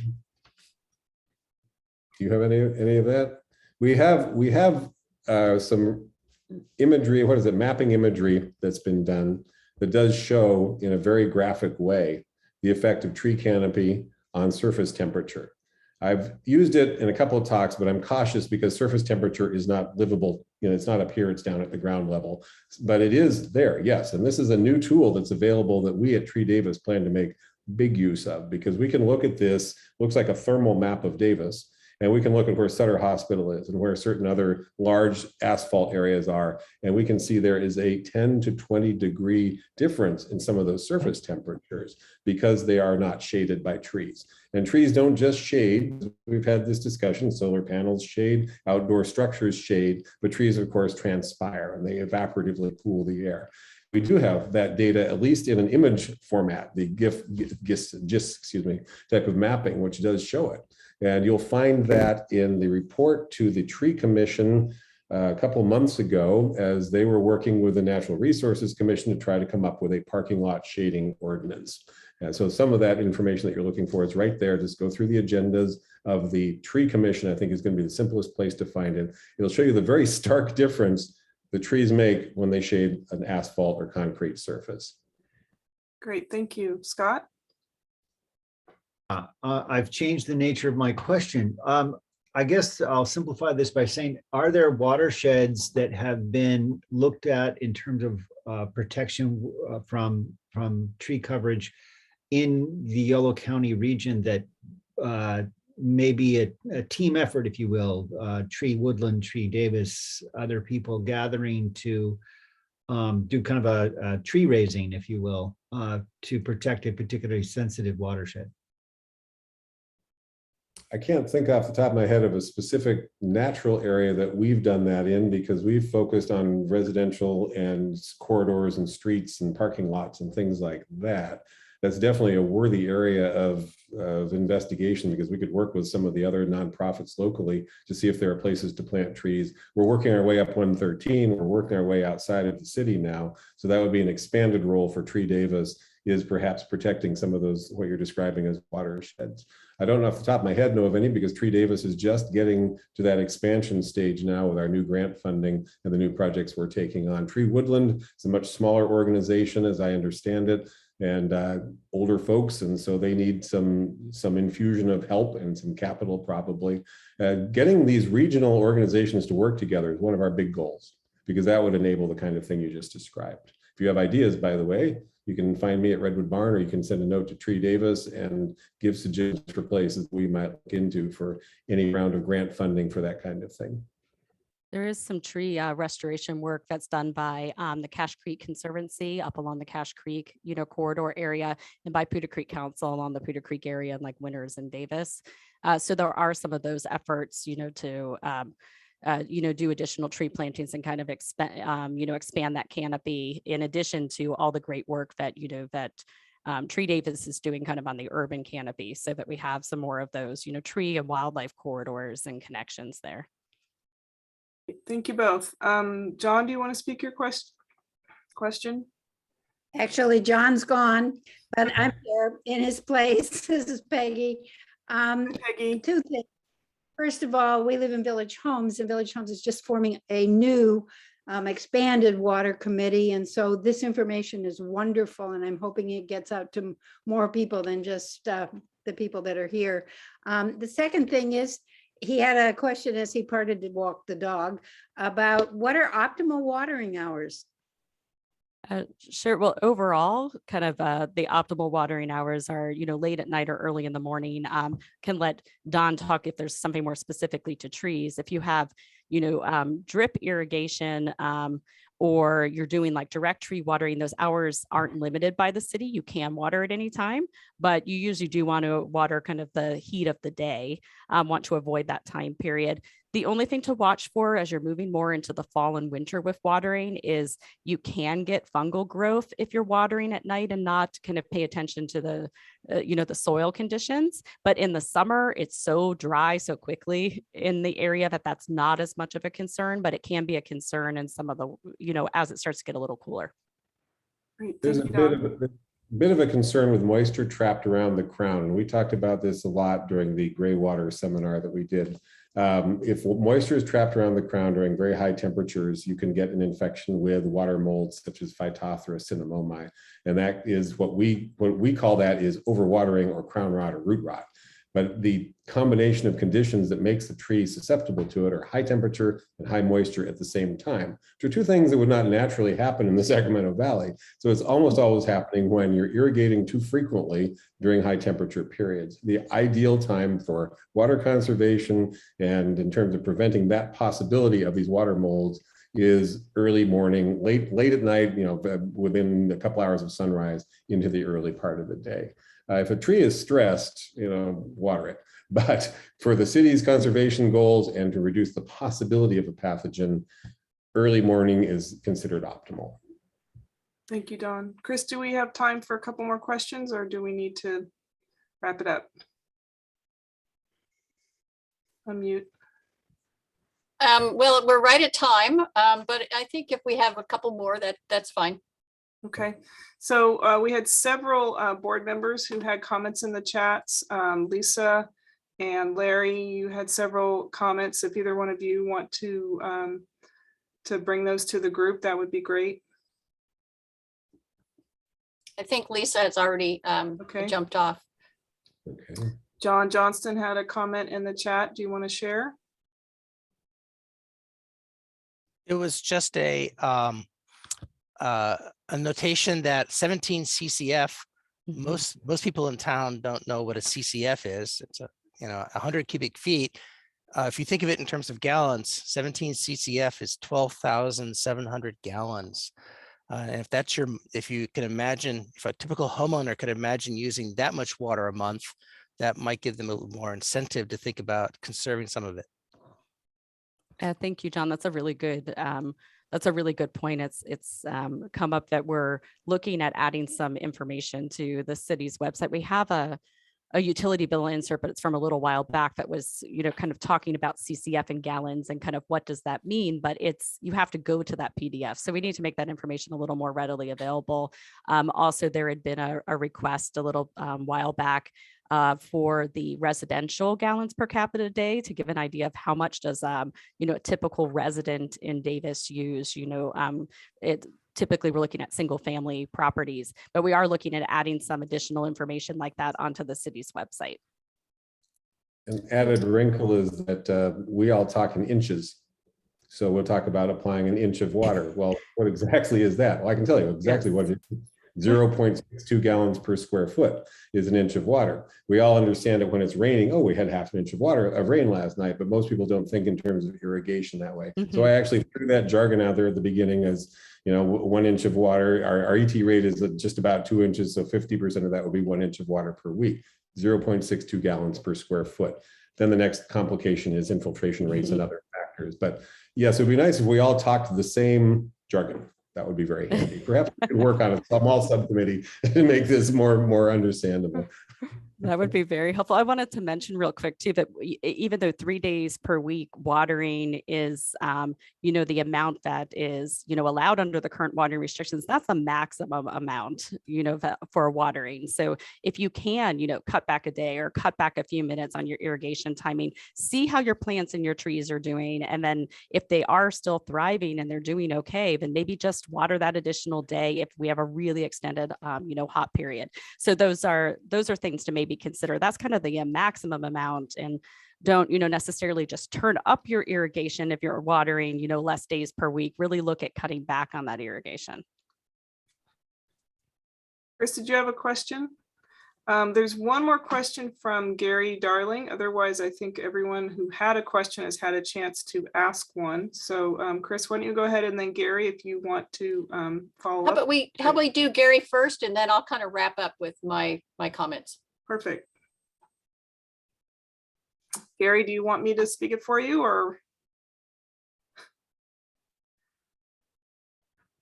[SPEAKER 8] you have any of that? We have some imagery, what is it, mapping imagery that's been done that does show in a very graphic way the effect of tree canopy on surface temperature. I've used it in a couple of talks, but I'm cautious because surface temperature is not livable. You know, it's not up here, it's down at the ground level, but it is there, yes. And this is a new tool that's available that we at Tree Davis plan to make big use of, because we can look at this, looks like a thermal map of Davis, and we can look at where Sutter Hospital is and where certain other large asphalt areas are. And we can see there is a 10 to 20 degree difference in some of those surface temperatures because they are not shaded by trees. And trees don't just shade. We've had this discussion, solar panels shade, outdoor structures shade, but trees of course transpire and they evaporatively cool the air. We do have that data, at least in an image format, the GIS type of mapping, which does show it. And you'll find that in the report to the Tree Commission a couple months ago, as they were working with the Natural Resources Commission to try to come up with a parking lot shading ordinance. And so some of that information that you're looking for is right there. Just go through the agendas of the Tree Commission. I think is going to be the simplest place to find it. It'll show you the very stark difference the trees make when they shade an asphalt or concrete surface.
[SPEAKER 6] Great, thank you. Scott?
[SPEAKER 3] I've changed the nature of my question. I guess I'll simplify this by saying, are there watersheds that have been looked at in terms of protection from tree coverage in the Yolo County region that maybe a team effort, if you will, Tree Woodland, Tree Davis, other people gathering to do kind of a tree raising, if you will, to protect a particularly sensitive watershed?
[SPEAKER 8] I can't think off the top of my head of a specific natural area that we've done that in, because we've focused on residential and corridors and streets and parking lots and things like that. That's definitely a worthy area of investigation, because we could work with some of the other nonprofits locally to see if there are places to plant trees. We're working our way up 113. We're working our way outside of the city now. So that would be an expanded role for Tree Davis, is perhaps protecting some of those, what you're describing as watersheds. I don't know off the top of my head know of any, because Tree Davis is just getting to that expansion stage now with our new grant funding and the new projects we're taking on. Tree Woodland is a much smaller organization, as I understand it. older folks, and so they need some infusion of help and some capital probably. Getting these regional organizations to work together is one of our big goals, because that would enable the kind of thing you just described. If you have ideas, by the way, you can find me at Redwood Barn, or you can send a note to Tree Davis and give suggestions for places we might look into for any round of grant funding for that kind of thing.
[SPEAKER 13] There is some tree restoration work that's done by the Cache Creek Conservancy up along the Cache Creek, corridor area, and by Poudre Creek Council along the Poudre Creek area, and like Winters and Davis. So there are some of those efforts, to do additional tree plantings and kind of expand that canopy, in addition to all the great work that Tree Davis is doing kind of on the urban canopy, so that we have some more of those, tree and wildlife corridors and connections there.
[SPEAKER 6] Thank you both. John, do you want to speak your question?
[SPEAKER 17] Actually, John's gone, but I'm here in his place. This is Peggy.
[SPEAKER 6] Peggy.
[SPEAKER 17] Two things. First of all, we live in Village Homes, and Village Homes is just forming a new expanded water committee. And so this information is wonderful, and I'm hoping it gets out to more people than just the people that are here. The second thing is, he had a question as he parted to walk the dog about what are optimal watering hours?
[SPEAKER 13] Sure. Well, overall, kind of the optimal watering hours are, late at night or early in the morning. Can let Don talk if there's something more specifically to trees. If you have, drip irrigation, or you're doing like direct tree watering, those hours aren't limited by the city. You can water at any time, but you usually do want to water kind of the heat of the day, want to avoid that time period. The only thing to watch for as you're moving more into the fall and winter with watering is you can get fungal growth if you're watering at night and not kind of pay attention to the, the soil conditions. But in the summer, it's so dry so quickly in the area that that's not as much of a concern, but it can be a concern in some of the, as it starts to get a little cooler.
[SPEAKER 6] Great.
[SPEAKER 8] There's a bit of a concern with moisture trapped around the crown. And we talked about this a lot during the gray water seminar that we did. If moisture is trapped around the crown during very high temperatures, you can get an infection with water molds such as Phytophthora cinnamomi. And that is what we call that is overwatering or crown rot or root rot. But the combination of conditions that makes the tree susceptible to it are high temperature and high moisture at the same time, which are two things that would not naturally happen in the Sacramento Valley. So it's almost always happening when you're irrigating too frequently during high temperature periods. The ideal time for water conservation and in terms of preventing that possibility of these water molds is early morning, late at night, within a couple hours of sunrise into the early part of the day. If a tree is stressed, water it. But for the city's conservation goals and to reduce the possibility of a pathogen, early morning is considered optimal.
[SPEAKER 6] Thank you, Don. Chris, do we have time for a couple more questions, or do we need to wrap it up? Unmute.
[SPEAKER 1] Well, we're right at time, but I think if we have a couple more, that's fine.
[SPEAKER 6] Okay, so we had several board members who had comments in the chats. Lisa and Larry, you had several comments. If either one of you want to bring those to the group, that would be great.
[SPEAKER 1] I think Lisa has already jumped off.
[SPEAKER 8] Okay.
[SPEAKER 6] John Johnston had a comment in the chat. Do you want to share?
[SPEAKER 7] It was just a notation that 17 CCF, most people in town don't know what a CCF is. It's 100 cubic feet. If you think of it in terms of gallons, 17 CCF is 12,700 gallons. And if you can imagine, if a typical homeowner could imagine using that much water a month, that might give them a little more incentive to think about conserving some of it.
[SPEAKER 13] Thank you, John. That's a really good point. It's come up that we're looking at adding some information to the city's website. We have a utility bill insert, but it's from a little while back that was, kind of talking about CCF and gallons and kind of what does that mean, but you have to go to that PDF. So we need to make that information a little more readily available. Also, there had been a request a little while back for the residential gallons per capita day to give an idea of how much does, a typical resident in Davis use, typically we're looking at single family properties, but we are looking at adding some additional information like that onto the city's website.
[SPEAKER 8] An added wrinkle is that we all talk in inches. So we'll talk about applying an inch of water. Well, what exactly is that? Well, I can tell you exactly what it is. 0.62 gallons per square foot is an inch of water. We all understand it when it's raining. Oh, we had half an inch of rain last night, but most people don't think in terms of irrigation that way. So I actually threw that jargon out there at the beginning as, 1 inch of water. Our ET rate is just about 2 inches. So 50% of that would be 1 inch of water per week, 0.62 gallons per square foot. Then the next complication is infiltration rates and other factors. But yes, it'd be nice if we all talked the same jargon. That would be very handy. Perhaps we could work on a small subcommittee to make this more understandable.
[SPEAKER 13] That would be very helpful. I wanted to mention real quick too, that even though 3 days per week watering is, the amount that is, allowed under the current watering restrictions, that's the maximum amount, for watering. So if you can, cut back a day or cut back a few minutes on your irrigation timing, see how your plants and your trees are doing. And then if they are still thriving and they're doing okay, then maybe just water that additional day if we have a really extended, hot period. So those are things to maybe consider. That's kind of the maximum amount, and don't necessarily just turn up your irrigation if you're watering less days per week. Really look at cutting back on that irrigation.
[SPEAKER 6] Chris, did you have a question? There's one more question from Gary Darling. Otherwise, I think everyone who had a question has had a chance to ask one. So Chris, why don't you go ahead, and then Gary, if you want to follow up.
[SPEAKER 1] How about we do Gary first, and then I'll kind of wrap up with my comments.
[SPEAKER 6] Perfect. Gary, do you want me to speak it for you, or?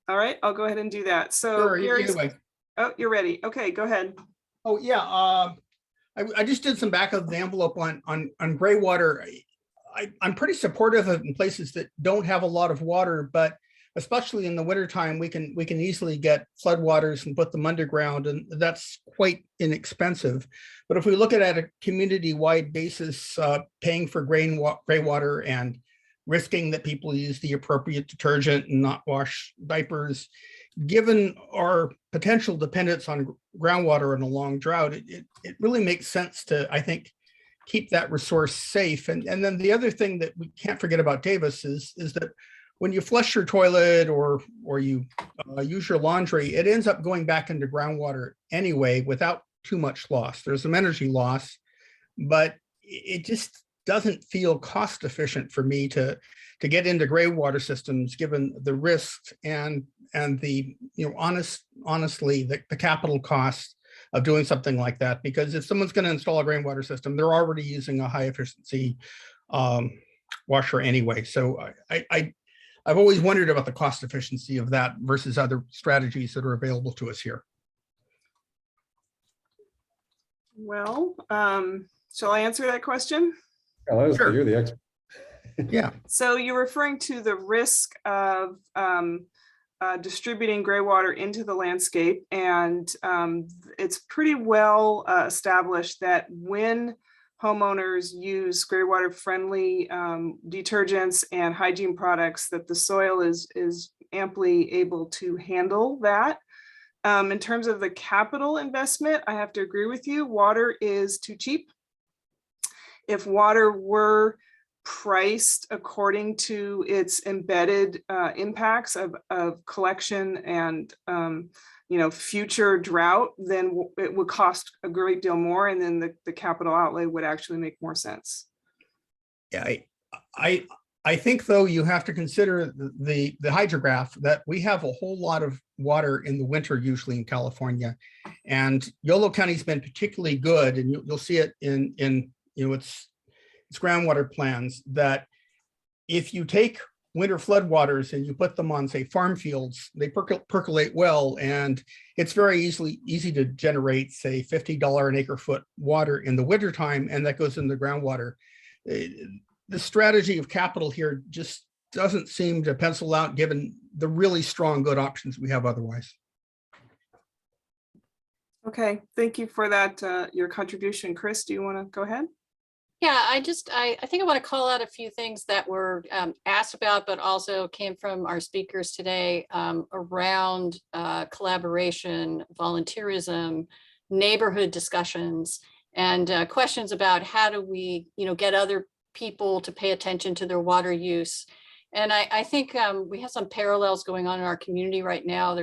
[SPEAKER 6] All right, I'll go ahead and do that. So
[SPEAKER 18] Sure,
[SPEAKER 6] Gary's,
[SPEAKER 18] either way.
[SPEAKER 6] oh, you're ready. Okay, go ahead.
[SPEAKER 18] Oh, yeah. I just did some back of the envelope on gray water. I'm pretty supportive of in places that don't have a lot of water, but especially in the wintertime, we can easily get floodwaters and put them underground, and that's quite inexpensive. But if we look at a community-wide basis, paying for gray water and risking that people use the appropriate detergent and not wash diapers, given our potential dependence on groundwater in a long drought, it really makes sense to, I think, keep that resource safe. And then the other thing that we can't forget about Davis is that when you flush your toilet or you use your laundry, it ends up going back into groundwater anyway without too much loss. There's some energy loss, but it just doesn't feel cost efficient for me to get into gray water systems, given the risks and the honestly the capital cost of doing something like that. Because if someone's going to install a gray water system, they're already using a high efficiency washer anyway. So I've always wondered about the cost efficiency of that versus other strategies that are available to us here.
[SPEAKER 6] Well, shall I answer that question?
[SPEAKER 8] Sure. You're the expert.
[SPEAKER 18] Yeah.
[SPEAKER 6] So you're referring to the risk of distributing gray water into the landscape, and it's pretty well established that when homeowners use gray water friendly detergents and hygiene products, that the soil is amply able to handle that. In terms of the capital investment, I have to agree with you. Water is too cheap. If water were priced according to its embedded impacts of collection and future drought, then it would cost a great deal more, and then the capital outlay would actually make more sense.
[SPEAKER 18] Yeah, I think though you have to consider the hydrograph, that we have a whole lot of water in the winter usually in California, and Yolo County's been particularly good, and you'll see it in its groundwater plans, that if you take winter floodwaters and you put them on, say, farm fields, they percolate well, and it's very easy to generate, say, $50 an acre foot water in the wintertime, and that goes in the groundwater. The strategy of capital here just doesn't seem to pencil out, given the really strong good options we have otherwise.
[SPEAKER 6] Okay, thank you for that, your contribution. Chris, do you want to go ahead?
[SPEAKER 1] Yeah, I think I want to call out a few things that were asked about, but also came from our speakers today around collaboration, volunteerism, neighborhood discussions, and questions about how do we, get other people to pay attention to their water use. And I think we have some parallels going on in our community right now.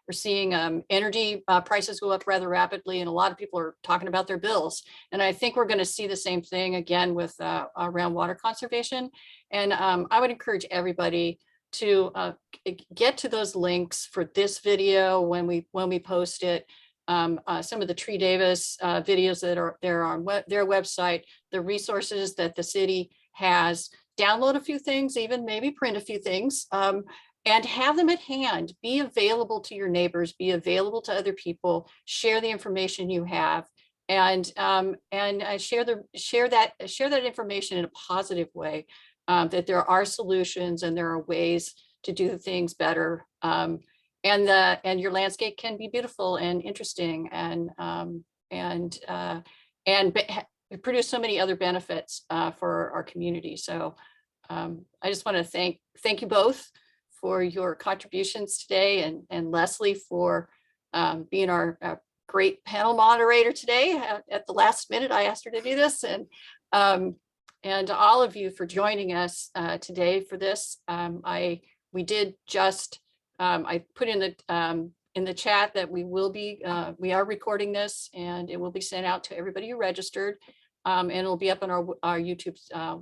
[SPEAKER 1] We're seeing energy prices go up rather rapidly, and a lot of people are talking about their bills. And I think we're going to see the same thing again with around water conservation. And I would encourage everybody to get to those links for this video when we post it. Some of the Tree Davis videos that are there on their website, the resources that the city has. Download a few things, even maybe print a few things, and have them at hand. Be available to your neighbors, be available to other people, share the information you have, and share that information in a positive way, that there are solutions and there are ways to do things better. And your landscape can be beautiful and interesting and produce so many other benefits for our community. So I just want to thank you both for your contributions today, and Leslie for being our great panel moderator today. At the last minute, I asked her to do this, and all of you for joining us today for this. I put in the chat that we are recording this, and it will be sent out to everybody who registered, and it'll be up on our YouTube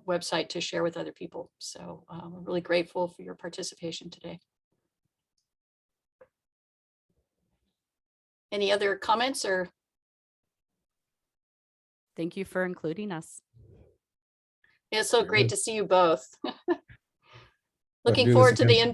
[SPEAKER 1] website to share with other people. So I'm really grateful for your participation today. Any other comments or?
[SPEAKER 13] Thank you for including us.
[SPEAKER 1] It's so great to see you both. Looking
[SPEAKER 8] do this
[SPEAKER 1] forward to the
[SPEAKER 8] again.
[SPEAKER 1] in